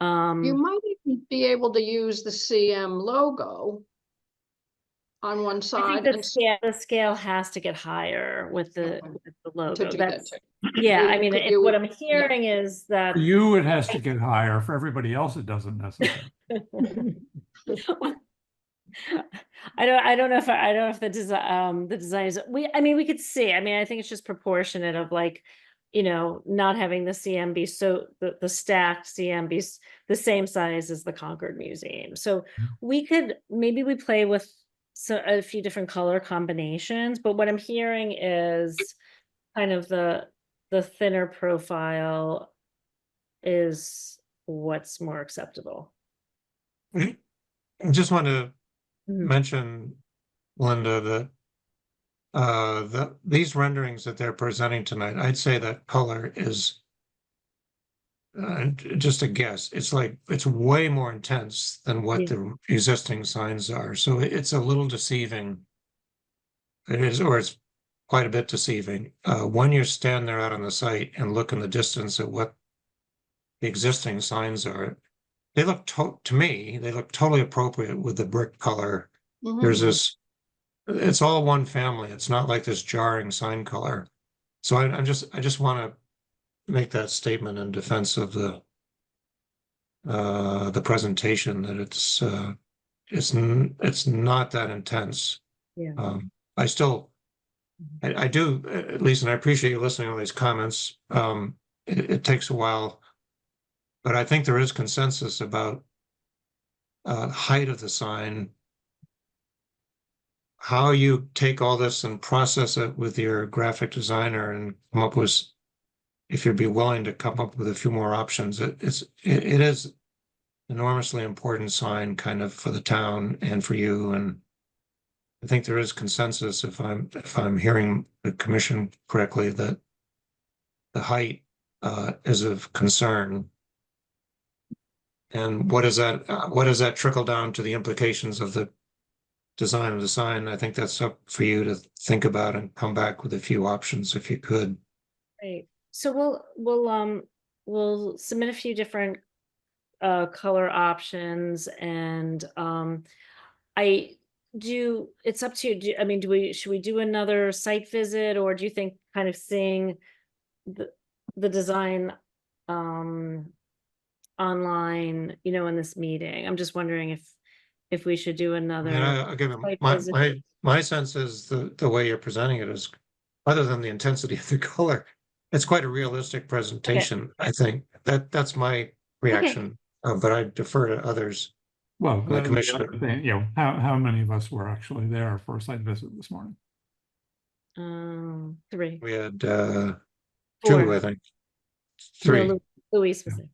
You might even be able to use the CM logo on one I side think and the scale has to get higher with the logo. do that That's, too. yeah, I You mean, could if do- what I'm hearing is that. For you, it has to get higher. For everybody else, it doesn't necessarily. I don't know if the designers, I mean, we could see, I mean, I think it's just proportionate of like, you know, not having the CM be so, the stacked CM be the same size as the Concord Museum. So we could, maybe we play with a few different color combinations, but what I'm hearing is kind of the thinner profile is what's more acceptable. I just want to Mhm. mention, Linda, that these renderings that they're presenting tonight, I'd say that color is just a guess. It's like, it's way more intense than what the existing signs are. So it's a little deceiving. It is, or it's quite a bit deceiving. When you stand there out on the site and look in the distance at what the existing signs are, they look to me, they look totally appropriate with the brick color. There's this, it's all one family. It's not like this jarring sign color. So I just want to make that statement in defense of the presentation, that it's not that intense. Yeah. I do, at least, and I appreciate you listening to all these comments. It takes a while, but I think there is consensus about height of the sign. How you take all this and process it with your graphic designer and come up with, if you'd be willing to come up with a few more options, it is enormously important sign kind of for the town and for you. And I think there is consensus, if I'm hearing the commission correctly, that the height is of concern. And what does that trickle down to the implications of the design of the sign? I think that's up for you to think about and come back with a few options if you could. Right. So we'll submit a few different color options, and it's up to you. I mean, should we do another site visit, or do you think kind of seeing the design online, you know, in this meeting? I'm just wondering if we should do another. My sense is the way you're presenting it is, other than the intensity of the color, it's quite a realistic presentation. Okay. I think that's my reaction, but I defer to others. Well, the commission. You know, how many of us were actually there for a site visit this morning? 3. We had 4. 2, I think. 3. No, Luis was there.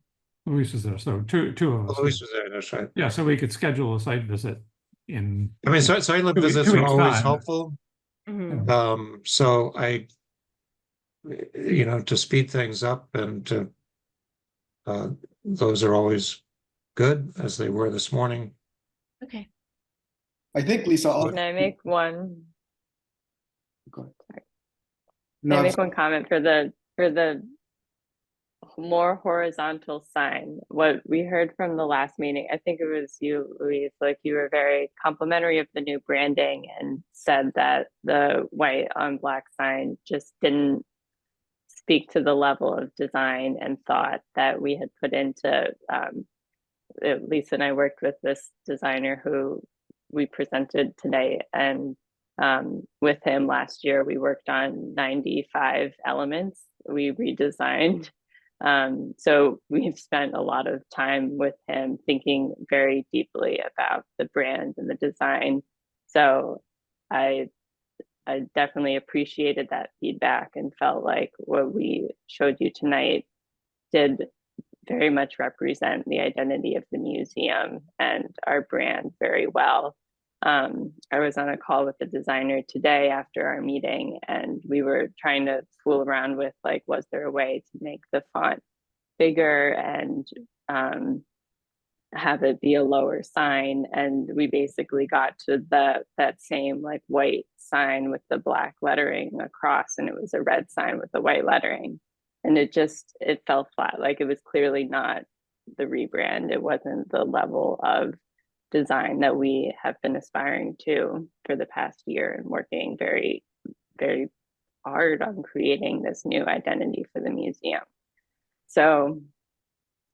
Luis was there, so two of us. Luis was there, that's right. Yeah, so we could schedule a site visit in. I mean, site visits are always helpful. Mm-hmm. So you know, to speed things up, and to, those are always good, as they were this morning. Okay. I think, Lisa, can I make one? Go ahead. Sorry. No, can I make one comment for the more horizontal sign? What we heard from the last meeting, I think it was you, Luis, like you were very complimentary of the new branding and said that the white on black sign just didn't speak to the level of design and thought that we had put into. Lisa and I worked with this designer who we presented today, and with him last year we worked on 95 elements we redesigned. So we've spent a lot of time with him thinking very deeply about the brand and the design. So I definitely appreciated that feedback and felt like what we showed you tonight did very much represent the identity of the museum and our brand very well. I was on a call with the designer today after our meeting, and we were trying to fool around with, like, was there a way to make the font bigger and have it be a lower sign? And we basically got to that same like white sign with the black lettering across, and it was a red sign with the white lettering. And it fell flat. Like, it was clearly not the rebrand. It wasn't the level of design that we have been aspiring to for the past year and working very, very hard on creating this new identity for the museum. So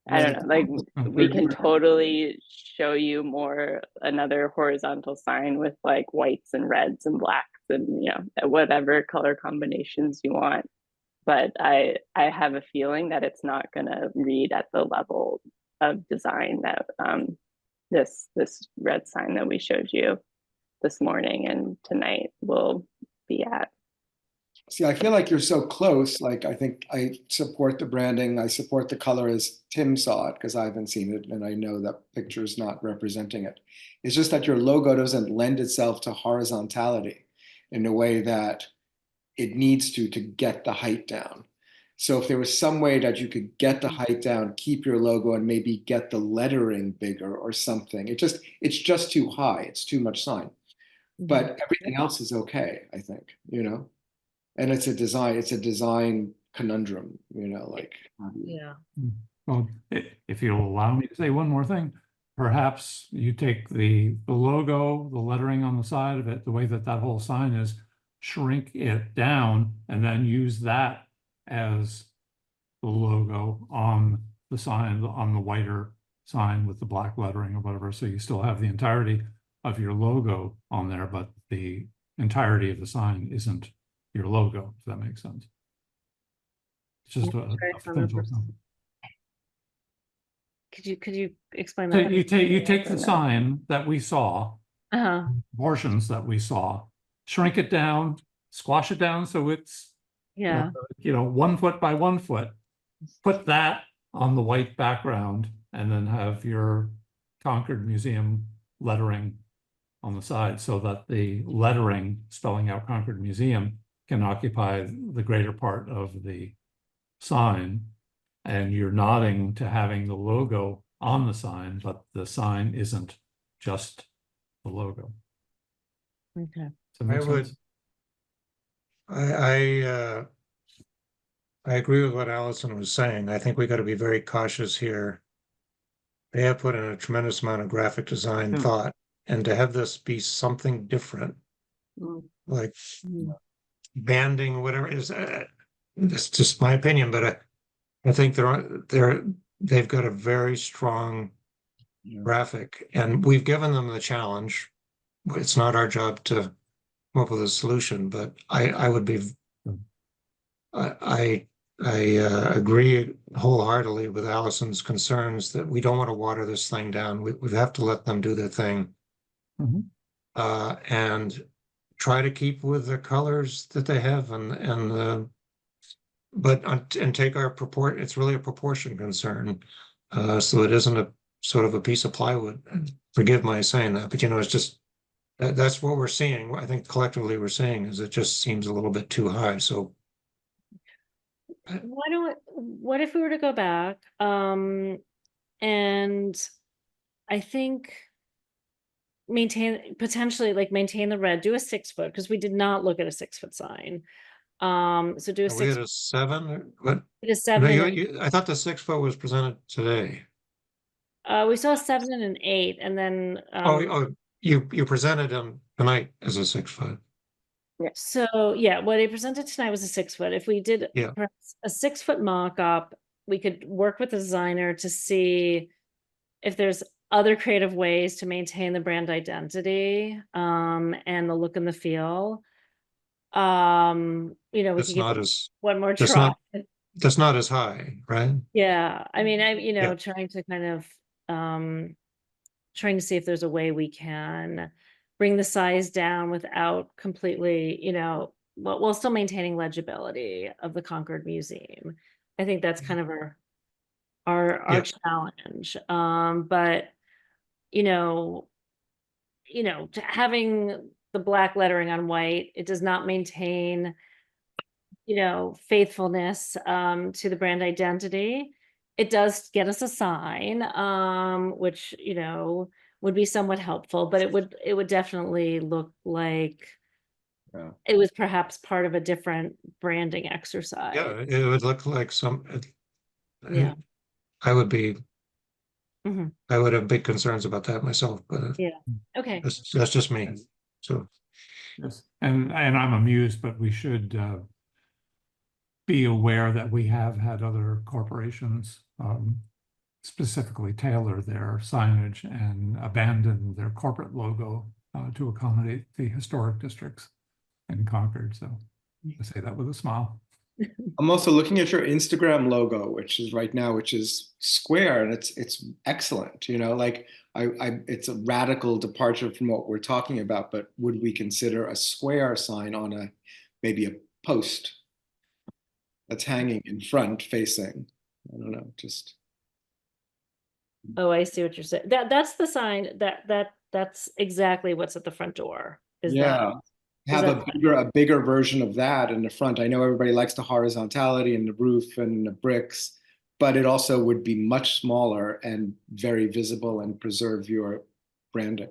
I don't know, like we can totally show you more another horizontal sign with like whites and reds and blacks and, you know, whatever color combinations you want. But I have a feeling that it's not going to read at the level of design that this red sign that we showed you this morning and tonight will be at. See, I feel like you're so close. Like, I think I support the branding. I support the color as Tim saw it because I haven't seen it and I know that picture is not representing it. It's just that your logo doesn't lend itself to horizontality in a way that it needs to get the height down. So if there was some way that you could get the height down, keep your logo and maybe get the lettering bigger or something, it's just too high. It's too much sign. But everything else is okay, I think, you know? And it's a design conundrum, you know, like. Yeah. Well, if you'll allow me to say one more thing, perhaps you take the logo, the lettering on the side of it, the way that whole sign is, shrink it down, and then use that as the logo on the sign, on the whiter sign with the black lettering or whatever. So you still have the entirety of your logo on there, but the entirety of the sign isn't your logo, if that makes sense. It's just a potential. Could you explain So that? you take the sign that we saw, portions that we saw, shrink it down, squash it down so it's 1 foot by 1 foot. Put that on the white background, and then have your Concord Museum lettering on the side, so that the lettering spelling out Concord Museum can occupy the greater part of the sign, and you're nodding to having the logo on the sign, but the sign isn't just the logo. Okay. I agree with what Allison was saying. I think we got to be very cautious here. They have put in a tremendous amount of graphic design thought, and to have this be something different, like banding, whatever it is, it's just my opinion, but I think they've got a very strong graphic, and we've given them the challenge. It's not our job to come up with a solution, but I agree wholeheartedly with Allison's concerns that we don't want to water this thing down. We have to let them do their thing, and try to keep with the colors that they have, and take our proport. It's really a proportion concern, so it isn't a sort of a piece of plywood. Forgive my saying that, but it's just that's what we're seeing. I think collectively we're seeing is it just seems a little bit too high. So what if we were to go back and I think potentially maintain the red, do a 6 foot, because we did not look at a 6 foot sign. So do a 6. We had a 7. What? A 7. I thought the 6 foot was presented today. We saw a 7 and an 8, and then you presented them tonight as a 6 foot. So what I presented tonight was a 6 foot. If we did perhaps a 6 foot mock-up, we could work with the designer to see if there's other creative ways to maintain the brand identity and the look and the feel. We can give one more try. That's not as high, right? Yeah, I mean, trying to kind of trying to see if there's a way we can bring the size down without completely, while still maintaining legibility of the Concord Museum. I think that's kind of our challenge. But having the black lettering on white, it does not maintain, faithfulness to the brand identity. It does get us a sign, which, would be somewhat helpful, but it would definitely look like it was perhaps part of a different branding exercise. Yeah, it would look like I would be Mhm. I would have big concerns about that myself, but Yeah, okay. that's just me. So, Yes, and I'm amused, but we should be aware that we have had other corporations specifically tailor their signage and abandon their corporate logo to accommodate the historic districts in Concord. So I say that with a smile. I'm also looking at your Instagram logo, which is right now, which is square, and it's excellent. You know, like it's a radical departure from what we're talking about. But would we consider a square sign on maybe a post that's hanging in front facing? I don't know, just. Oh, I see what you're saying. That's the sign that's exactly what's at the front door. Is Yeah. Have that a bigger version of that in the front. I know everybody likes the horizontality and the roof and the bricks, but it also would be much smaller and very visible and preserve your branding.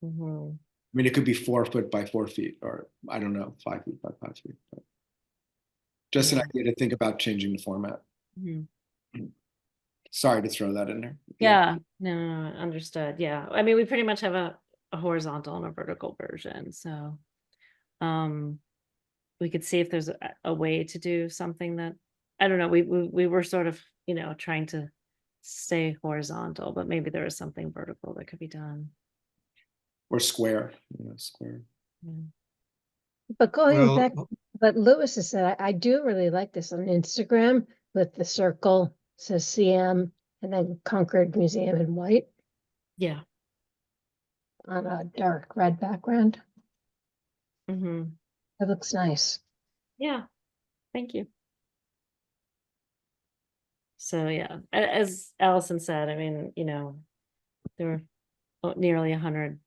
Mhm. I mean, it could be 4 foot by 4 feet, or I don't know, 5 feet by 5 feet. But just an idea to think about changing the format. Mhm. Sorry to throw that in there. Yeah, no, understood. Yeah, I mean, we pretty much have a horizontal and a vertical version, so we could see if there's a way to do something that, I don't know, we were sort of, you know, trying to stay horizontal, but maybe there is something vertical that could be done. Or square, square. But going Well, back, what Lewis has said, I do really like this on Instagram with the circle, says CM, and then Concord Museum in white Yeah. on a dark red background. Mm-hmm. It looks nice. Yeah, thank you. So yeah, as Allison said, I mean, you know, there were nearly 100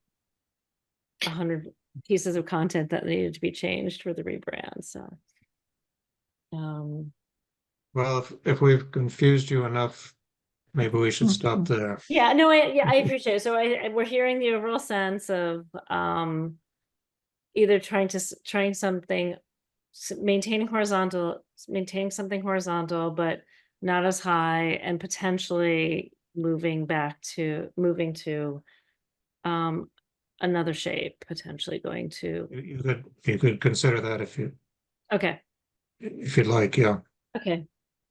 pieces of content that needed to be changed for the rebrand. So, well, if we've confused you enough, maybe we should stop there. yeah, no, I appreciate it. So we're hearing the overall sense of either trying something, maintaining something horizontal, but not as high, and potentially moving to another shape, potentially going to. You could consider that if you'd like, yeah. Okay,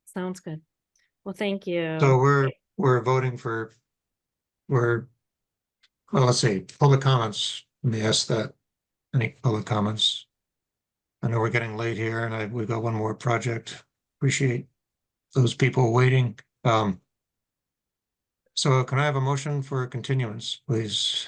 sounds good. Well, thank you. So we're voting for, well, let's see, public comments. Let me ask that. Any public comments? I know we're getting late here, and we've got one more project. Appreciate those people waiting. So can I have a motion for continuance, please?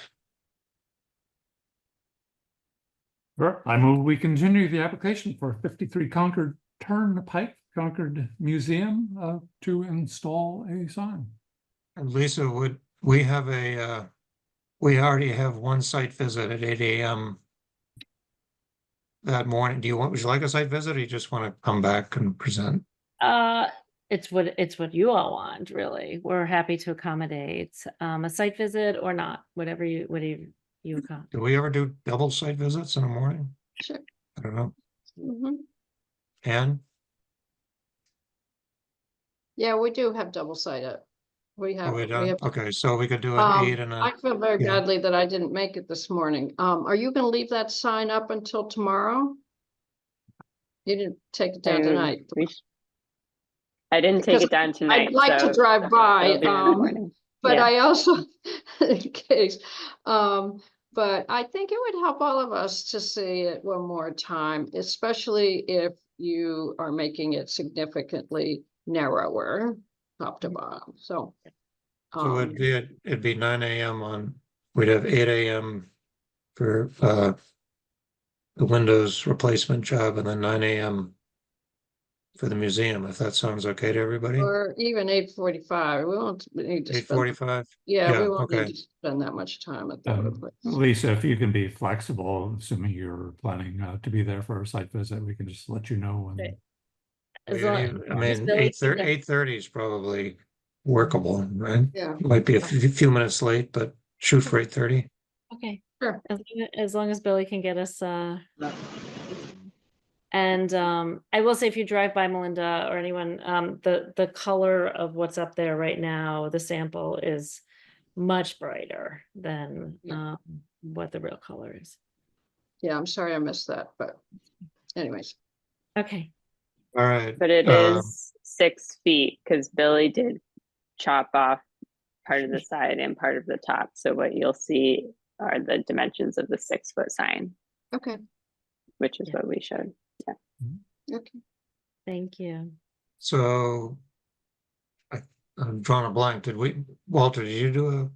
Sure. I move we continue the application for 53 Concord Turnpike, Concord Museum, to install a sign. And Lisa, would we have we already have one site visit at 8 a.m. that morning. Would you like a site visit, or you just want to come back and present? It's what you all want, really. We're happy to accommodate a site visit or not, whatever you account. Do we ever do double site visits in the morning? Sure. I don't know. Mhm. And Yeah, we do have double sided. We are have, we we done? have. Okay, so we could do an 8 and I feel very yeah. badly that I didn't make it this morning. Are you gonna leave that sign up until tomorrow? You didn't take it down tonight. I didn't take Because it down tonight. I'd like to so drive by, it'll be in the morning. but Yeah. I also, in case, but I think it would help all of us to see it one more time, especially if you are making it significantly narrower, top to bottom, so. So it'd be 9 a.m. we'd have 8 a.m. for the windows replacement job, and then 9 a.m. for the museum, if that sounds okay to everybody. Or even 8:45, we won't need to. 8:45? Yeah, we Yeah, won't need okay. to spend that much time at the other place. Lisa, if you can be flexible, assuming you're planning to be there for a site visit, we can just let you know. And I mean, 8:30 is probably workable, right? Yeah. Might be a few minutes late, but shoot for 8:30. Okay, sure. As long as Billy can get us And I will say, if you drive by, Melinda, or anyone, the color of what's up there right now, the sample is much brighter than what the real color is. Yeah, I'm sorry I missed that, but anyways. Okay. All right. But it is 6 feet because Billy did chop off part of the side and part of the top. So what you'll see are the dimensions of the 6-foot sign. Okay. Which is what we showed. Yeah. Okay. Thank you. So I'm drawing a blank. Walter, did you do a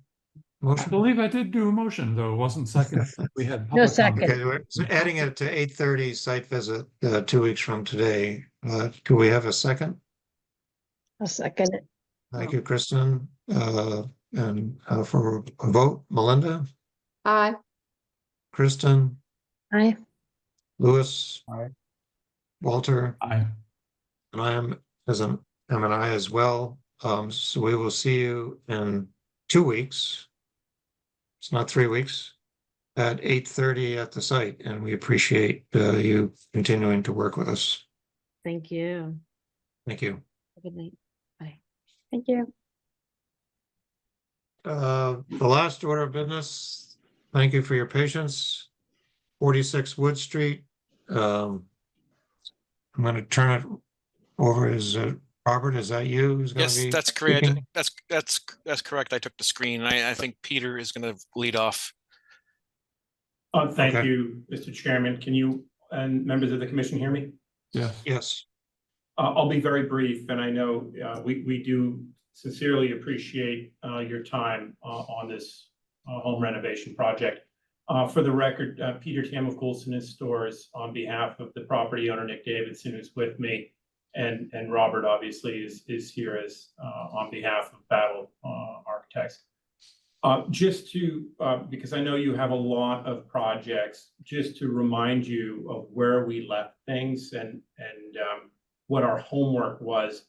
I motion? believe I did do a motion, though. It wasn't second. We had No public comment. second. Okay, so adding it to 8:30 site visit 2 weeks from today. Do we have a second? I'll second it. Thank you, Kristen. And for a vote, Melinda, Aye. Kristen, Aye. Louis, Aye. Walter, Aye. and I am an I as well. So we will see you in 2 weeks. It's not 3 weeks at 8:30 at the site, and we appreciate you continuing to work with us. Thank you. Thank you. Good night. Bye. Thank you. The last order of business, thank you for your patience. 46 Wood Street. I'm going to turn it over. Is Robert, is that you who's going to Yes, be? that's correct. speaking? That's correct. I took the screen. I think Peter is going to lead off. Thank Okay. you, Mr. Chairman. Can you and members of the commission hear me? Yes. Yes. I'll be very brief, and I know we do sincerely appreciate your time on this home renovation project. For the record, Peter Tam of Coulson and Stores, on behalf of the property owner Nick Davidson, who's with me, and Robert obviously is here as on behalf of Battle Architects. Just to, because I know you have a lot of projects, just to remind you of where we left things and what our homework was.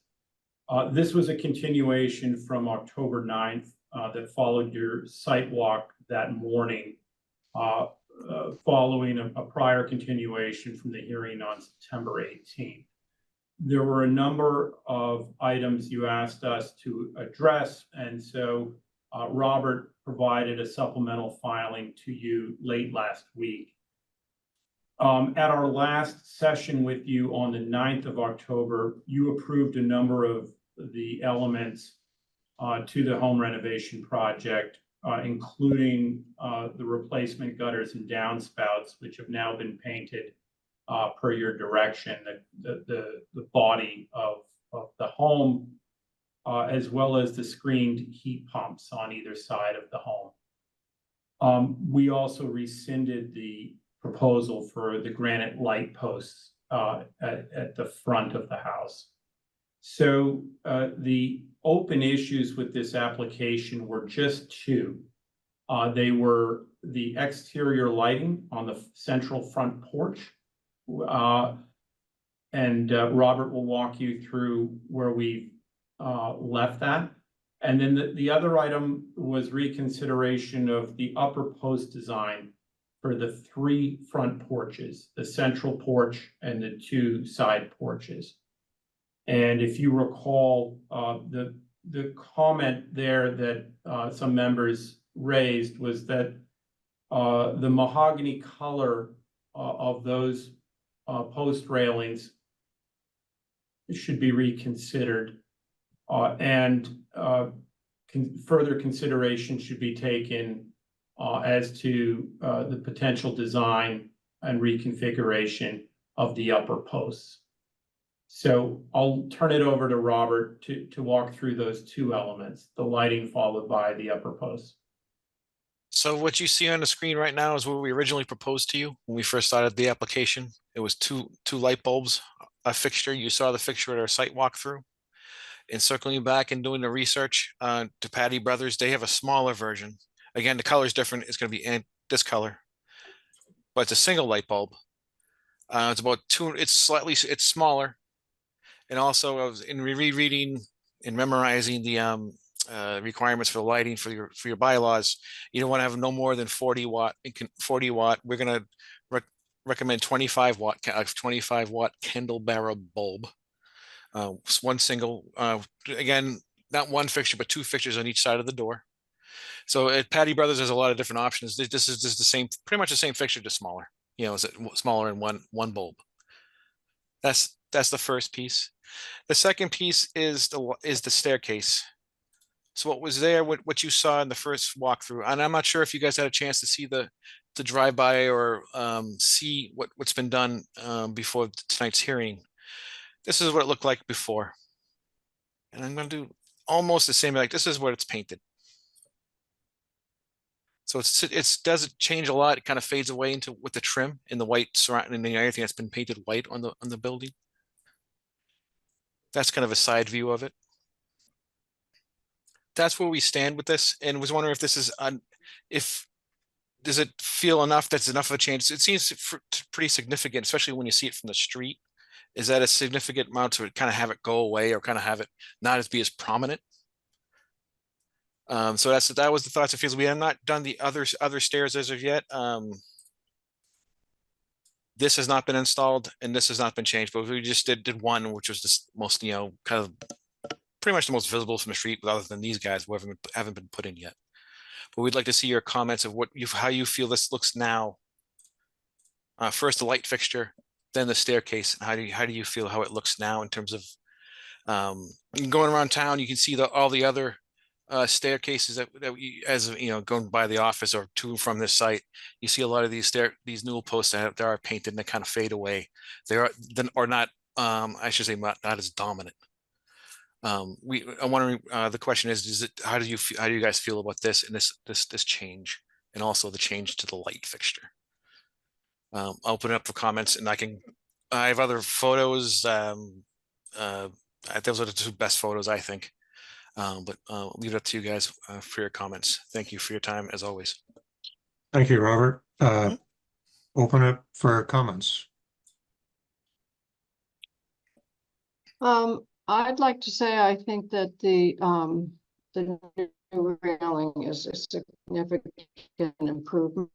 This was a continuation from October 9th that followed your site walk that morning, following a prior continuation from the hearing on September 18th. There were a number of items you asked us to address, and so Robert provided a supplemental filing to you late last week. At our last session with you on the 9th of October, you approved a number of the elements to the home renovation project, including the replacement gutters and downspouts, which have now been painted per your direction, the body of the home, as well as the screened heat pumps on either side of the home. We also rescinded the proposal for the granite light posts at the front of the house. So the open issues with this application were just two. They were the exterior lighting on the central front porch. And Robert will walk you through where we left that. And then the other item was reconsideration of the upper post design for the 3 front porches, the central porch and the 2 side porches. And if you recall, the comment there that some members raised was that the mahogany color of those post railings should be reconsidered, and further consideration should be taken as to the potential design and reconfiguration of the upper posts. So I'll turn it over to Robert to walk through those 2 elements, the lighting followed by the upper posts. So what you see on the screen right now is what we originally proposed to you when we first started the application. It was two light bulbs, a fixture. You saw the fixture at our site walkthrough. And circling back and doing the research to Patty Brothers, they have a smaller version. Again, the color is different. It's going to be this color, but it's a single light bulb. It's about 2. It's smaller. And also, I was in rereading and memorizing the requirements for the lighting for your bylaws. You don't want to have no more than 40 watt. 40 watt. We're going to recommend 25 watt, 25 watt Kendall-Barra bulb. One single, again, not one fixture, but 2 fixtures on each side of the door. So at Patty Brothers, there's a lot of different options. This is just the same, pretty much the same fixture, just smaller. You know, it's smaller in one bulb. That's the first piece. The second piece is the staircase. So what was there, what you saw in the first walkthrough, and I'm not sure if you guys had a chance to see the drive by or see what's been done before tonight's hearing. This is what it looked like before, and I'm going to do almost the same. Like this is what it's painted. So it doesn't change a lot. It kind of fades away into with the trim and the white surrounding everything that's been painted white on the building. That's kind of a side view of it. That's where we stand with this, and was wondering if this is does it feel enough? That's enough of a change. It seems pretty significant, especially when you see it from the street. Is that a significant amount to kind of have it go away or kind of have it not be as prominent? So that was the thoughts and feels. We have not done the other stairs as of yet. This has not been installed and this has not been changed, but we just did one, which was the most, you know, kind of pretty much the most visible from the street, other than these guys who haven't been put in yet. But we'd like to see your comments of how you feel this looks now. First the light fixture, then the staircase. How do you feel how it looks now in terms of going around town? You can see all the other staircases that we, as you know, going by the office or to and from this site, you see a lot of these newel posts that are painted and they kind of fade away. They are not I should say not as dominant. I'm wondering, the question is how do you guys feel about this and this change, and also the change to the light fixture? I'll open it up for comments, and I have other photos. Those are the 2 best photos, I think. But I'll leave it up to you guys for your comments. Thank you for your time, as always. Thank you, Robert. Open it for comments. I'd like to say I think that the new railing is a significant improvement.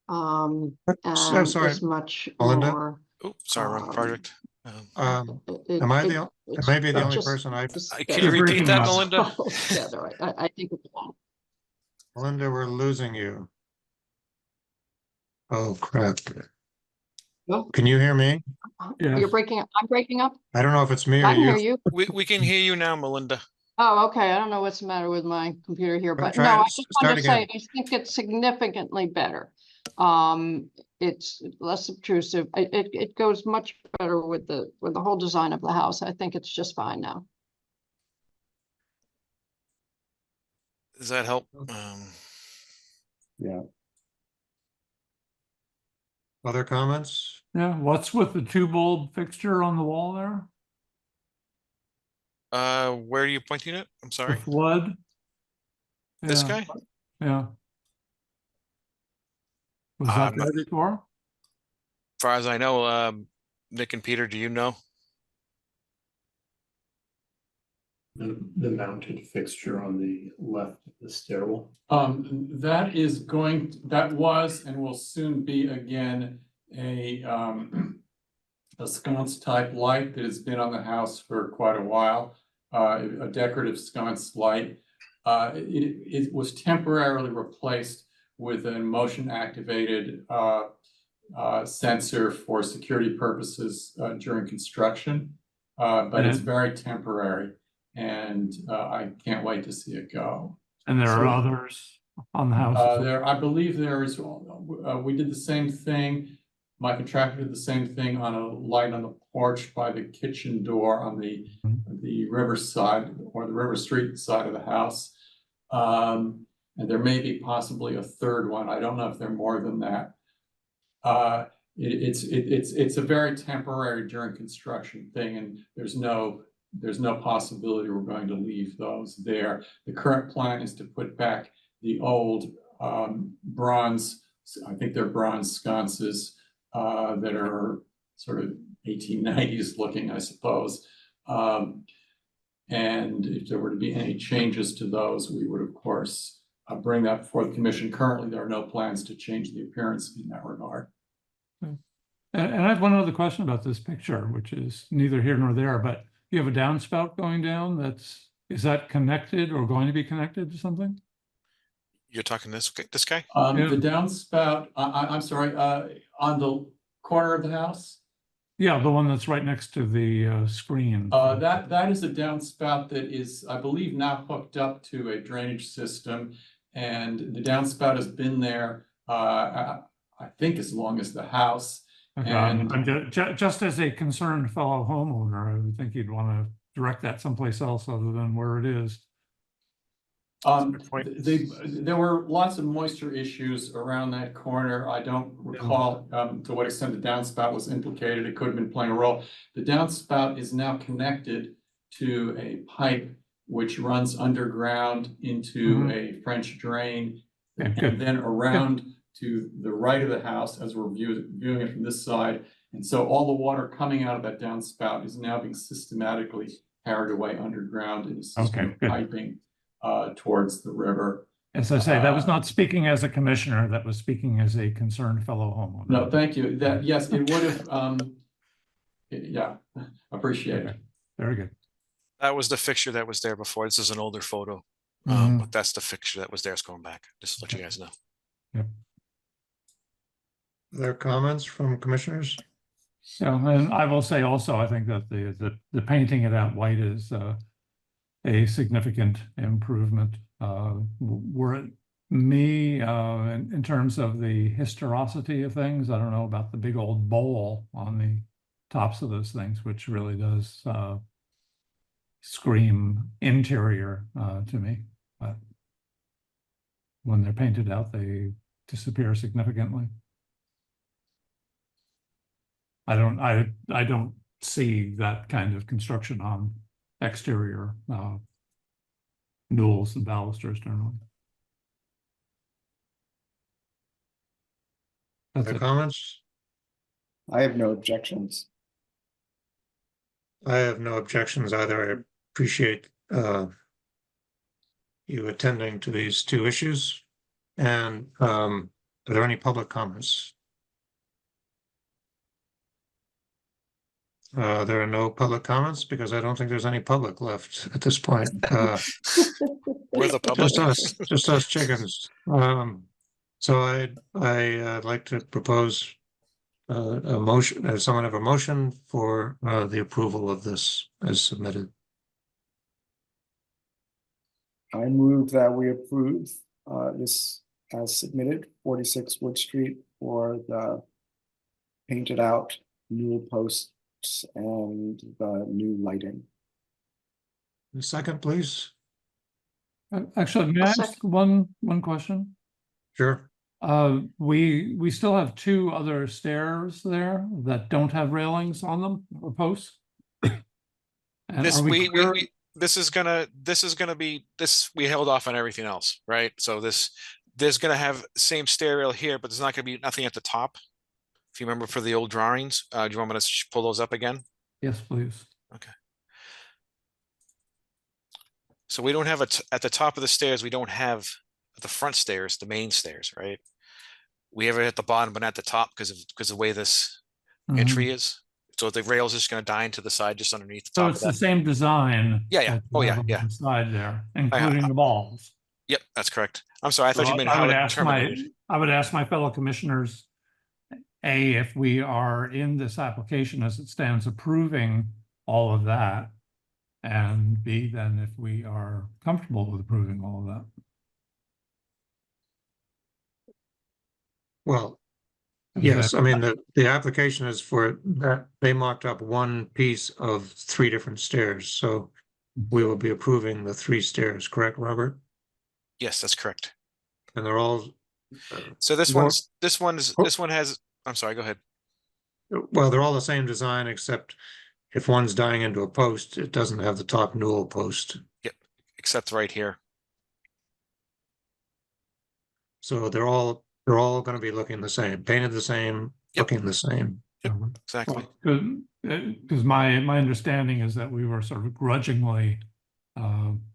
And sorry, is much Melinda? more. Oh, sorry, wrong project. Am I the only person can you repeat that, Melinda? I think it's Melinda, we're losing you. Oh crap. No? Can you hear me? You're breaking up. I'm breaking up. I don't know if it's me or I can hear you. you. We can hear you now, Melinda. Oh, okay. I don't know what's the matter with my computer here, but Try no, it. I just Start want to say again. I think it's significantly better. It's less obtrusive. It goes much better with the whole design of the house. I think it's just fine now. Does that help? Yeah. Other comments? Yeah, what's with the 2 bulb fixture on the wall there? Where are you pointing at? I'm sorry. The flood. This Yeah. guy? Yeah. Was that there before? As far as I know, Nick and Peter, do you know? The mounted fixture on the left of the stairwell. That was and will soon be again a sconce type light that has been on the house for quite a while. A decorative sconce light. It was temporarily replaced with a motion activated sensor for security purposes during construction, but it's very temporary. And I can't wait to see it go. And there are others on the house. I believe there is. We did the same thing. My contractor did the same thing on a light on the porch by the kitchen door on the river side or the River Street side of the house. And there may be possibly a third one. I don't know if they're more than that. It's a very temporary during construction thing, and there's no possibility we're going to leave those there. The current plan is to put back the old bronze, I think they're bronze sconces that are sort of 1890s looking, I suppose. And if there were to be any changes to those, we would of course bring that before the commission. Currently, there are no plans to change the appearance in that regard. And I have one other question about this picture, which is neither here nor there, but you have a downspout going down is that connected or going to be connected to something? You're talking this guy? Yeah. The downspout, I'm sorry, on the corner of the house? Yeah, the one that's right next to the screen. That is a downspout that is, I believe, now hooked up to a drainage system. And the downspout has been there, I think as long as the house. Okay, And I'm just as a concerned fellow homeowner, I would think you'd want to direct that someplace else other than where it is. there were lots of moisture issues around that corner. I don't recall to what extent the downspout was implicated. It could have been playing a role. The downspout is now connected to a pipe which runs underground into a French drain, and then around to the right of the house as we're viewing it from this side. And so all the water coming out of that downspout is now being systematically carried away underground in a system of piping towards the river. As I say, that was not speaking as a commissioner, that was speaking as a concerned fellow homeowner. No, thank you. That, yes, it would have, yeah, appreciate it. Very good. That was the fixture that was there before. This is an older photo. But that's the fixture that was there. It's going back. Just to let you guys know. Yep. Other comments from commissioners? So, and I will say also, I think that the painting it out white is a significant improvement. Were it me, in terms of the historicity of things, I don't know about the big old bowl on the tops of those things, which really does scream interior to me. But when they're painted out, they disappear significantly. I don't see that kind of construction on exterior newels and balusters generally. Other comments? I have no objections. I have no objections either. I appreciate you attending to these two issues. And are there any public comments? There are no public comments because I don't think there's any public left at this point. We're the public. Just us chickens. So I'd like to propose a motion. Does someone have a motion for the approval of this as submitted? I move that we approve this as submitted, 46 Wood Street, for the painted out newel posts and the new lighting. A second, please. Actually, may I ask one question? Sure. We still have two other stairs there that don't have railings on them or posts. And This are we this is gonna be this. We held off on everything else, right? So there's gonna have same stair rail here, but there's not gonna be nothing at the top. If you remember for the old drawings, do you want me to pull those up again? Yes, please. Okay. So we don't have at the top of the stairs. We don't have the front stairs, the main stairs, right? We have it at the bottom, but not at the top because of the way this entry is. So the rails just going to die into the side, just underneath the So top. it's the same design. Yeah, yeah. that you Oh, have yeah, on yeah. the side there, including the balls. Yep, that's correct. I'm sorry, I thought you meant I how would it ask terminated. I would ask my fellow commissioners, A, if we are in this application as it stands approving all of that, and B, then if we are comfortable with approving all of that. Well, yes, I mean, the application is for that. They mocked up one piece of three different stairs, so we will be approving the three stairs, correct, Robert? Yes, that's correct. And they're all. So this one has, I'm sorry, go ahead. Well, they're all the same design, except if one's dying into a post, it doesn't have the top newel post. Yep, except right here. So they're all going to be looking the same, painted the same, looking the same. Exactly. Because my understanding is that we were sort of grudgingly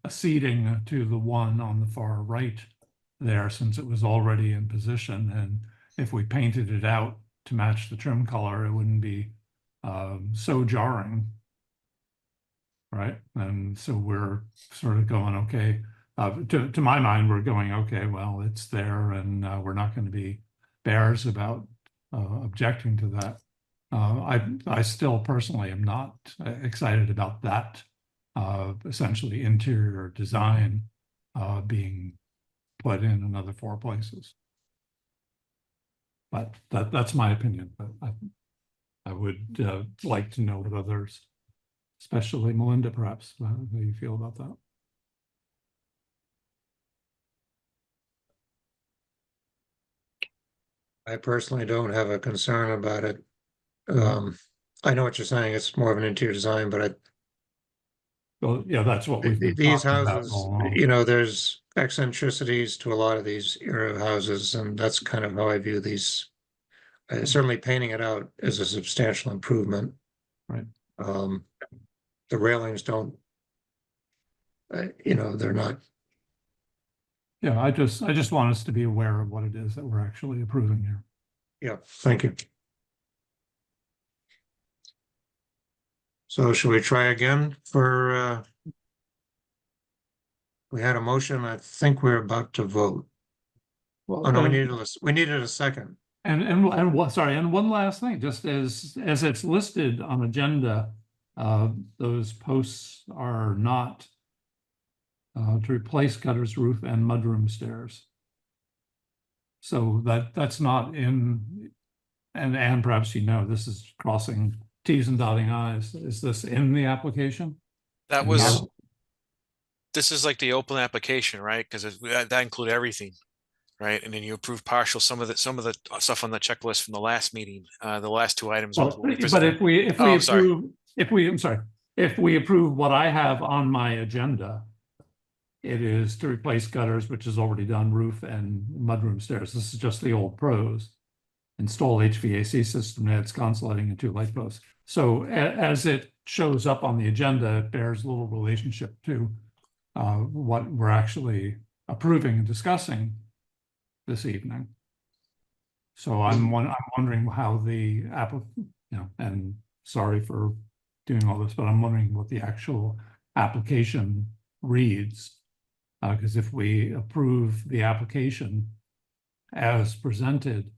acceding to the one on the far right there, since it was already in position, and if we painted it out to match the trim color, it wouldn't be so jarring. Right, and so we're sort of going, okay, to my mind, we're going, okay, well, it's there, and we're not going to be bears about objecting to that. I still personally am not excited about that essentially interior design being put in another 4 places. But that's my opinion. But I would like to know what others, especially Melinda, perhaps, how you feel about that. I personally don't have a concern about it. I know what you're saying. It's more of an interior design, but well, yeah, that's what we've been these talking about houses, all along. you know, there's eccentricities to a lot of these era houses, and that's kind of how I view these. Certainly painting it out is a substantial improvement. Right. The railings don't, you know, they're not. Yeah, I just want us to be aware of what it is that we're actually approving here. Yeah, thank you. So should we try again for, we had a motion, I think we're about to vote. Well, Oh, no, we needed a second. And what, sorry, and one last thing, just as it's listed on agenda, those posts are not to replace gutters, roof, and mudroom stairs. So that's not in, and perhaps you know, this is crossing T's and dotting I's. Is this in the application? That was, this is like the open application, right? Because that include everything, right? And then you approve partial, some of the stuff on the checklist from the last meeting, the last 2 items. Well, but if we approve what I have on my agenda, it is to replace gutters, which is already done, roof and mudroom stairs. This is just the old pros. Install HVAC system, adds console lighting and 2 light posts. So as it shows up on the agenda, it bears little relationship to what we're actually approving and discussing this evening. So I'm wondering how the and sorry for doing all this, but I'm wondering what the actual application reads. Because if we approve the application as presented,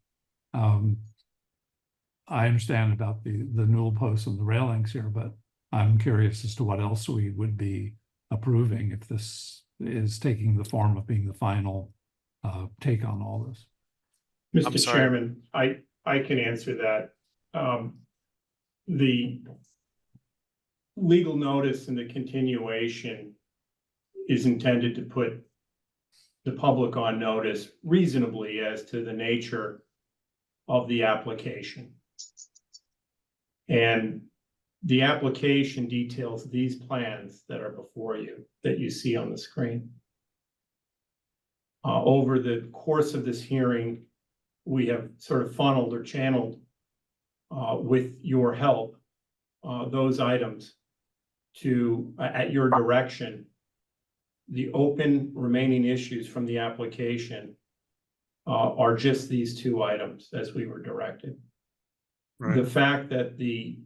I understand about the newel posts and the railings here, but I'm curious as to what else we would be approving if this is taking the form of being the final take on all this. Mr. Chairman, I can answer that. The legal notice and the continuation is intended to put the public on notice reasonably as to the nature of the application. And the application details these plans that are before you, that you see on the screen. Over the course of this hearing, we have sort of funneled or channeled with your help those items to, at your direction, the open remaining issues from the application are just these 2 items as we were directed. Right. The fact that the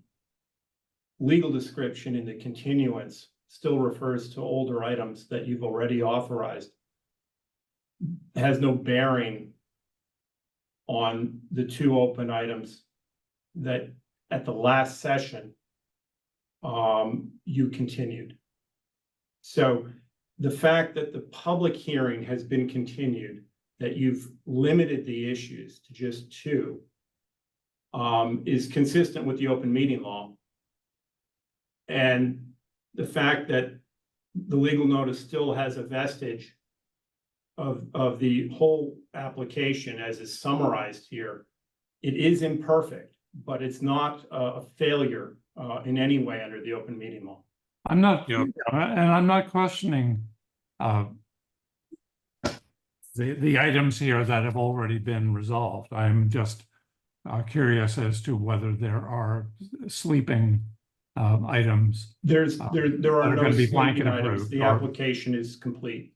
legal description in the continuance still refers to older items that you've already authorized has no bearing on the 2 open items that at the last session you continued. So the fact that the public hearing has been continued, that you've limited the issues to just 2, is consistent with the open meeting law. And the fact that the legal notice still has a vestige of the whole application as is summarized here, it is imperfect, but it's not a failure in any way under the open meeting law. I'm not, and I'm not questioning the items here that have already been resolved. I'm just curious as to whether there are sleeping items. There are no sleeping items. The or, application is complete.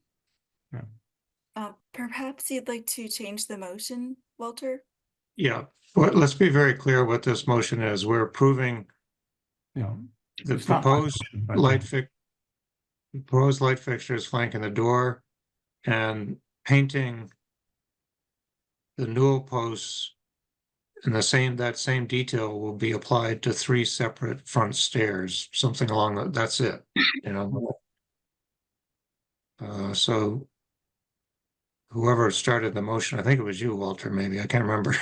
Perhaps you'd like to change the motion, Walter? Yeah, but let's be very clear what this motion is. We're approving Yeah. the It's not my proposed motion, but light proposed light fixtures flanking the door and painting the newel posts, and that same detail will be applied to 3 separate front stairs, something along that's it, you know. So whoever started the motion, I think it was you, Walter, maybe, I can't remember.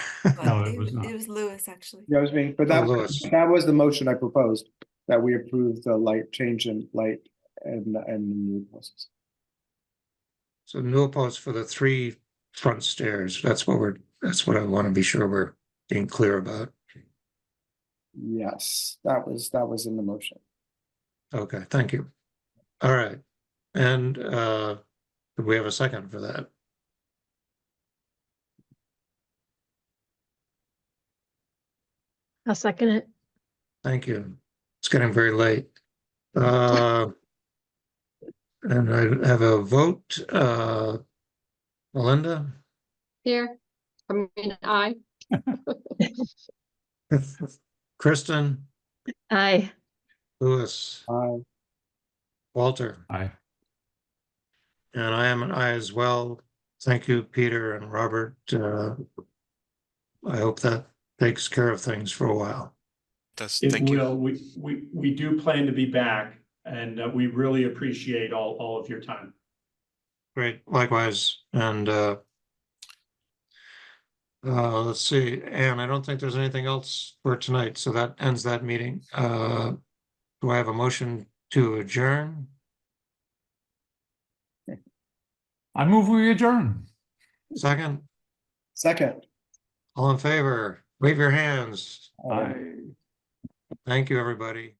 No, it was not. It was Lewis, actually. That was me, but Oh, Louis. that was the motion I proposed, that we approve the light change in light and new posts. So newel posts for the 3 front stairs, that's what I want to be sure we're being clear about. Yes, that was in the motion. Okay, thank you. All right, and do we have a second for that? I'll second it. Thank you. It's getting very late. And I have a vote. Melinda? Here, I mean, I. Kristen? Aye. Louis? Aye. Walter? Aye. And I am an aye as well. Thank you, Peter and Robert. I hope that takes care of things for a while. It will. We do plan to be back, and we really appreciate all of your time. Great, likewise. And let's see, Anne, I don't think there's anything else for tonight, so that ends that meeting. Do I have a motion to adjourn? I move we adjourn. Second? Second. All in favor, wave your hands. Aye. Thank you, everybody.